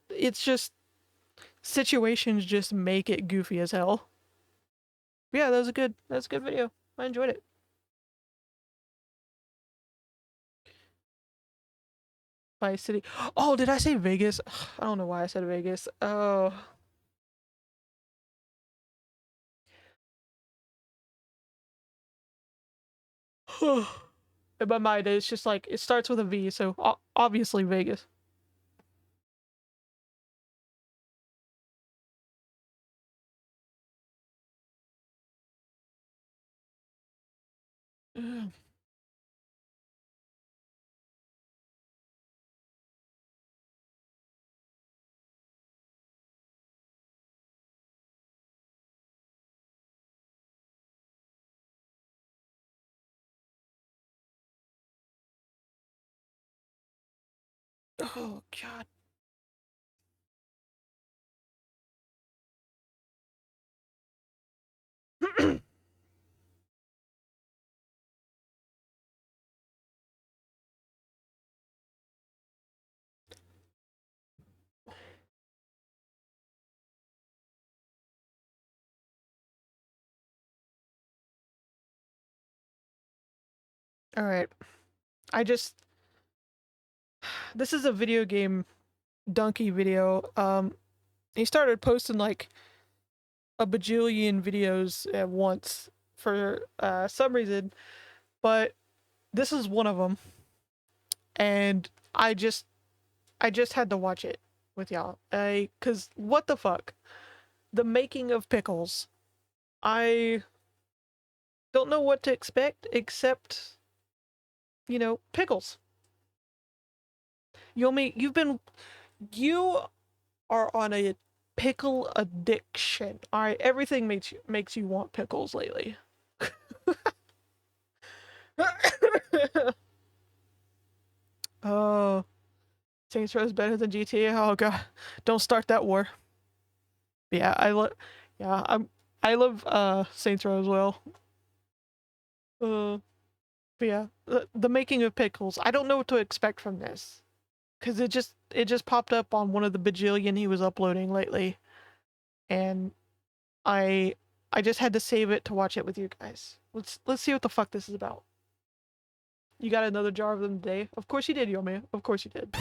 it's just situations just make it goofy as hell. Yeah, that was a good video. I enjoyed it. Vice City. Oh, did I say Vegas? I don't know why I said Vegas. Oh. In my mind, it's just like, it starts with a V, so obviously Vegas. Ugh. Oh, God. All right. This is a video game donkey video. He started posting like a bajillion videos at once for some reason, but this is one of them, and I just had to watch it with y'all. Cause what the fuck, the making of pickles. I don't know what to expect except, you know, pickles. You are on a pickle addiction. All right, everything makes you want pickles lately. Oh, Saints Row is better than GTA. Oh god, don't start that war. Yeah, I love Saints Row as well. But yeah, the making of pickles. I don't know what to expect from this, cause it just popped up on one of the bajillion he was uploading lately, and I just had to save it to watch it with you guys. Let's see what the fuck this is about. You got another jar of them today? Of course you did, Yomi. Of course you did.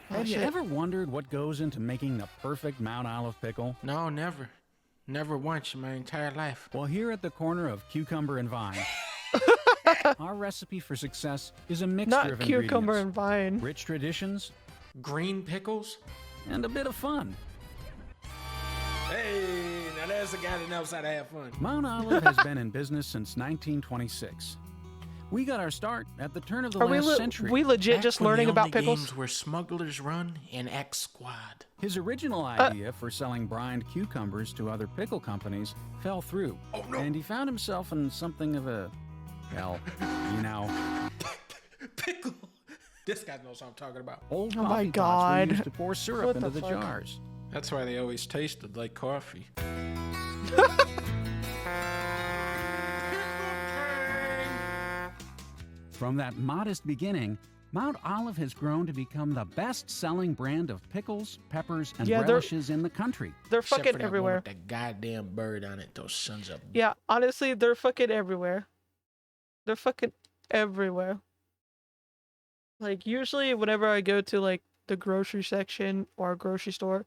Have you ever wondered what goes into making the perfect Mount Olive pickle? No, never. Never once in my entire life. Well, here at the corner of Cucumber and Vine, our recipe for success is a mixture of ingredients. Not cucumber and vine. Rich traditions. Green pickles. And a bit of fun. Hey, now there's a guy that knows how to have fun. Mount Olive has been in business since 1926. We got our start at the turn of the last century. We legit Back just when learning the about only pickles? Games where smugglers run and X Squad. His original idea for selling brined cucumbers to other pickle companies fell through. Oh, no. And he found himself in something of a, well, you know. Pickle. This guy knows what I'm talking about. Old Oh my coffee pots God. were used to pour syrup What into the the fuck? jars. That's why they always tasted like coffee. From that modest beginning, Mount Olive has grown to become the best-selling brand of pickles, peppers, and relishes in the country. They're Except fucking for that one everywhere. with that goddamn bird on it. Those sons of. Yeah, honestly, they're fucking everywhere. They're fucking everywhere. Like, usually whenever I go to, like, the grocery section or a grocery store,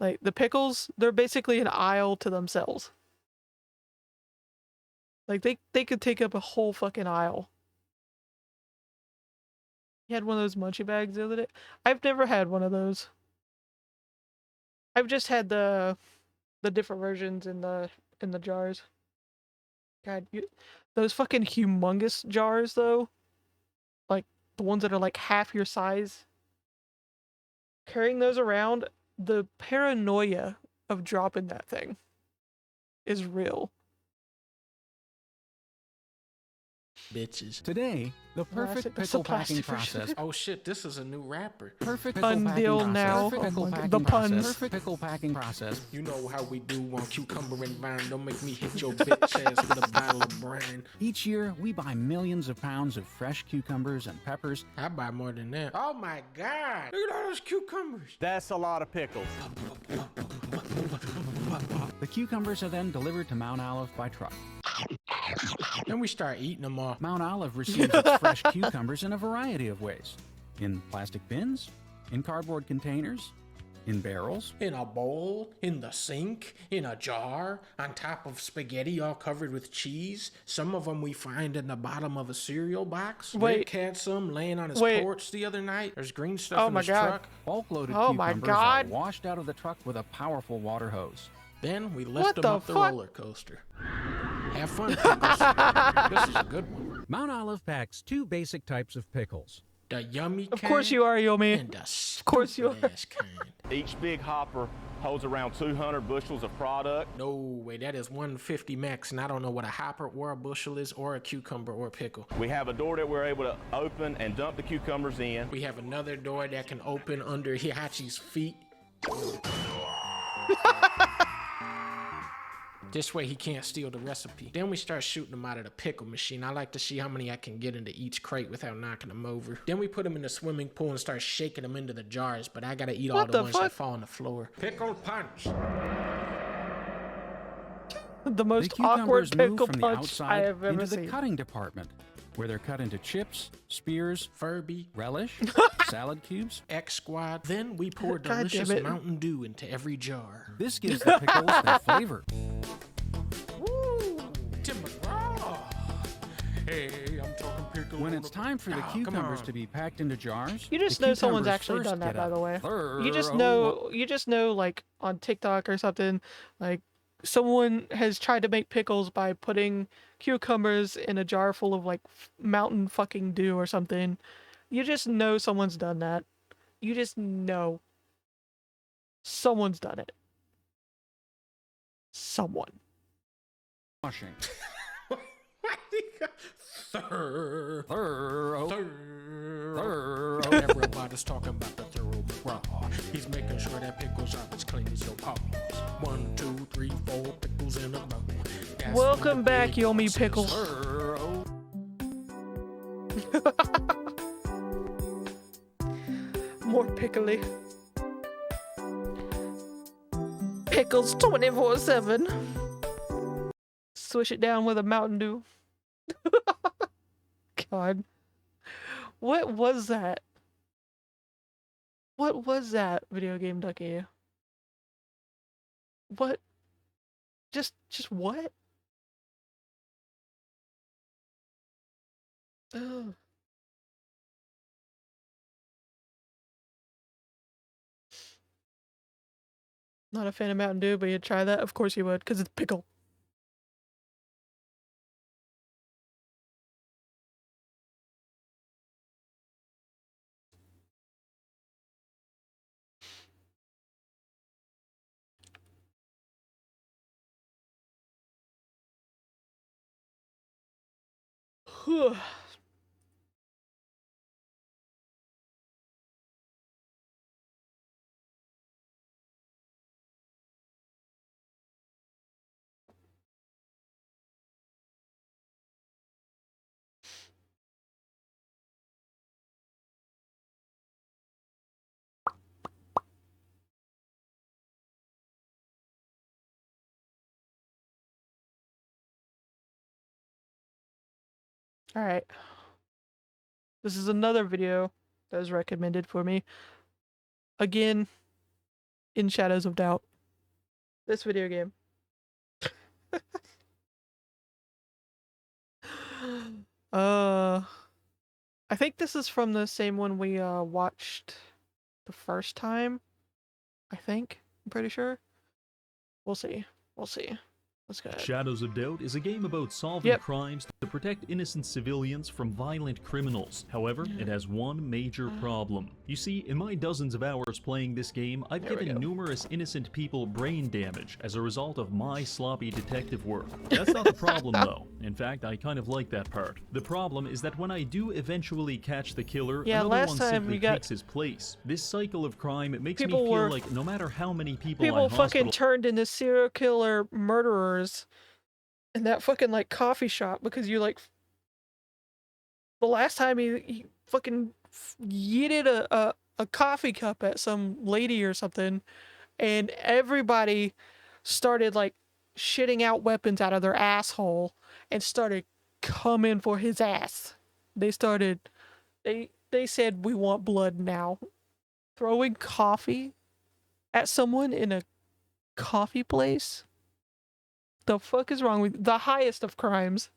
like, the pickles, they're basically an aisle to themselves. Like, they could take up a whole fucking aisle. You had one of those munchie bags the other day? I've never had one of those. I've just had the different versions in the jars. God, those fucking humongous jars though, like the ones that are like half your size. Carrying those around, the paranoia of dropping that thing is real. Bitches. Today, the perfect pickle packing process. Oh shit, this is a new rapper. Perfect pickle Until packing now. process. Oh my God, Perfect the puns. Perfect pickle packing process. You know how we do on Cucumber and Vine. Don't make me hit your bitch ass with a bottle of brine. Each year, we buy millions of pounds of fresh cucumbers and peppers. I buy more than that. Oh my God. Look at all those cucumbers. That's a lot of pickles. The cucumbers are then delivered to Mount Olive by truck. Then we start eating them all. Mount Olive receives its fresh cucumbers in a variety of ways. In plastic bins, in cardboard containers, in barrels, in a bowl, in the sink, in a jar, on top of spaghetti all covered with cheese. Some of them we find in the bottom of a cereal box. Wait. Rick had some laying on his porch the other night. There's green stuff Oh in my his God. truck. bulk-loaded Oh my cucumbers God. are washed out of the truck with a powerful water hose. Then we What lift them the up the fuck? roller coaster. Have fun, pickles. This is a good one. Mount Olive packs two basic types of pickles. The yummy Of kind course you are, Yomi. and the Of course you are. stupid-ass kind. Each big hopper holds around 200 bushels of product. No way, that is 150 max, and I don't know what a hopper or a bushel is, or a cucumber or a pickle. We have a door that we're able to open and dump the cucumbers in. We have another door that can open under Hihachi's feet. This way he can't steal the recipe. Then we start shooting them out of the pickle machine. I like to see how many I can get into each crate without knocking them over. Then we put them in the swimming pool and start shaking them into the jars, but I gotta eat all What the the ones fuck? that fall on the floor. Pickle punch. The most the awkward cucumbers move pickle from the punch I outside have ever into the seen. cutting department. where they're cut into chips, spears, Furby, relish, salad cubes, X Squad. Then we pour God delicious damn it. Mountain Dew into every jar. This gives the pickles their flavor. Woo! Tim McGraw. Hey, I'm talking pickle. When it's time for the Oh, cucumbers to be packed into jars, You just the know someone's cucumbers actually first done that, get by a the way. You just thorough- know, like on TikTok or something, like someone has tried to make pickles by putting cucumbers in a jar full of like Mountain fucking Dew or something. You just know someone's done that. You just know someone's done it. Someone. washing. Everybody's talking about the thorough McGraw. He's making sure that pickles are as clean as your paws. 1, 2, 3, 4 pickles in a row. That's Welcome when the back, big Yomi boss Pickle. says, "Thorough." More pickly. Pickles 24/7. Swish it down with a Mountain Dew. God. What was that? What was that, Videogamdunkey? What? Just what? Ugh. Not a fan of Mountain Dew, but you'd try that? Of course you would, because it's pickle. Whew. Alright. This is another video that was recommended for me. Again, in Shadows of Doubt. This video game. I think this is from the same one we watched the first time. I think. I'm pretty sure. We'll see. We'll see. Let's go ahead. Shadows of Doubt is a game about solving crimes to protect innocent civilians from violent criminals. However, it has one major problem. You see, in my dozens of hours playing this game, I've given numerous innocent people brain damage as a result of my sloppy detective work. That's not the problem though. In fact, I kind of like that part. The problem is that when I do eventually catch the killer, another one simply takes his place. This cycle of crime, it makes me feel like no matter how many people fucking turned into serial killer murderers in that fucking like coffee shop because you like the last time he fucking yeeted a coffee cup at some lady or something, and everybody started like shitting out weapons out of their asshole and started coming for his ass. They said, "We want blood now." Throwing coffee at someone in a coffee place? The fuck is wrong with the highest of crimes?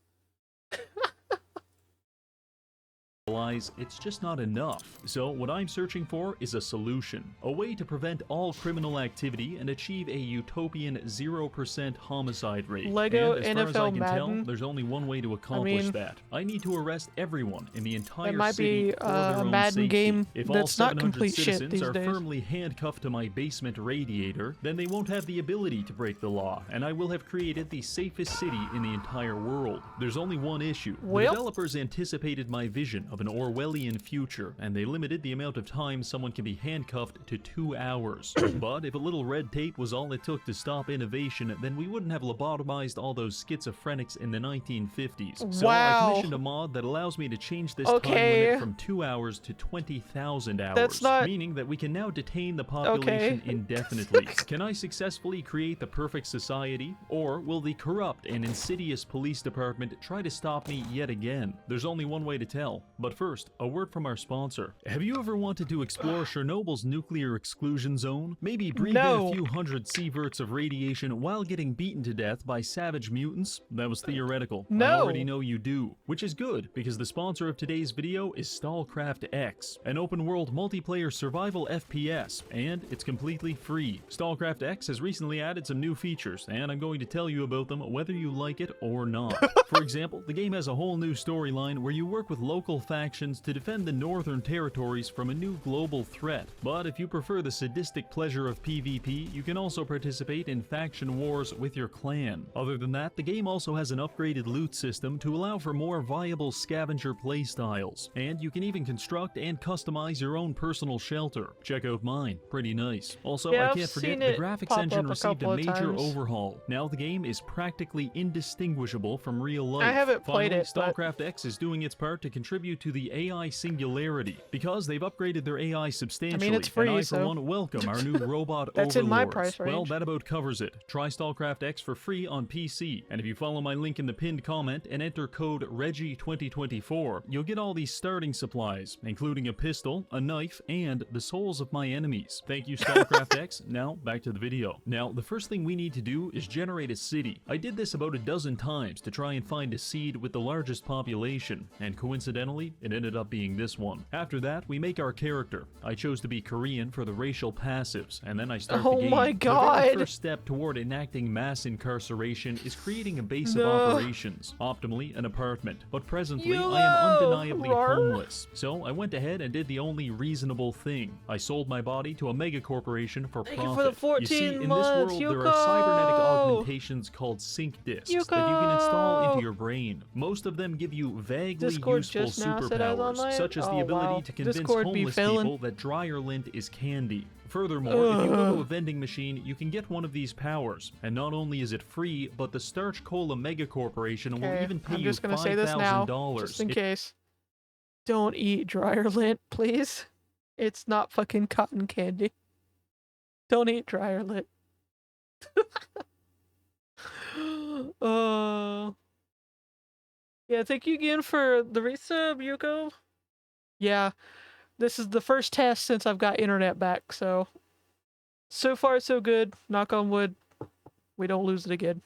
It's just not enough. So what I'm searching for is a solution. A way to prevent all criminal activity and achieve a utopian 0% homicide rate. Lego and as far as I NFL can Madden? tell, there's only one way to accomplish mean, that. I need to arrest everyone in the entire it might city be for their a own Madden safety. game If that's all not 700 complete shit citizens these are days. firmly handcuffed to my basement radiator, then they won't have the ability to break the law, and I will have created the safest city in the entire world. There's only one issue. The Well- developers anticipated my vision of an Orwellian future, and they limited the amount of time someone can be handcuffed to 2 hours. But if a little red tape was all it took to stop innovation, then we wouldn't have lobotomized all those schizophrenics in the 1950s. So I commissioned a mod that allows me to change this time limit from 2 hours to 20,000 hours, meaning that we can now detain the population indefinitely. Can I successfully create the perfect society, or will the corrupt and insidious police department try to stop me yet again? There's only one way to tell. But first, a word from our sponsor. Have you ever wanted to explore Chernobyl's nuclear exclusion zone? Maybe breathe in a few hundred sieverts of radiation while getting beaten to death by savage mutants? That was theoretical. I already know you do. Which is good, because the sponsor of today's video is StallCraft X, an open-world multiplayer survival FPS, and it's completely free. StallCraft X has recently added some new features, and I'm going to tell you about them whether you like it or not. For example, the game has a whole new storyline where you work with local factions to defend the northern territories from a new global threat. But if you prefer the sadistic pleasure of PvP, you can also participate in faction wars with your clan. Other than that, the game also has an upgraded loot system to allow for more viable scavenger playstyles, and you can even construct and customize your own personal shelter. Check out mine, pretty nice. Also, I can't forget the graphics engine received a major overhaul. Now the game is practically indistinguishable from real life. I haven't played it, StallCraft X is doing its part to contribute to the AI singularity, because they've upgraded their AI substantially. I mean, it's free, and I, for one, welcome our new robot That's overlords. in my price range. Well, that about covers it. Try StallCraft X for free on PC, and if you follow my link in the pinned comment and enter code REGGIE2024, you'll get all these starting supplies, including a pistol, a knife, and the souls of my enemies. Thank you, StallCraft X. Now, back to the video. Now, the first thing we need to do is generate a city. I did this about a dozen times to try and find a seed with the largest population, and coincidentally, it ended up being this one. After that, we make our character. I chose to be Korean for the racial passives, and then I start the game. Oh my god! The very first step toward enacting mass incarceration is creating a base of operations, optimally an apartment. But presently, I am undeniably homeless. So I went ahead and did the only reasonable thing. I sold my body to a mega corporation for profit. Thank you for the 14 you see, in months, this world, there are cybernetic augmentations called sync discs that you can install into your brain. Most of them give you vaguely useful superpowers, such as the ability to convince homeless people that dryer lint is candy. Furthermore, if you go to a vending machine, you can get one of these powers, and not only is it free, but the Starch Cola Mega Corporation will even pay you $5,000. Just in case. Don't eat dryer lint, please. It's not fucking cotton candy. Don't eat dryer lint. Yeah, thank you again for the resub, Yuko. Yeah, this is the first test since I've got internet back, so far so good. Knock on wood, we don't lose it again.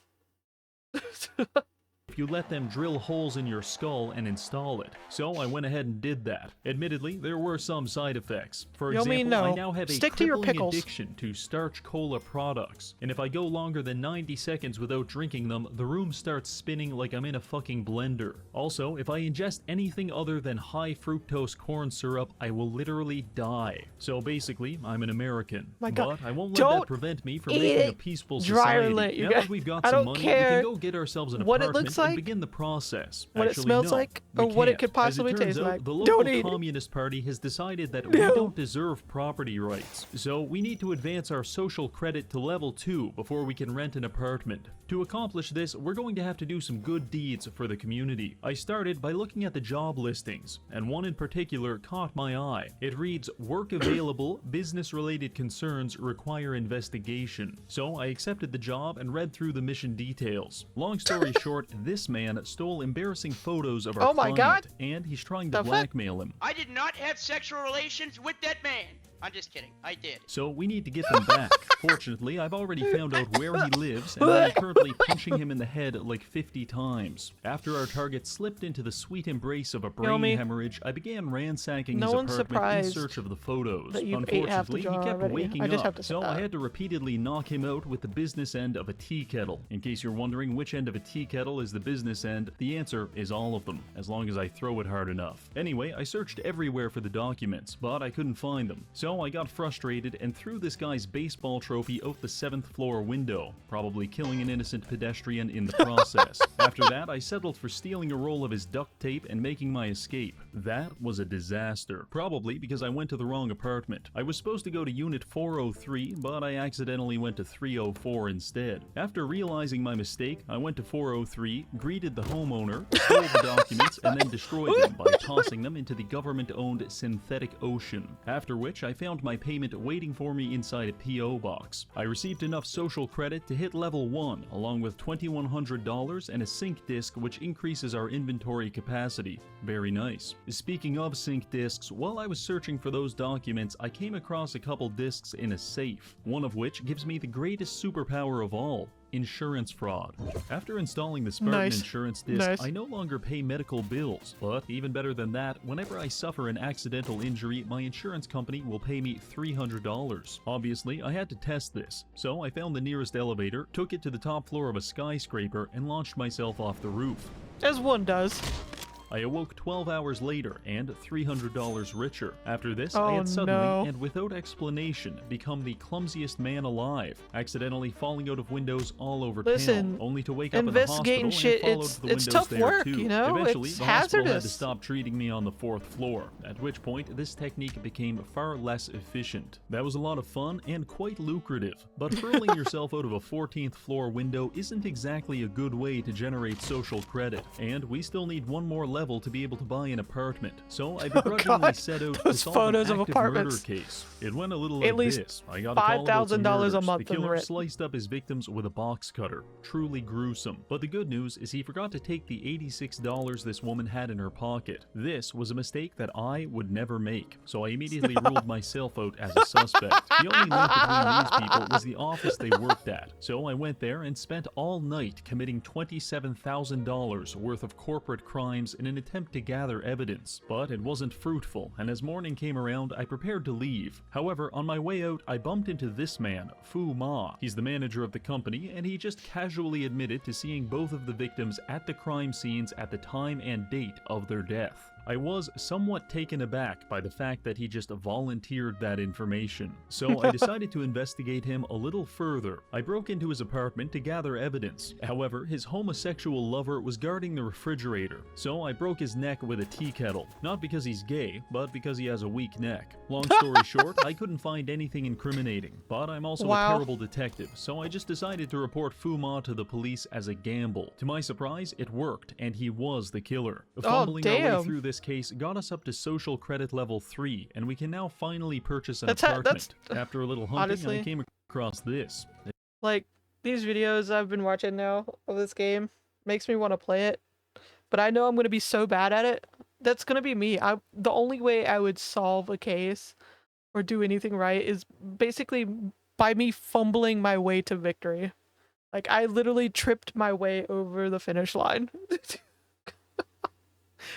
If you let them drill holes in your skull and install it. So I went ahead and did that. Admittedly, there were some side effects. For example, I now have a crippling addiction to Starch Cola products. And if I go longer than 90 seconds without drinking them, the room starts spinning like I'm in a fucking blender. Also, if I ingest anything other than high fructose corn syrup, I will literally die. So basically, I'm an American. But I won't let that prevent me from making a peaceful society. Now that we've got some money, we can go get ourselves an apartment and begin the process. What Actually, it smells no, like, or what it could possibly taste like. The local Communist Party has decided that we don't deserve property rights, so we need to advance our social credit to level 2 before we can rent an apartment. To accomplish this, we're going to have to do some good deeds for the community. I started by looking at the job listings, and one in particular caught my eye. It reads, "Work available, business-related concerns require investigation." So I accepted the job and read through the mission details. Long story short, this man stole embarrassing photos of our client, and he's trying to blackmail him. I did not have sexual relations with that man. I'm just kidding. I did. So we need to get them back. Fortunately, I've already found out where he lives, and I'm currently punching him in the head like 50 times. After our target slipped into the sweet embrace of a brain hemorrhage, I began ransacking his apartment in search of the photos. Unfortunately, he kept waking up, so I had to repeatedly knock him out with the business end of a tea kettle. In case you're wondering which end of a tea kettle is the business end, the answer is all of them, as long as I throw it hard enough. Anyway, I searched everywhere for the documents, but I couldn't find them. So So I got frustrated and threw this guy's baseball trophy out the 7th floor window, probably killing an innocent pedestrian in the process. After that, I settled for stealing a roll of his duct tape and making my escape. That was a disaster, probably because I went to the wrong apartment. I was supposed to go to Unit 403, but I accidentally went to 304 instead. After realizing my mistake, I went to 403, greeted the homeowner, stole the documents, and then destroyed them by tossing them into the government-owned synthetic ocean. After which, I found my payment waiting for me inside a P.O. box. I received enough social credit to hit level 1, along with $2,100 and a sync disk which increases our inventory capacity. Very nice. Speaking of sync disks, while I was searching for those documents, I came across a couple disks in a safe, one of which gives me the greatest superpower of all: insurance fraud. After installing the Spartan insurance disc, I no longer pay medical bills, but even better than that, whenever I suffer an accidental injury, my insurance company will pay me $300. Obviously, I had to test this, so I found the nearest elevator, took it to the top floor of a skyscraper, and launched myself off the roof. As one does. I awoke 12 hours later and $300 richer. After this, I had suddenly, and without explanation, become the clumsiest man alive, accidentally falling out of windows all over town, only to wake up in the hospital and fall out of the windows tough there work, too. you know? Eventually, It's the hospital had to hazardous. stop treating me on the 4th floor, at which point this technique became far less efficient. That was a lot of fun and quite lucrative, but hurling yourself out of a 14th floor window isn't exactly a good way to generate social credit, and we still need one more level to be able to buy an apartment. So I begrudgingly set out to solve an active murder case. It went a little like this. I got a call about some $5,000 a murders. month The in killer rent. sliced up his victims with a box cutter. Truly gruesome. But the good news is he forgot to take the $86 this woman had in her pocket. This was a mistake that I would never make. So I immediately ruled myself out as a suspect. The only link between these people was the office they worked at. So I went there and spent all night committing $27,000 worth of corporate crimes in an attempt to gather evidence. But it wasn't fruitful, and as morning came around, I prepared to leave. However, on my way out, I bumped into this man, Fu Ma. He's the manager of the company, and he just casually admitted to seeing both of the victims at the crime scenes at the time and date of their death. I was somewhat taken aback by the fact that he just volunteered that information, so I decided to investigate him a little further. I broke into his apartment to gather evidence. However, his homosexual lover was guarding the refrigerator, so I broke his neck with a tea kettle. Not because he's gay, but because he has a weak neck. Long story short, I couldn't find anything incriminating, but I'm also a terrible detective, so I just decided to report Fu Ma to the police as a gamble. To my surprise, it worked, and he was the killer. Fumbling our way through this case got us up to social credit level 3, and we can now finally purchase an apartment. After a little hunting, honestly, I came across this. Like, these videos I've been watching now of this game makes me want to play it, but I know I'm going to be so bad at it. That's going to be me. The only way I would solve a case or do anything right is basically by me fumbling my way to victory. Like, I literally tripped my way over the finish line.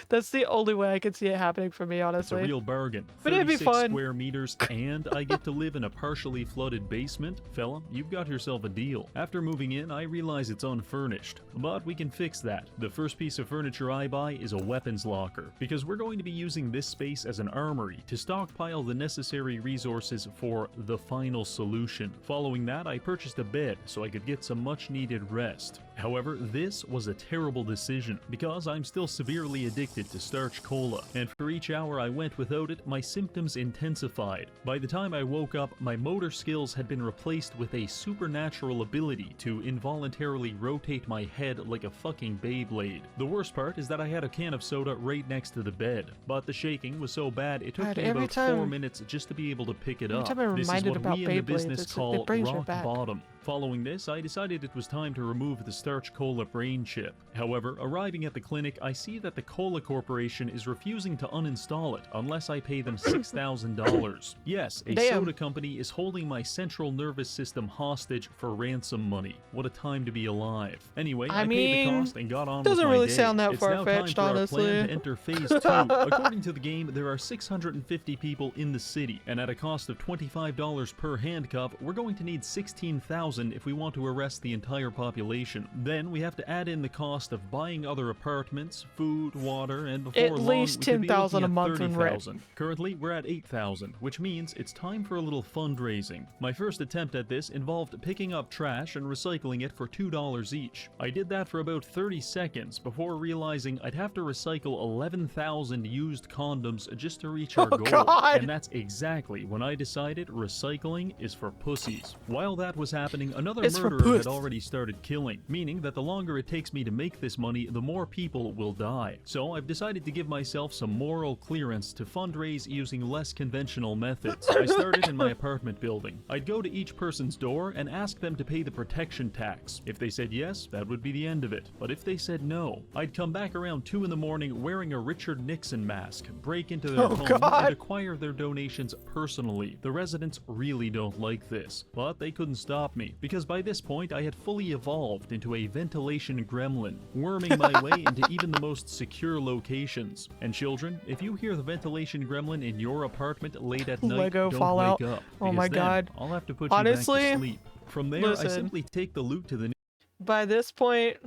That's the only way I can see it happening for me, honestly. It's a real bargain. But it'd be 36 fun. square meters, and I get to live in a partially flooded basement. Fella, you've got yourself a deal. After moving in, I realize it's unfurnished, but we can fix that. The first piece of furniture I buy is a weapons locker, because we're going to be using this space as an armory to stockpile the necessary resources for the final solution. Following that, I purchased a bed so I could get some much-needed rest. However, this was a terrible decision, because I'm still severely addicted to starch cola, and for each hour I went without it, my symptoms intensified. By the time I woke up, my motor skills had been replaced with a supernatural ability to involuntarily rotate my head like a fucking Beyblade. The worst part is that I had a can of soda right next to the bed, but the shaking was so bad it took me about 4 minutes just to be able to pick it up. This is what we in the business call rock bottom. Following this, I decided it was time to remove the starch cola brain chip. However, arriving at the clinic, I see that the Cola Corporation is refusing to uninstall it unless I pay them $6,000. Yes, a soda company is holding my central nervous system hostage for ransom money. What a time to be alive. Anyway, I paid the cost and got on with my day. Doesn't really sound that It's now time far-fetched, for our honestly. plan to enter Phase 2. According to the game, there are 650 people in the city, and at a cost of $25 per handcuff, we're going to need 16,000 10,000 if we want to arrest the entire population. Then we have to add in the cost of buying other apartments, food, water, and before at long, least we could be 10,000 looking a at month in rent. 30,000. Currently, we're at 8,000, which means it's time for a little fundraising. My first attempt at this involved picking up trash and recycling it for $2 each. I did that for about 30 seconds before realizing I'd have to recycle 11,000 used condoms just to reach our goal. God. And that's exactly when I decided recycling is for pussies. While that was happening, another murderer had already started killing, meaning that the longer it takes me to make this money, the more people will die. So I've decided to give myself some moral clearance to fundraise using less conventional methods. I started in my apartment building. I'd go to each person's door and ask them to pay the protection tax. If they said yes, that would be the end of it. But if they said no, I'd come back around 2 in the morning wearing a Richard Nixon mask, break into their home, and acquire their donations personally. The residents really don't like this, but they couldn't stop me, because by this point I had fully evolved into a ventilation gremlin, worming my way into even the most secure locations. And children, if you hear the ventilation gremlin in your apartment late at night, Lego don't Fallout. wake up. Oh my then God. I'll have to put Honestly, you back to sleep. From there, listen, I simply take the loot to the... By this point,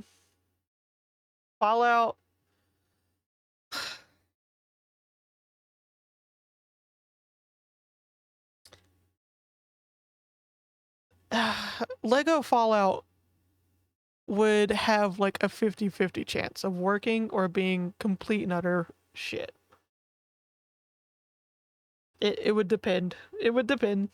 Fallout... Lego Fallout would have like a 50-50 chance of working or being complete and utter shit. It would depend. It would depend.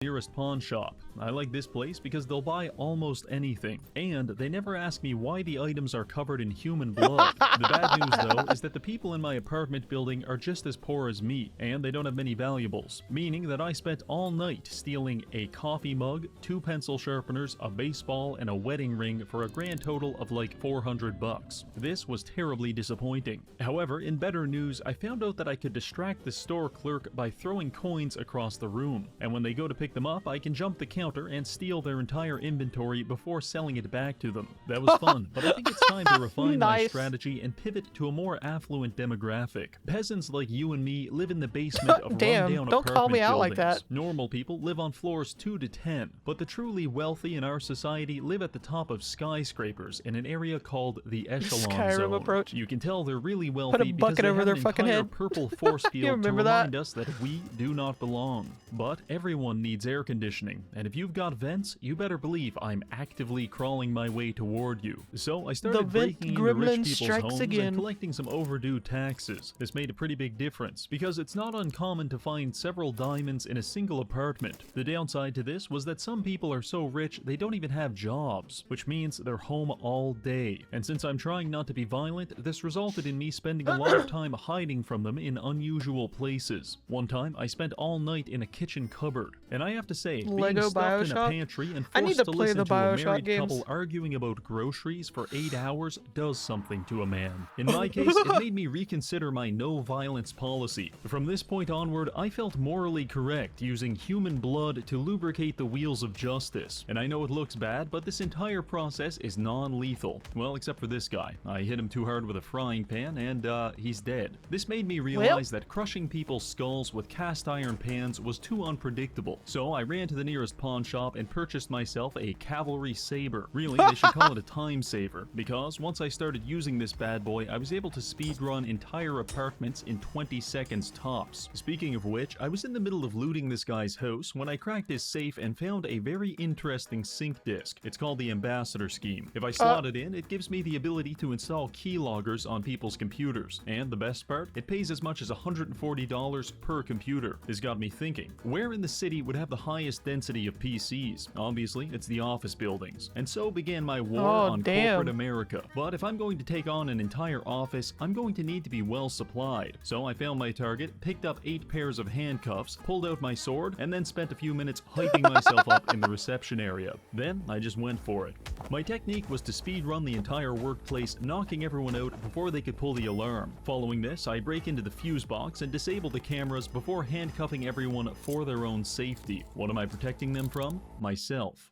Nearest pawn shop. I like this place because they'll buy almost anything, and they never ask me why the items are covered in human blood. The bad news, though, is that the people in my apartment building are just as poor as me, and they don't have many valuables, meaning that I spent all night stealing a coffee mug, 2 pencil sharpeners, a baseball, and a wedding ring for a grand total of like $400. This was terribly disappointing. However, in better news, I found out that I could distract the store clerk by throwing coins across the room, and when they go to pick them up, I can jump the counter and steal their entire inventory before selling it back to them. That was fun, but I think it's time to refine my strategy and pivot to a more affluent demographic. Peasants like you and me live in the basement of rundown don't call me out like buildings. that. Normal people live on floors 2 to 10, but the truly wealthy in our society live at the top of skyscrapers in an area called the Echelon Skyrim Zone. approach. You can tell they're really wealthy Put a because bucket they over have their an fucking entire head. purple force You field to remember that? remind us that we do not belong. But everyone needs air conditioning, and if you've got vents, you better believe I'm actively crawling my way toward you. So I started breaking into rich people's homes and collecting some overdue taxes. This made a pretty big difference, because it's not uncommon to find several diamonds in a single apartment. The downside to this was that some people are so rich they don't even have jobs, which means they're home all day. And since I'm trying not to be violent, this resulted in me spending a lot of time hiding from them in unusual places. One time, I spent all night in a kitchen cupboard, and I have to say, being stuffed in a pantry and forced to listen to a married couple arguing about groceries for 8 hours does something to a man. In my case, it made me reconsider my no-violence policy. From this point onward, I felt morally correct using human blood to lubricate the wheels of justice. And I know it looks bad, but this entire process is non-lethal. Well, except for this guy. I hit him too hard with a frying pan, and he's dead. This made me realize that crushing people's skulls with cast iron pans was too unpredictable. So I ran to the nearest pawn shop and purchased myself a cavalry saber. Really, they should call it a time saver, because once I started using this bad boy, I was able to speedrun entire apartments in 20 seconds tops. Speaking of which, I was in the middle of looting this guy's house when I cracked his safe and found a very interesting sync disk. It's called the Ambassador Scheme. If I slot it in, it gives me the ability to install keyloggers on people's computers. And the best part, it pays as much as $140 per computer. This got me thinking, where in the city would have the highest density of PCs? Obviously, it's the office buildings. And so began my war on corporate America. But if I'm going to take on an entire office, I'm going to need to be well supplied. So I found my target, picked up 8 pairs of handcuffs, pulled out my sword, and then spent a few minutes hyping myself up in the reception area. Then I just went for it. My technique was to speedrun the entire workplace, knocking everyone out before they could pull the alarm. Following this, I break into the fuse box and disable the cameras before handcuffing everyone for their own safety. What am I protecting them from? Myself.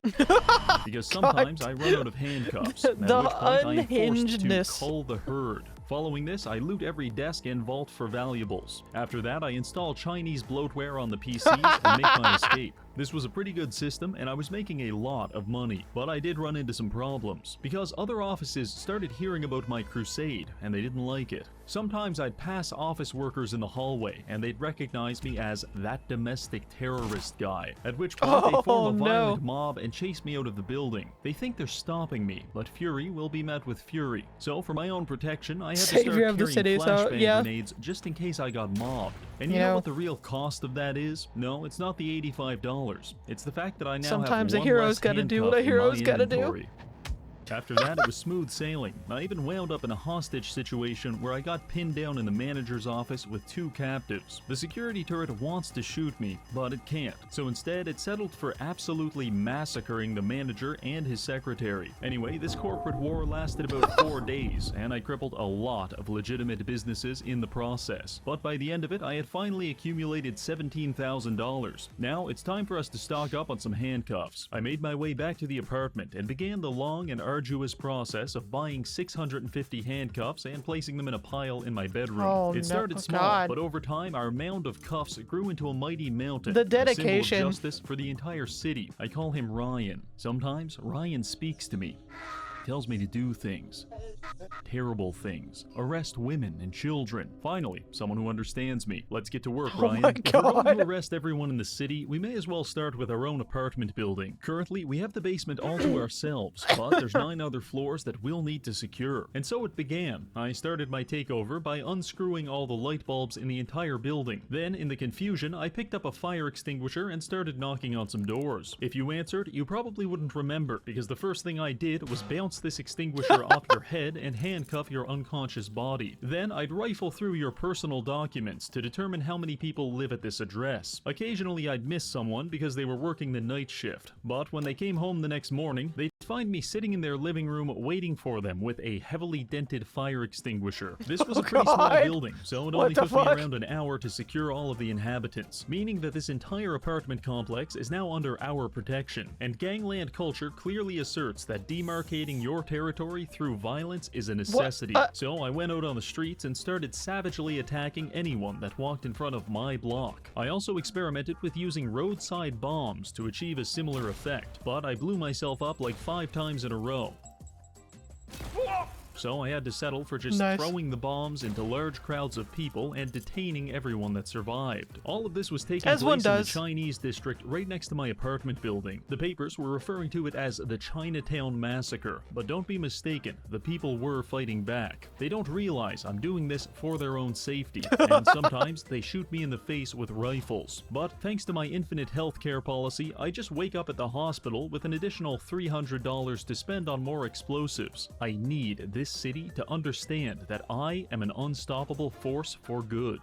Because sometimes I run out of handcuffs, at which point I am forced to cull the herd. Following this, I loot every desk and vault for valuables. After that, I install Chinese bloatware on the PCs and make my escape. This was a pretty good system and I was making a lot of money, but I did run into some problems because other offices started hearing about my crusade and they didn't like it. Sometimes I'd pass office workers in the hallway and they'd recognize me as that domestic terrorist guy, at which point they form a violent mob and chase me out of the building. They think they're stopping me, but fury will be met with fury. So for my own protection, I had to start carrying flashbang grenades just in case I got mobbed. And you know what the real cost of that is? No, it's not the $85. It's the fact that I now sometimes have a hero's gotta do what a hero's gotta do. After that, it was smooth sailing. I even wound up in a hostage situation where I got pinned down in the manager's office with 2 captives. The security turret wants to shoot me, but it can't. So instead, it settled for absolutely massacring the manager and his secretary. Anyway, this corporate war lasted about 4 days, and I crippled a lot of legitimate businesses in the process. But by the end of it, I had finally accumulated $17,000. Now, it's time for us to stock up on some handcuffs. I made my way back to the apartment and began the long and arduous process of buying 650 handcuffs and placing them in a pile in my bedroom. It started small, but over time our mound of cuffs grew into a mighty mountain. The dedication. A symbol of justice for the entire city. I call him Ryan. Sometimes Ryan speaks to me. Tells me to do things. Terrible things. Arrest women and children. Finally, someone who understands me. Let's get to work, Ryan. If we're going to arrest everyone in the city, we may as well start with our own apartment building. Currently, we have the basement all to ourselves, but there's 9 other floors that we'll need to secure. And so it began. I started my takeover by unscrewing all the light bulbs in the entire building. Then, in the confusion, I picked up a fire extinguisher and started knocking on some doors. If you answered, you probably wouldn't remember, because the first thing I did was bounce this extinguisher off your head and handcuff your unconscious body. Then I'd rifle through your personal documents to determine how many people live at this address. Occasionally I'd miss someone because they were working the night shift, but when they came home the next morning, they'd find me sitting in their living room waiting for them with a heavily dented fire extinguisher. This was a pretty small building, so it only took me around an hour to secure all of the inhabitants, meaning that this entire apartment complex is now under our protection. And gangland culture clearly asserts that demarcating your territory through violence is a necessity. So I went out on the streets and started savagely attacking anyone that walked in front of my block. I also experimented with using roadside bombs to achieve a similar effect, but I blew myself up like 5 times in a row. So I had to settle for just throwing the bombs into large crowds of people and detaining everyone that survived. All of this was taking place in the Chinese district right next to my apartment building. The papers were referring to it as the Chinatown Massacre, but don't be mistaken, the people were fighting back. They don't realize I'm doing this for their own safety, and sometimes they shoot me in the face with rifles. But thanks to my infinite healthcare policy, I just wake up at the hospital with an additional $300 to spend on more explosives. I need this city to understand that I am an unstoppable force for good.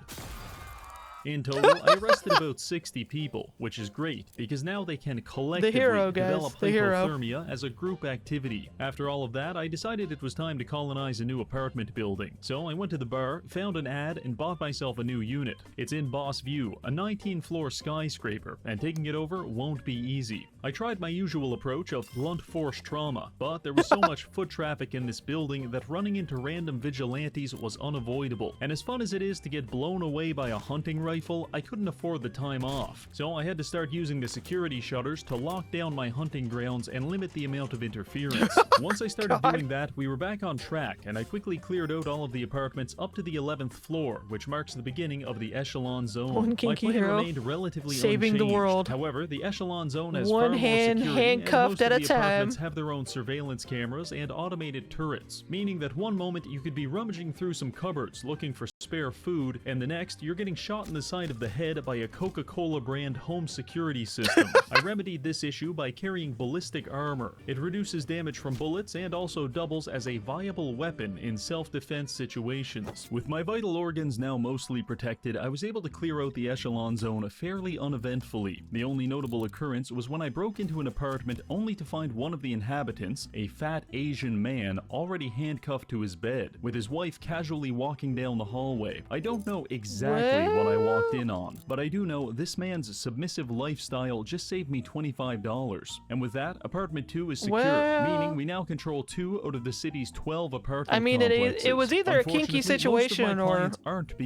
In total, I arrested about 60 people, which is great, because now they can collectively develop hypothermia as a group activity. After all of that, I decided it was time to colonize a new apartment building. So I went to the bar, found an ad, and bought myself a new unit. It's in Boss View, a 19-floor skyscraper, and taking it over won't be easy. I tried my usual approach of blunt force trauma, but there was so much foot traffic in this building that running into random vigilantes was unavoidable. And as fun as it is to get blown away by a hunting rifle, I couldn't afford the time off, so I had to start using the security shutters to lock down my hunting grounds and limit the amount of interference. Once I started doing that, we were back on track, and I quickly cleared out all of the apartments up to the 11th floor, which marks the beginning of the Echelon Zone. My plan remained relatively unchanged. The world. However, the Echelon Zone has far more security, handcuffed and most at of the apartments have their own surveillance cameras and automated turrets, meaning that one moment you could be rummaging through some cupboards looking for spare food, and the next you're getting shot in the side of the head by a Coca-Cola brand home security system. I remedied this issue by carrying ballistic armor. It reduces damage from bullets and also doubles as a viable weapon in self-defense situations. With my vital organs now mostly protected, I was able to clear out the Echelon Zone fairly uneventfully. The only notable occurrence was when I broke into an apartment only to find one of the inhabitants, a fat Asian man, already handcuffed to his bed, with his wife casually walking down the hallway. hallway. I don't know exactly what I walked in on, but I do know this man's submissive lifestyle just saved me $25. And with that, apartment 2 is secure, meaning we now control 2 out of the city's 12 apartment complexes. It was either a kinky situation or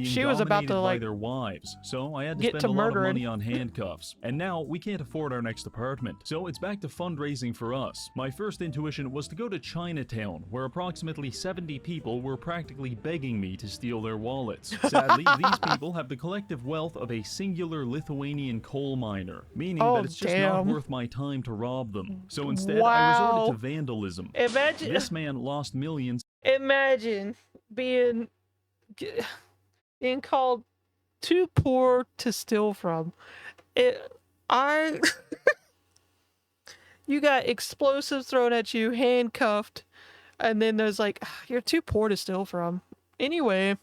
she was about to like their wives, so I had to spend a lot of money on handcuffs. And now we can't afford our next apartment, so it's back to fundraising for us. My first intuition was to go to Chinatown, where approximately 70 people were practically begging me to steal their wallets. Sadly, these people have the collective wealth of a singular Lithuanian coal miner, meaning that it's just not worth my time to rob them. So instead, I resorted to vandalism. Imagine this man lost millions. Imagine being called too poor to steal from. You got explosives thrown at you, handcuffed, and then there's like, you're too poor to steal from. Anyway.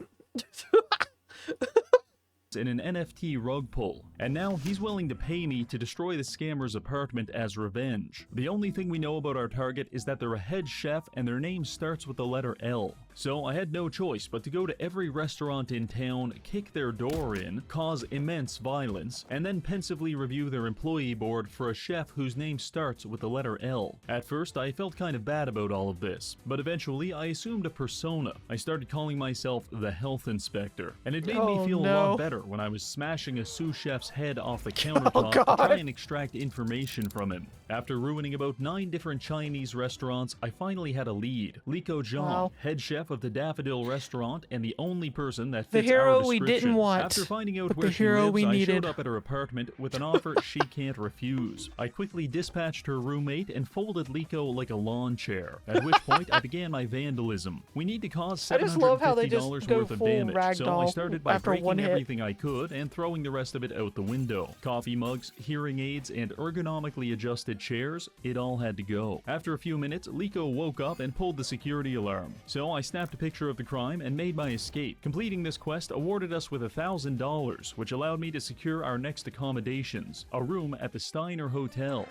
In an NFT rug pull, and now he's willing to pay me to destroy the scammer's apartment as revenge. The only thing we know about our target is that they're a head chef and their name starts with the letter L. So I had no choice but to go to every restaurant in town, kick their door in, cause immense violence, and then pensively review their employee board for a chef whose name starts with the letter L. At first, I felt kind of bad about all of this, but eventually I assumed a persona. I started calling myself the health inspector, and it made me feel a lot better when I was smashing a sous chef's head off the countertop to try and extract information from him. After ruining about 9 different Chinese restaurants, I finally had a lead. Liko Zhang, head chef of the Daffodil restaurant and the only person that fits our description. We didn't want. After finding out where she lives, I showed up at her apartment with an offer she can't refuse. I quickly dispatched her roommate and folded Liko like a lawn chair, at which point I began my vandalism. We need to cause $750 worth of damage, so I started by breaking everything I could and throwing the rest of it out the window. Coffee mugs, hearing aids, and ergonomically adjusted chairs, it all had to go. After a few minutes, Liko woke up and pulled the security alarm. So I snapped a picture of the crime and made my escape. Completing this quest awarded us with $1,000, which allowed me to secure our next accommodations, a room at the Steiner Hotel.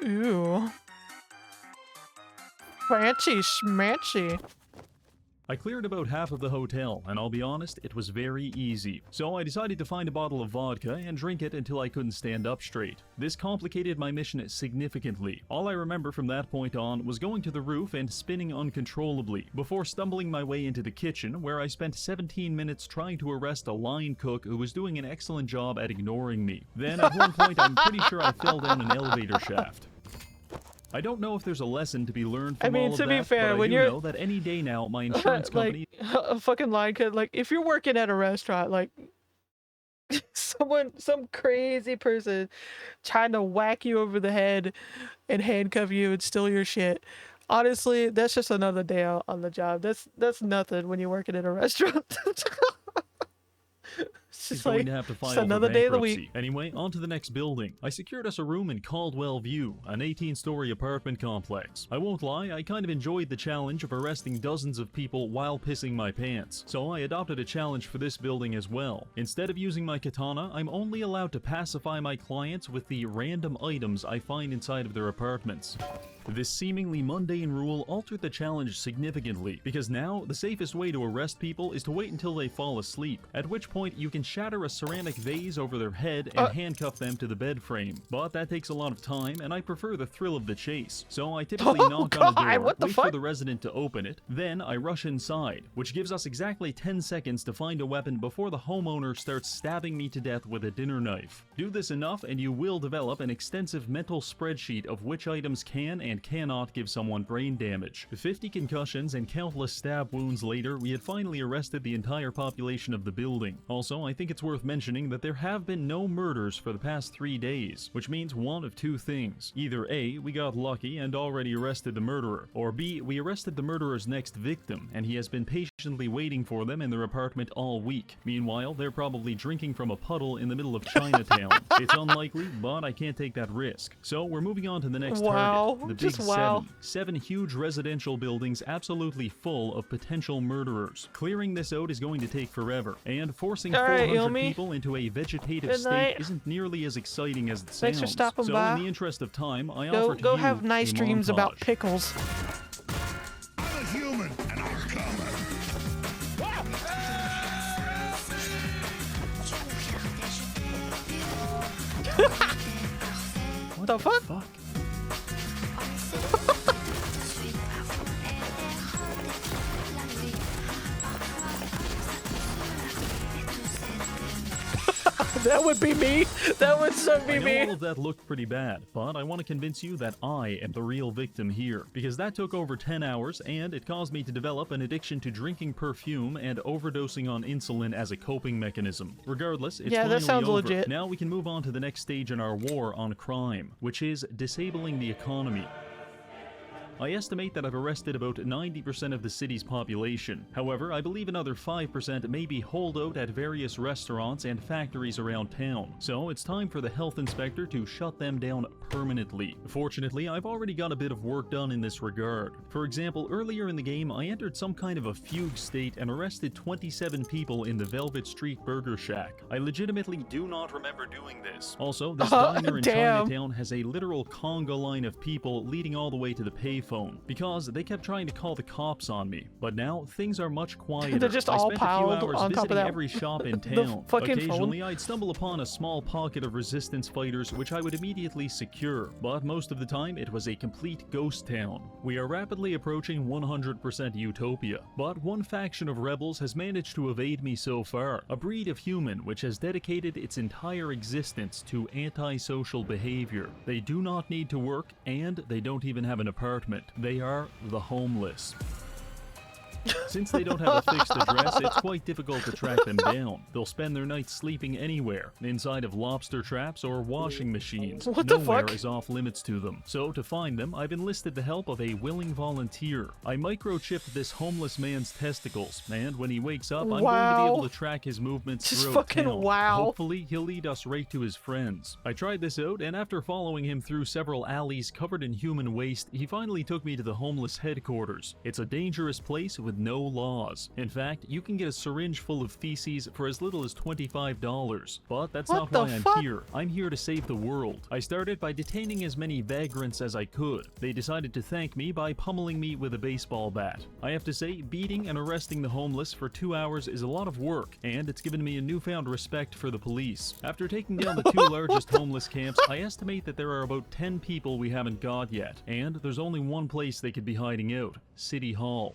Ooh. Fancy schmancy. I cleared about half of the hotel, and I'll be honest, it was very easy. So I decided to find a bottle of vodka and drink it until I couldn't stand up straight. This complicated my mission significantly. All I remember from that point on was going to the roof and spinning uncontrollably, before stumbling my way into the kitchen, where I spent 17 minutes trying to arrest a line cook who was doing an excellent job at ignoring me. Then at one point I'm pretty sure I fell down an elevator shaft. I don't know if there's a lesson to be learned from all of that, to be fair, but when I do know that any day now my insurance company... a fucking line could, like, if you're working at a restaurant, like, some crazy person trying to whack you over the head and handcuff you and steal your shit. Honestly, that's just another day on the job. That's nothing when you're working at a restaurant. He's going to have to file another day of the week. Anyway, on to the next building. I secured us a room in Caldwell View, an 18-story apartment complex. I won't lie, I kind of enjoyed the challenge of arresting dozens of people while pissing my pants, so I adopted a challenge for this building as well. Instead of using my katana, I'm only allowed to pacify my clients with the random items I find inside of their apartments. This seemingly mundane rule altered the challenge significantly, because now the safest way to arrest people is to wait until they fall asleep, at which point you can shatter a ceramic vase over their head and handcuff them to the bed frame. But that takes a lot of time, and I prefer the thrill of the chase. So I typically knock on a door, wait for the resident to open it, then I rush inside, which gives us exactly 10 seconds to find a weapon before the homeowner starts stabbing me to death with a dinner knife. Do this enough and you will develop an extensive mental spreadsheet of which items can and cannot give someone brain damage. 50 concussions and countless stab wounds later, we had finally arrested the entire population of the building. Also, I think it's worth mentioning that there have been no murders for the past 3 days, which means one of two things. Either A, we got lucky and already arrested the murderer, or B, we arrested the murderer's next victim, and he has been patiently waiting for them in their apartment all week. Meanwhile, they're probably drinking from a puddle in the middle of Chinatown. It's unlikely, but I can't take that risk. So we're moving on to the next target, the Big Seven. 7 huge residential buildings absolutely full of potential murderers. Clearing this out is going to take forever, and forcing 400 people into a vegetative state isn't nearly as exciting as it sounds. Thanks for stopping by. In the interest of time, I offer to go you have nice dreams about pickles. I'm a human, and I'm coming. What the fuck? That would be me. That would so be me. All of that looked pretty bad, but I want to convince you that I am the real victim here, because that took over 10 hours, and it caused me to develop an addiction to drinking perfume and overdosing on insulin as a coping mechanism. Regardless, it's finally that sounds over. legit. Now we can move on to the next stage in our war on crime, which is disabling the economy. I estimate that I've arrested about 90% of the city's population. However, I believe another 5% may be holed out at various restaurants and factories around town. So it's time for the health inspector to shut them down permanently. Fortunately, I've already got a bit of work done in this regard. For example, earlier in the game, I entered some kind of a fugue state and arrested 27 people in the Velvet Street Burger Shack. I legitimately do not remember doing this. Also, this diner in Chinatown has a literal conga line of people leading all the way to the payphone because they kept trying to call the cops on me. But now things are much quieter. They're just all piled on top of that. Every shop in town. Fucking Occasionally, phone. I'd stumble upon a small pocket of resistance fighters which I would immediately secure, but most of the time it was a complete ghost town. We are rapidly approaching 100% utopia, but one faction of rebels has managed to evade me so far, a breed of human which has dedicated its entire existence to antisocial behavior. They do not need to work, and they don't even have an apartment. They are the homeless. Since they don't have a fixed address, it's quite difficult to track them down. They'll spend their nights sleeping anywhere, inside of lobster traps or washing machines. What the Nowhere fuck? is off limits to them. So to find them, I've enlisted the help of a willing volunteer. I microchipped this homeless man's testicles, and when he wakes up, I'm going to be able to track his movements Just throughout fucking town. wow. Hopefully, he'll lead us right to his friends. I tried this out, and after following him through several alleys covered in human waste, he finally took me to the homeless headquarters. It's a dangerous place with no laws. In fact, you can get a syringe full of feces for as little as $25. But that's not why I'm here. I'm here to save the world. I started by detaining as many vagrants as I could. They decided to thank me by pummeling me with a baseball bat. I have to say, beating and arresting the homeless for 2 hours is a lot of work, and it's given me a newfound respect for the police. After taking down the 2 largest homeless camps, I estimate that there are about 10 people we haven't got yet, and there's only one place they could be hiding out: City Hall.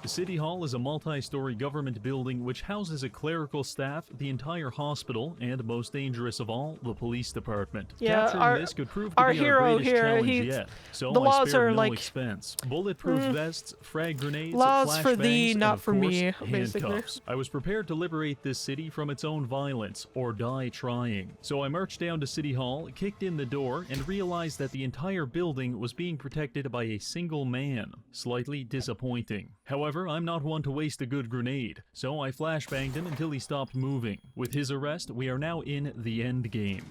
The City Hall is a multi-story government building which houses a clerical staff, the entire hospital, and most dangerous of all, the police department. Yeah, Capturing this could prove to be our hero greatest here, challenge he's yet. So the I laws spared are no like expense. Bulletproof vests, frag grenades, laws for thee, flashbangs, not and of for course, me, basically. handcuffs. I was prepared to liberate this city from its own violence, or die trying. So I marched down to City Hall, kicked in the door, and realized that the entire building was being protected by a single man. Slightly disappointing. However, I'm not one to waste a good grenade, so I flashbanged him until he stopped moving. With his arrest, we are now in the end game.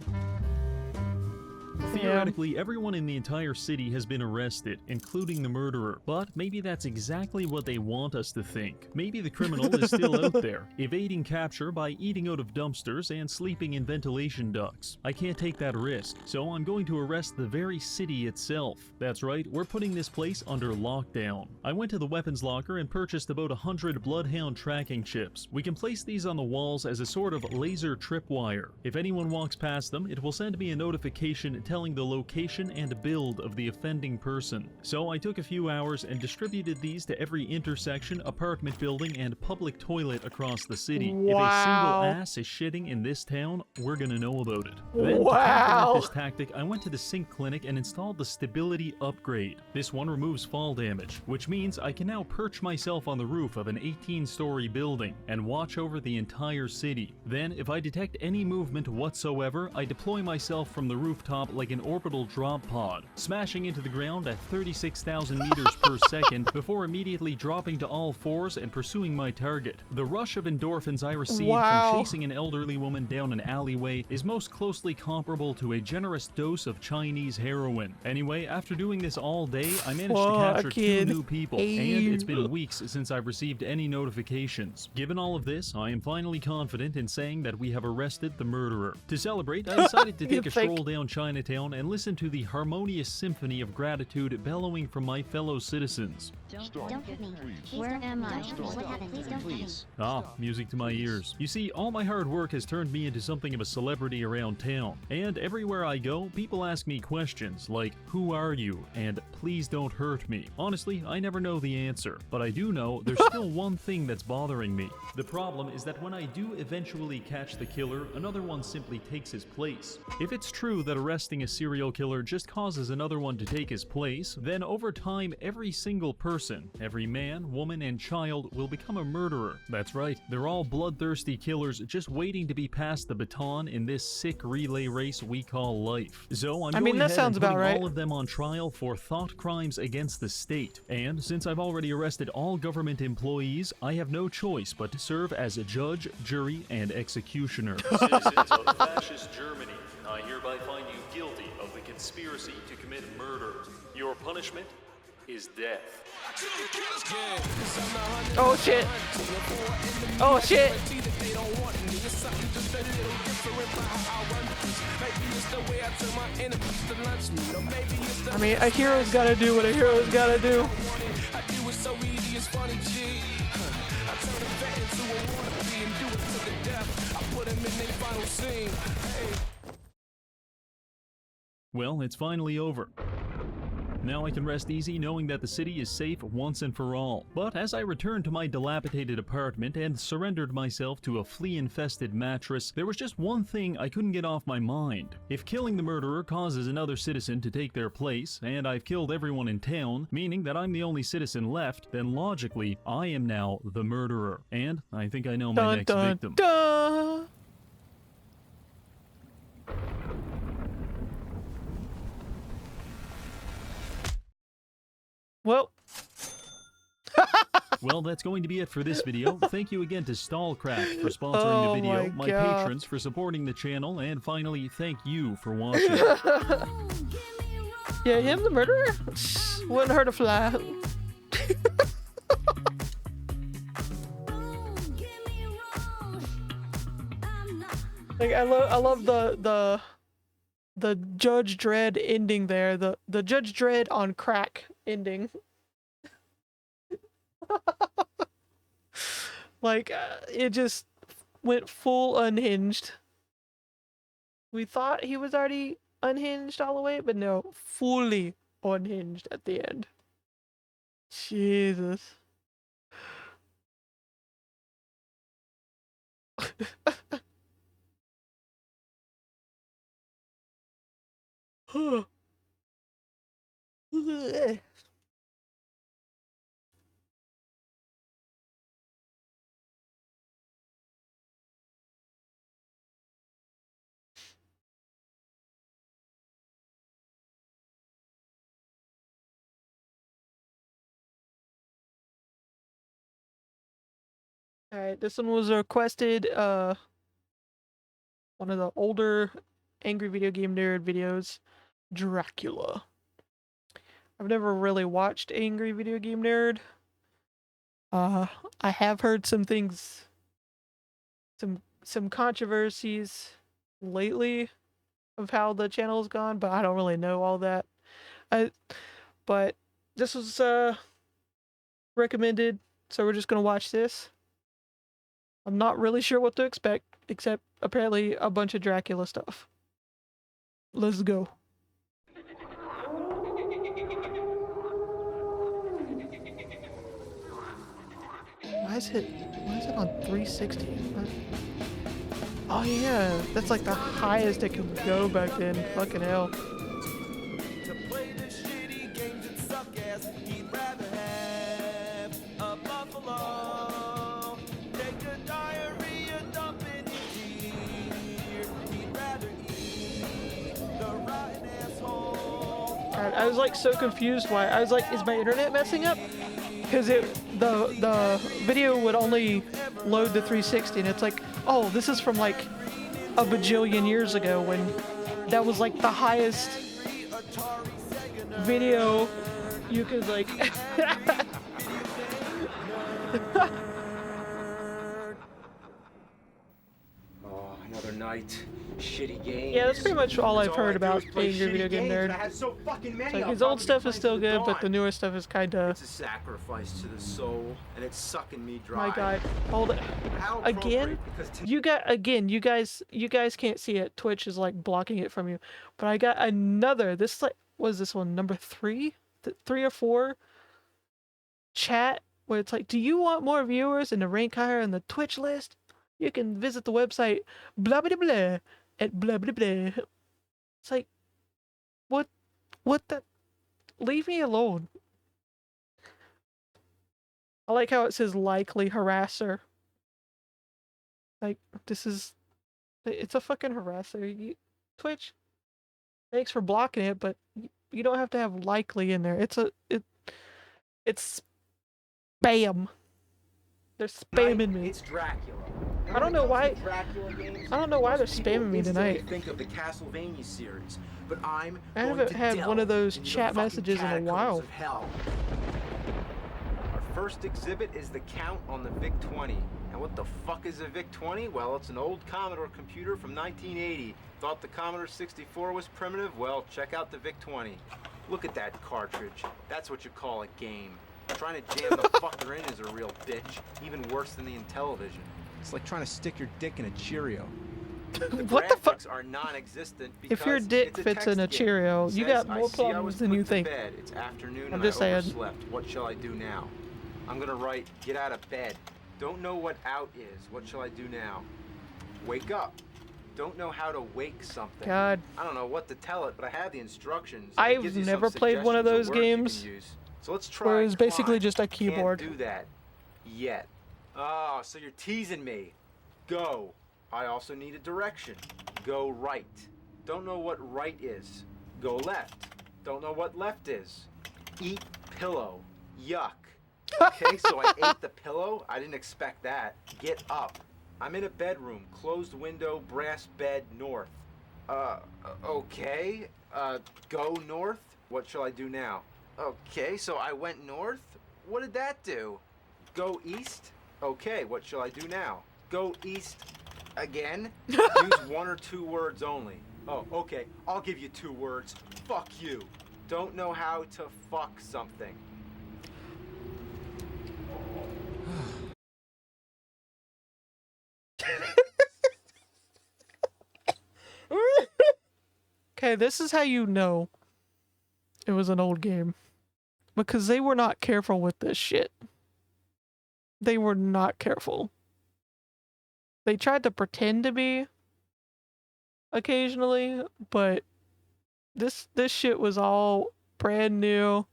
Theoretically, everyone in the entire city has been arrested, including the murderer, but maybe that's exactly what they want us to think. Maybe the criminal is still out there, evading capture by eating out of dumpsters and sleeping in ventilation ducts. I can't take that risk, so I'm going to arrest the very city itself. That's right, we're putting this place under lockdown. I went to the weapons locker and purchased about 100 Bloodhound tracking chips. We can place these on the walls as a sort of laser tripwire. If anyone walks past them, it will send me a notification telling the location and build of the offending person. So I took a few hours and distributed these to every intersection, apartment building, and public toilet across the city. If a single ass is shitting in this town, we're gonna know about it. Then, to complement this tactic, I went to the sink clinic and installed the stability upgrade. This one removes fall damage, which means I can now perch myself on the roof of an 18-story building and watch over the entire city. Then, if I detect any movement whatsoever, I deploy myself from the rooftop like an orbital drop pod, smashing into the ground at 36,000 meters per second before immediately dropping to all fours and pursuing my target. The rush of endorphins I received from chasing an elderly woman down an alleyway is most closely comparable to a generous dose of Chinese heroin. Anyway, after doing this all day, I managed to capture 2 new people, and it's been weeks since I've received any notifications. Given all of this, I am finally confident in saying that we have arrested the murderer. To celebrate, I decided to take a stroll down Chinatown and listen to the harmonious symphony of gratitude bellowing from my fellow citizens. Don't hurt me. Where am I? What happened? Please don't hurt me. Ah, music to my ears. You see, all my hard work has turned me into something of a celebrity around town. And everywhere I go, people ask me questions like, who are you? And please don't hurt me. Honestly, I never know the answer. But I do know there's still one thing that's bothering me. The problem is that when I do eventually catch the killer, another one simply takes his place. If it's true that arresting a serial killer just causes another one to take his place, then over time, every single person, every man, woman, and child will become a murderer. That's right, they're all bloodthirsty killers just waiting to be passed the baton in this sick relay race we call life. So I'm going ahead and putting all of them on trial for thought crimes against the state. And since I've already arrested all government employees, I have no choice but to serve as a judge, jury, and executioner. Citizens of fascist Germany, I hereby find you guilty of the conspiracy to commit murder. Your punishment is death. Oh shit! Oh shit! I mean, a hero's gotta do what a hero's gotta do. Well, it's finally over. Now I can rest easy knowing that the city is safe once and for all. But as I returned to my dilapidated apartment and surrendered myself to a flea-infested mattress, there was just one thing I couldn't get off my mind. If killing the murderer causes another citizen to take their place, and I've killed everyone in town, meaning that I'm the only citizen left, then logically, I am now the murderer. And I think I know my next victim. Dun. Well. Well, that's going to be it for this video. Thank you again to Stallcraft for sponsoring the video, my patrons for supporting the channel, and finally, thank you for watching. Yeah, him, the murderer? Wouldn't hurt a fly. Like, I love the Judge Dredd ending there, the Judge Dredd on crack ending. Like, it just went full unhinged. We thought he was already unhinged all the way, but no, fully unhinged at the end. Jesus. Alright, this one was requested, one of the older Angry Video Game Nerd videos, Dracula. I've never really watched Angry Video Game Nerd. I have heard some things, some controversies lately of how the channel's gone, but I don't really know all that. But this was recommended, so we're just gonna watch this. I'm not really sure what to expect, except apparently a bunch of Dracula stuff. Let's go. Why is it on 360? Oh yeah, that's like the highest it could go back then. Fucking hell. I was like so confused why. I was like, is my internet messing up? Because the video would only load the 360 and it's like, oh, this is from like a bajillion years ago when that was like the highest video you could like Oh, another night. shitty games. Yeah, that's pretty much all I've I heard do about is play being a shitty video game games, nerd. and I have so fucking many. It's like I'll his old probably stuff be is still playing good, till but the dawn. newer stuff is kinda... It's a sacrifice to the soul, and it's sucking me dry. My God, hold it. How Again, appropriate, because you guys can't see it. Twitch is like blocking it from you. But I got another, this like, what is this one, number 3? 3 or 4? Chat, where it's like, do you want more viewers and to rank higher on the Twitch list? You can visit the website blah blah blah at blah blah blah. It's like, what the, leave me alone. I like how it says likely harasser. Like, this is, it's a fucking harasser. Twitch, thanks for blocking it, but you don't have to have likely in there. It's spam. They're spamming me. It's Dracula. I don't know why. Games, I don't know why they're most people spamming me instantly tonight. Think of the Castlevania series, but I'm I going haven't to had delve one of those into the chat fucking messages in a catacombs while. of hell. Our first exhibit is the count on the VIC-20. And what the fuck is a VIC-20? Well, it's an old Commodore computer from 1980. Thought the Commodore 64 was primitive? Well, check out the VIC-20. Look at that cartridge. That's what you call a game. Trying to jam the fucker in is a real bitch. Even worse than the Intellivision. It's like trying to stick your dick in a Cheerio. What the fuck? Are non-existent If your dick fits in a Cheerio, you got more problems than you think. It's afternoon I'm and just I saying. overslept. What shall I do now? I'm gonna write, get out of bed. Don't know what out is. What shall I do now? Wake up. Don't know how to wake something. God. I don't know what to tell it, but I have the instructions. I've never played one of those games So let's try. where it was basically climb. just a keyboard. Can't do that yet. Oh, so you're teasing me. Go. I also need a direction. Go right. Don't know what right is. Go left. Don't know what left is. Eat pillow. Yuck. Okay, so I ate the pillow? I didn't expect that. Get up. I'm in a bedroom. Closed window, brass bed, north. Okay. Go north? What shall I do now? Okay, so I went north? What did that do? Go east? Okay, what shall I do now? Go east again? Use 1 or 2 words only. Oh, okay, I'll give you 2 words. Fuck you. Don't know how to fuck something. Okay, this is how you know it was an old game. Because they were not careful with this shit. They were not careful. They tried to pretend to be occasionally, but this shit was all brand new.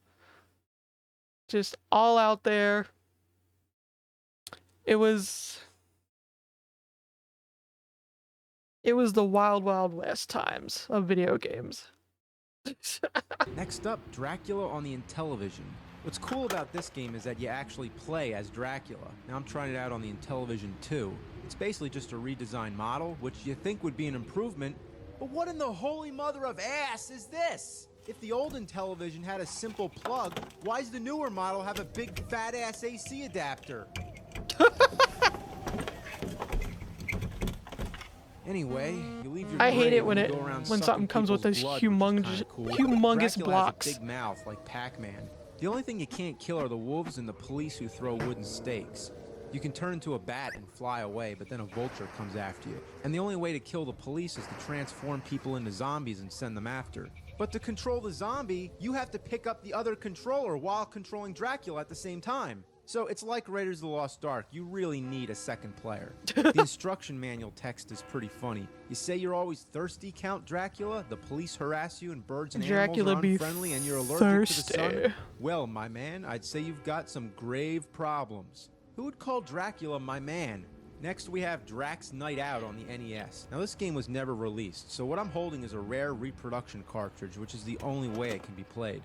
Just all out there. It was the wild, wild west times of video games. Next up, Dracula on the Intellivision. What's cool about this game is that you actually play as Dracula. Now I'm trying it out on the Intellivision 2. It's basically just a redesigned model, which you think would be an improvement, but what in the holy mother of ass is this? If the old Intellivision had a simple plug, why does the newer model have a big fat ass AC adapter? Anyway, you leave your I hate it grave when and go around something sucking comes with people's those blood, which is humongous kinda cool. humongous Dracula blocks. has a big mouth like Pac-Man. The only thing you can't kill are the wolves and the police who throw wooden stakes. You can turn into a bat and fly away, but then a vulture comes after you. And the only way to kill the police is to transform people into zombies and send them after. But to control the zombie, you have to pick up the other controller while controlling Dracula at the same time. So it's like Raiders of the Lost Ark, you really need a second player. The instruction manual text is pretty funny. You say you're always thirsty, Count Dracula, the police harass you and birds and Dracula animals are be unfriendly and you're allergic thirsty. to the sun. Well, my man, I'd say you've got some grave problems. Who would call Dracula my man? Next we have Drax Night Out on the NES. Now this game was never released, so what I'm holding is a rare reproduction cartridge, which is the only way it can be played.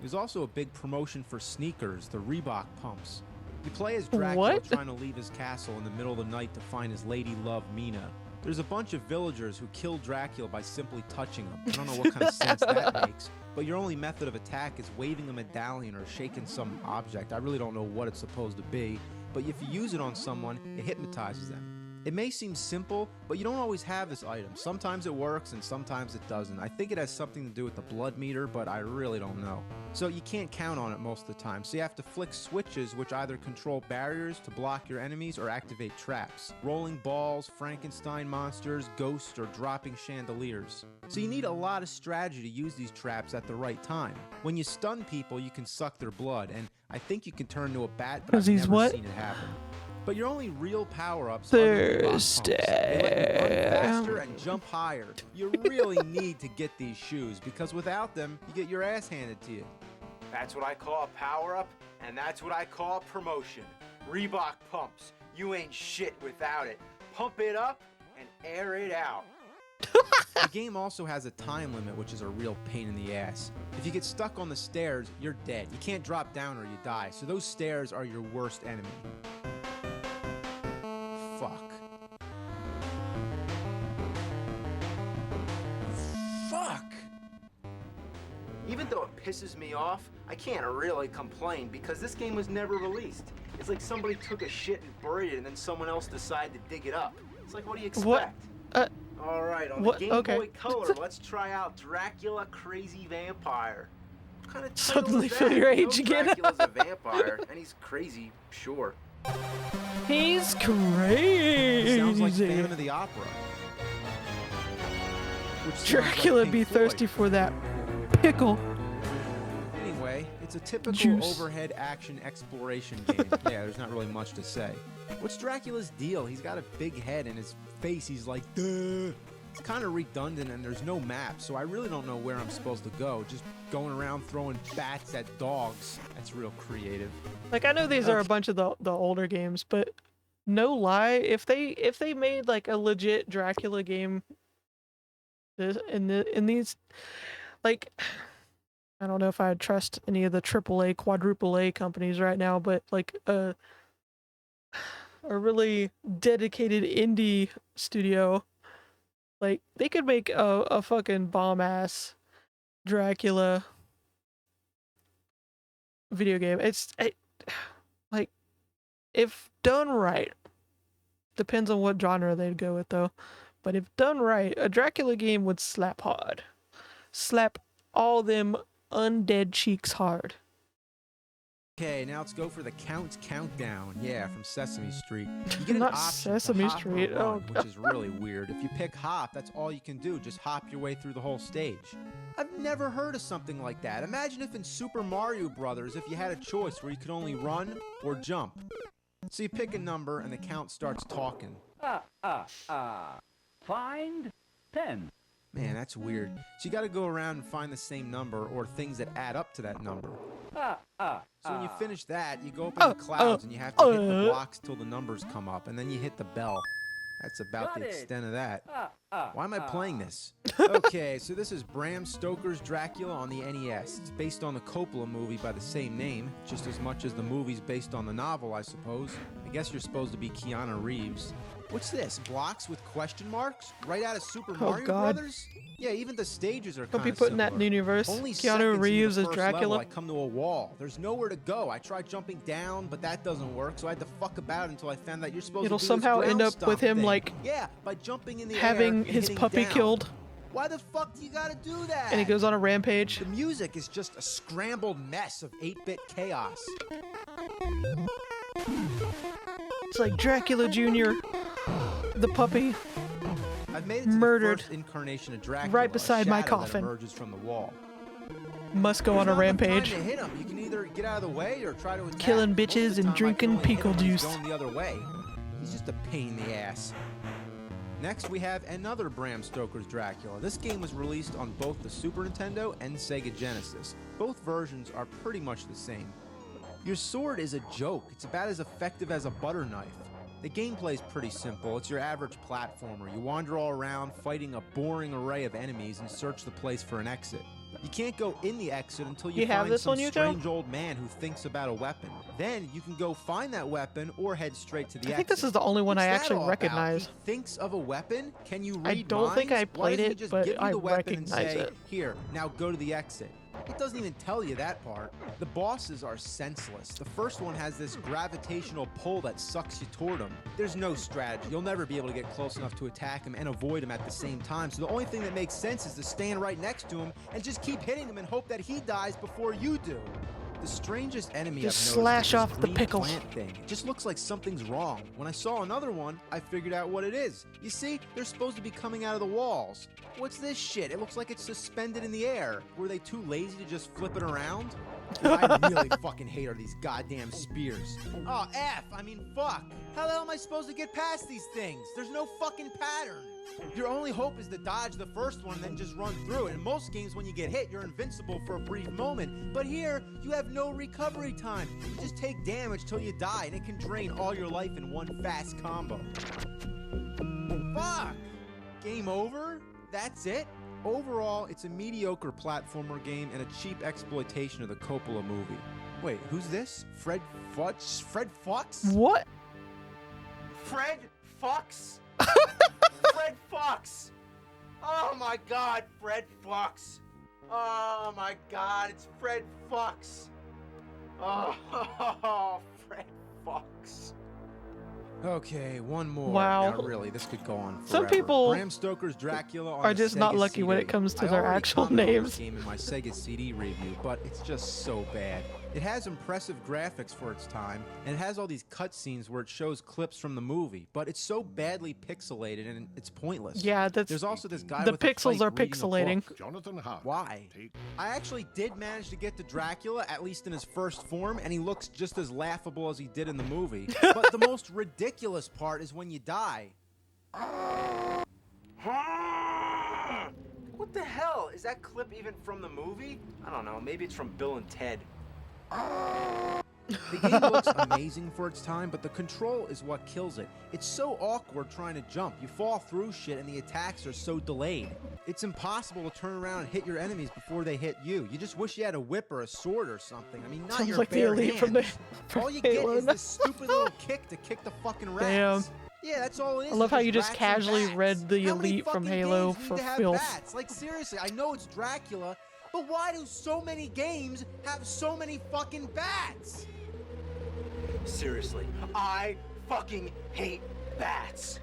There's also a big promotion for sneakers, the Reebok pumps. You play as Dracula trying to leave his castle in the middle of the night to find his lady love, Mina. There's a bunch of villagers who kill Dracula by simply touching him. I don't know what kind of sense that makes, but your only method of attack is waving a medallion or shaking some object. I really don't know what it's supposed to be, but if you use it on someone, it hypnotizes them. It may seem simple, but you don't always have this item. Sometimes it works and sometimes it doesn't. I think it has something to do with the blood meter, but I really don't know. So you can't count on it most of the time. So you have to flick switches which either control barriers to block your enemies or activate traps. Rolling balls, Frankenstein monsters, ghosts, or dropping chandeliers. So you need a lot of strategy to use these traps at the right time. When you stun people, you can suck their blood, and I think you can turn into a bat, but I've never seen it happen. But your only real power-ups are the rock pumps. They let you run faster and jump higher. You really need to get these shoes, because without them, you get your ass handed to you. That's what I call a power-up, and that's what I call promotion. Reebok pumps. You ain't shit without it. Pump it up and air it out. The game also has a time limit, which is a real pain in the ass. If you get stuck on the stairs, you're dead. You can't drop down or you die, so those stairs are your worst enemy. Fuck. Even though it pisses me off, I can't really complain because this game was never released. It's like somebody took a shit and buried it and then someone else decided to dig it up. It's like, what do you expect? What? All right, on the Game Boy Color, let's try out Dracula Crazy Vampire. What kind of title Suddenly is feel that? your age You know again. Dracula's a vampire, and he's crazy, sure. He's crazy. Sounds like Phantom of the Opera. Dracula'd be thirsty for that pickle. Anyway, it's a typical overhead action exploration game. Yeah, there's not really much to say. What's Dracula's deal? He's got a big head and his face, he's like, duh. It's kind of redundant and there's no map, so I really don't know where I'm supposed to go. Just going around throwing bats at dogs. That's real creative. Like, I know these are a bunch of the older games, but no lie, if they made like a legit Dracula game in these, like, I don't know if I'd trust any of the AAA, quadruple A companies right now, but like a really dedicated indie studio, like they could make a fucking bomb ass Dracula video game. Like, if done right, depends on what genre they'd go with though, but if done right, a Dracula game would slap hard. Slap all them undead cheeks hard. Okay, now let's go for the Countdown. Yeah, from Sesame Street. You get an Not option Sesame to hop Street. or run, Oh, which is really weird. If you pick hop, that's all you can do. Just hop your way through the whole stage. I've never heard of something like that. Imagine if in Super Mario Brothers, if you had a choice where you could only run or jump. So you pick a number and the count starts talking. Find 10. Man, that's weird. So you gotta go around and find the same number or things that add up to that number. So when you finish that, you go up in the clouds and you have to hit the blocks till the numbers come up, and then you hit the bell. That's about the extent of that. Why am I playing this? Okay, so this is Bram Stoker's Dracula on the NES. It's based on the Coppola movie by the same name, just as much as the movie's based on the novel, I suppose. I guess you're supposed to be Keanu Reeves. What's this? Blocks with question marks? Right out of Super Mario Brothers? Yeah, even the stages are kind of Don't be putting that in the universe. Only Keanu Reeves as level, Dracula. I come to a wall. There's nowhere to go. I tried jumping down, but that doesn't work, so I had to fuck about until I found that you're supposed It'll to do somehow this end up with him thing. like by jumping in the having air and his hitting puppy down. killed. Why the fuck do you gotta do that? And he goes on a rampage. The music is just a scrambled mess of 8-bit chaos. It's like Dracula Jr., the puppy, I've made it to murdered the first incarnation of Dracula, right beside my a shadow coffin. That emerges from the wall. Must go on a rampage. Time to hit him. You can either get out of the way or try to attack. Killing Most of bitches the and time I drinking can only hit pickle him when he's juice. Going the other way. He's just a pain in the ass. Next, we have another Bram Stoker's Dracula. This game was released on both the Super Nintendo and Sega Genesis. Both versions are pretty much the same. Your sword is a joke. It's about as effective as a butter knife. The gameplay is pretty simple. It's your average platformer. You wander all around, fighting a boring array of enemies and search the place for an exit. You can't go in the exit until you have find this some on YouTube? strange old man who thinks about a weapon. Then you can go find that weapon or head straight to the exit. I think this is the only one I What's that actually all recognize. About? He thinks of a weapon? Can you read I don't think minds? I Why played doesn't he it, just but give you I the weapon and recognize say, it. Here, now go to the exit. It doesn't even tell you that part. The bosses are senseless. The first one has this gravitational pull that sucks you toward him. There's no strategy. You'll never be able to get close enough to attack him and avoid him at the same time. So the only thing that makes sense is to stand right next to him and just keep hitting him and hope that he dies before you do. The strangest enemy Just I've slash noticed is off this the green pickle. plant thing. It just looks like something's wrong. When I saw another one, I figured out what it is. You see, they're supposed to be coming out of the walls. What's this shit? It looks like it's suspended in the air. Were they too lazy to just flip it around? What I really fucking hate are these goddamn spears. Oh, I mean, fuck. How the hell am I supposed to get past these things? There's no fucking pattern. Your only hope is to dodge the first one and then just run through it. In most games, when you get hit, you're invincible for a brief moment. But here, you have no recovery time. You just take damage till you die, and it can drain all your life in one fast combo. Fuck! Game over? That's it? Overall, it's a mediocre platformer game and a cheap exploitation of the Coppola movie. Wait, who's this? Fred Fox? Fred Fox? What? Fred Fox? Fred Fox! Oh my god, Fred Fox! Oh my god, it's Fred Fox! Oh, Fred Fox. Okay, one more. Wow. Now, really, this could go on forever. Some people Bram Stoker's Dracula on are the just not Sega lucky when CD. it comes to I their already actual commented on names. this game in my Sega CD review, but it's just so bad. It has impressive graphics for its time, and it has all these cutscenes where it shows clips from the movie, but it's so badly pixelated and it's pointless. Yeah, that's There's also this guy the with a pixels pipe are reading a pixelating. book. Jonathan Hart. Why? I actually did manage to get to Dracula, at least in his first form, and he looks just as laughable as he did in the movie. But the most ridiculous part is when you die. What the hell? Is that clip even from the movie? I don't know. Maybe it's from Bill and Ted. The game looks amazing for its time, but the control is what kills it. It's so awkward trying to jump. You fall through shit and the attacks are so delayed. It's impossible to turn around and hit your enemies before they hit you. You just wish you had a whip or a sword or something. I mean, not Sounds your like the bare elite from the hands. from All you get Halo. is this stupid little kick to kick the fucking rats. Damn. Yeah, that's all it is. I love It's how you just rats and casually bats. read the How many elite from fucking Halo games need for to have filth. bats? Like, seriously, I know it's Dracula, but why do so many games have so many fucking bats? Seriously, I fucking hate bats.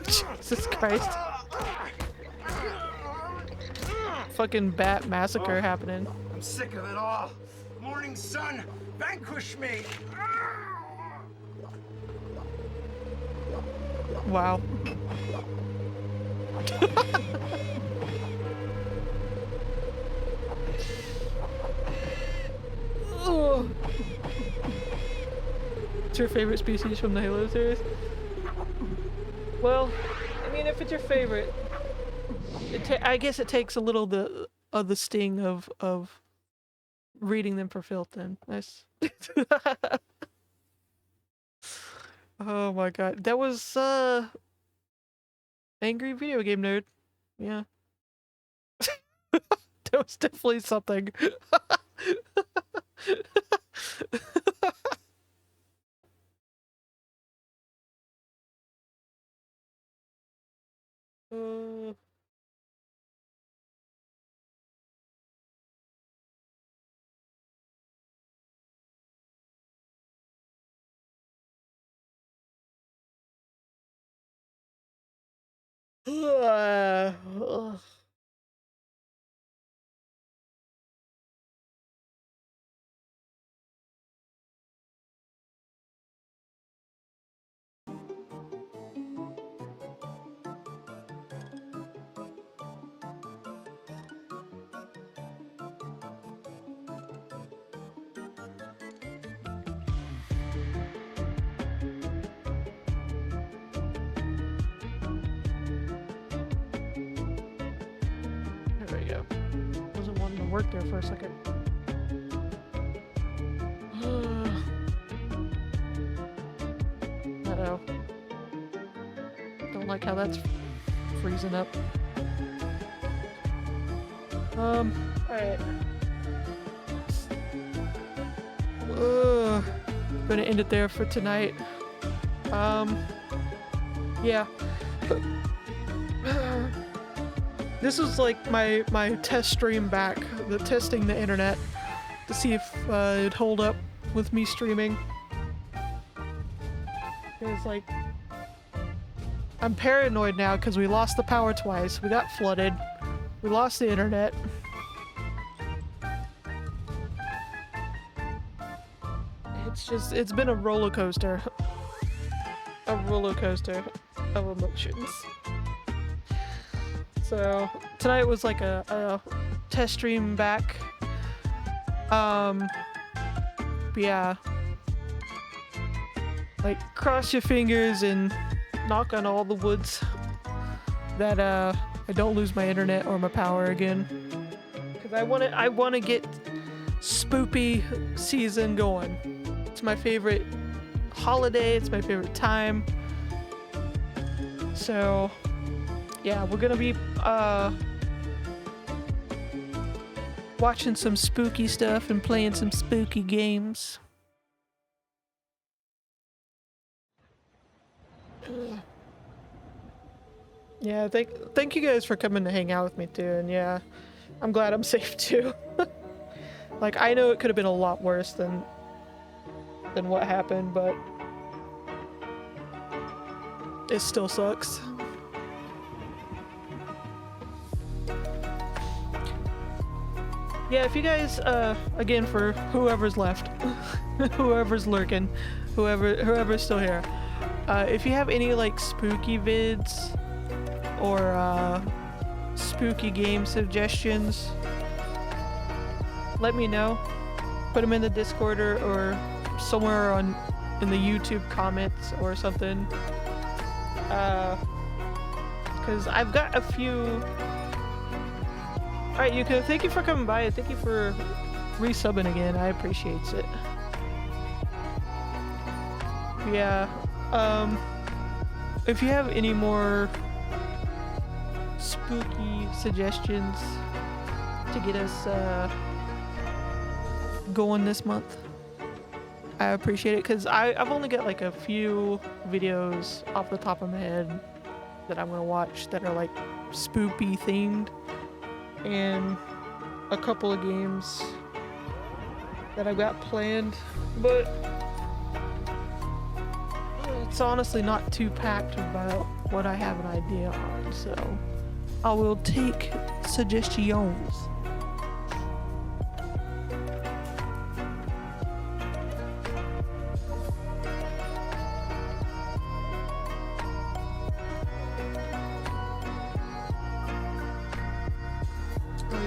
Jesus Christ. Fucking bat massacre happening. I'm sick of it all. Morning sun, vanquish me. Wow. Ugh. What's your favorite species from the Halo series? Well, I mean, if it's your favorite, I guess it takes a little of the sting of reading them for filth. Then nice. Oh my god, that was angry video game nerd. Yeah, that was definitely something. Ugh. There we go. Wasn't wanting to work there for a second. Uh-oh. Don't like how that's freezing up. Alright. Gonna end it there for tonight. Yeah. this was like my test stream back, testing the internet to see if it'd hold up with me streaming. It's like, I'm paranoid now because we lost the power twice, we got flooded, we lost the internet. It's been a roller coaster. A roller coaster of emotions. So, tonight was like a test stream back. But yeah. Like, cross your fingers and knock on all the woods that I don't lose my internet or my power again. Because I wanna get spoopy season going. It's my favorite holiday, it's my favorite time. So yeah, we're gonna be watching some spooky stuff and playing some spooky games. Yeah, thank you guys for coming to hang out with me too, and yeah, I'm glad I'm safe too. Like, I know it could have been a lot worse than what happened, but it still sucks. Yeah, if you guys, again, for whoever's left, whoever's lurking, whoever's still here, if you have any, like, spooky vids or spooky game suggestions, let me know. Put them in the Discord or somewhere in the YouTube comments or something. Because I've got a few. Alright, Yuko, thank you for coming by. Thank you for resubbing again. I appreciate it. Yeah. If you have any more spooky suggestions to get us going this month, I appreciate it, because I've only got like a few videos off the top of my head that I'm gonna watch that are like spoopy themed, and a couple of games that I've got planned, but it's honestly not too packed about what I have an idea on, so I will take suggestions.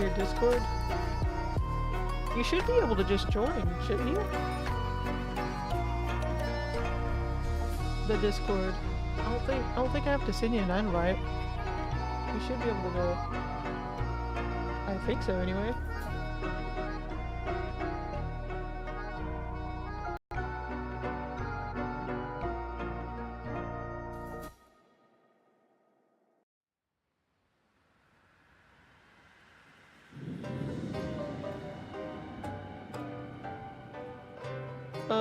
Your Discord? You should be able to just join, shouldn't you? The Discord. I don't think I have to send you an invite. You should be able to go. I think so anyway.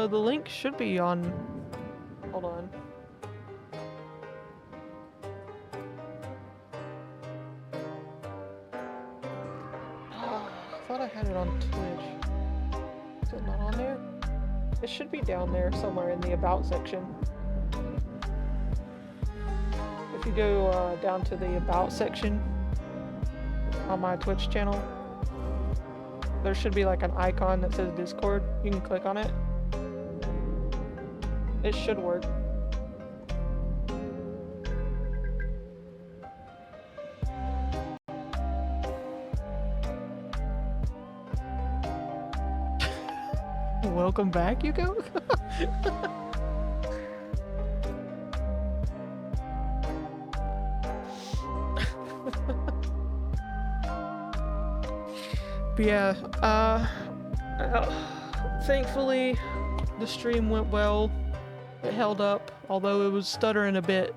The link should be on. Hold on. I thought I had it on Twitch. Is it not on there? It should be down there somewhere in the About section. If you go down to the About section on my Twitch channel, there should be like an icon that says Discord. You can click on it. It should work. Welcome back, Yuko. But yeah, thankfully the stream went well. It held up, although it was stuttering a bit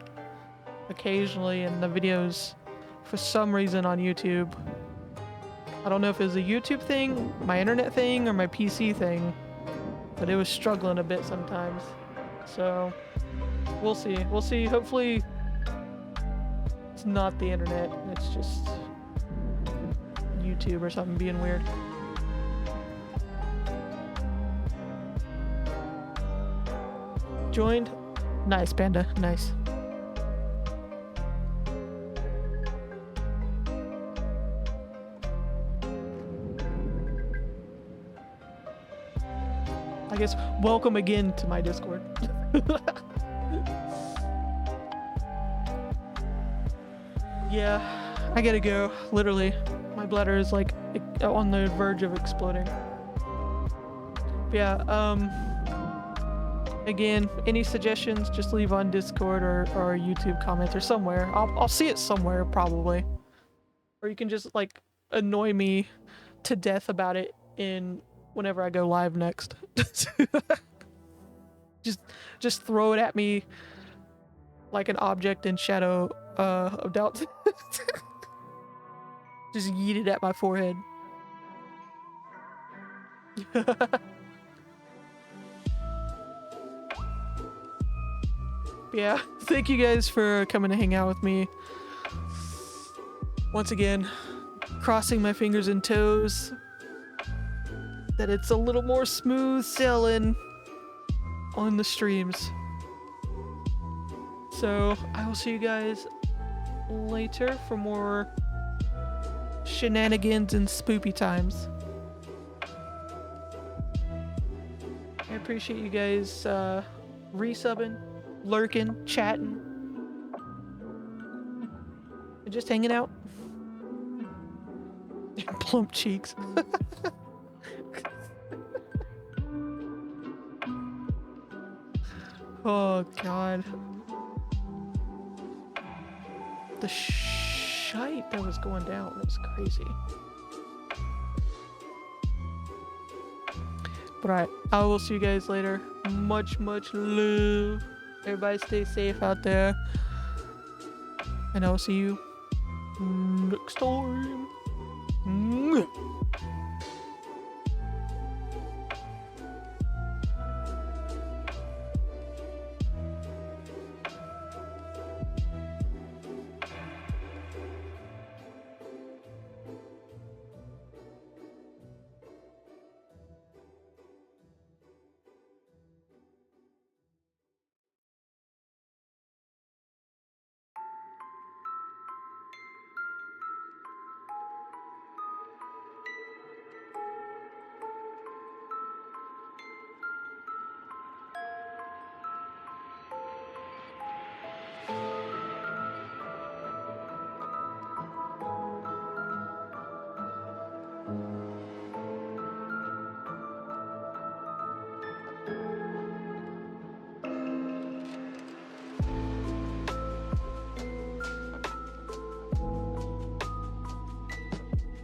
occasionally in the videos for some reason on YouTube. I don't know if it was a YouTube thing, my internet thing, or my PC thing, but it was struggling a bit sometimes. So we'll see. We'll see. Hopefully it's not the internet. It's just YouTube or something being weird. Joined? Nice, Panda. Nice. I guess welcome again to my Discord. Yeah, I gotta go. Literally, my bladder is like on the verge of exploding. But yeah, again, any suggestions, just leave on Discord or YouTube comments or somewhere. I'll see it somewhere probably. Or you can just like annoy me to death about it in whenever I go live next. just throw it at me like an object in Shadow of Doubt. Just yeet it at my forehead. Yeah, thank you guys for coming to hang out with me. Once again, crossing my fingers and toes that it's a little more smooth sailing on the streams. So I will see you guys later for more shenanigans and spoopy times. I appreciate you guys resubbing, lurking, chatting, and just hanging out. Plump cheeks. Oh god. The shite that was going down, it was crazy. But alright, I will see you guys later. Much love. Everybody stay safe out there. And I will see you next time.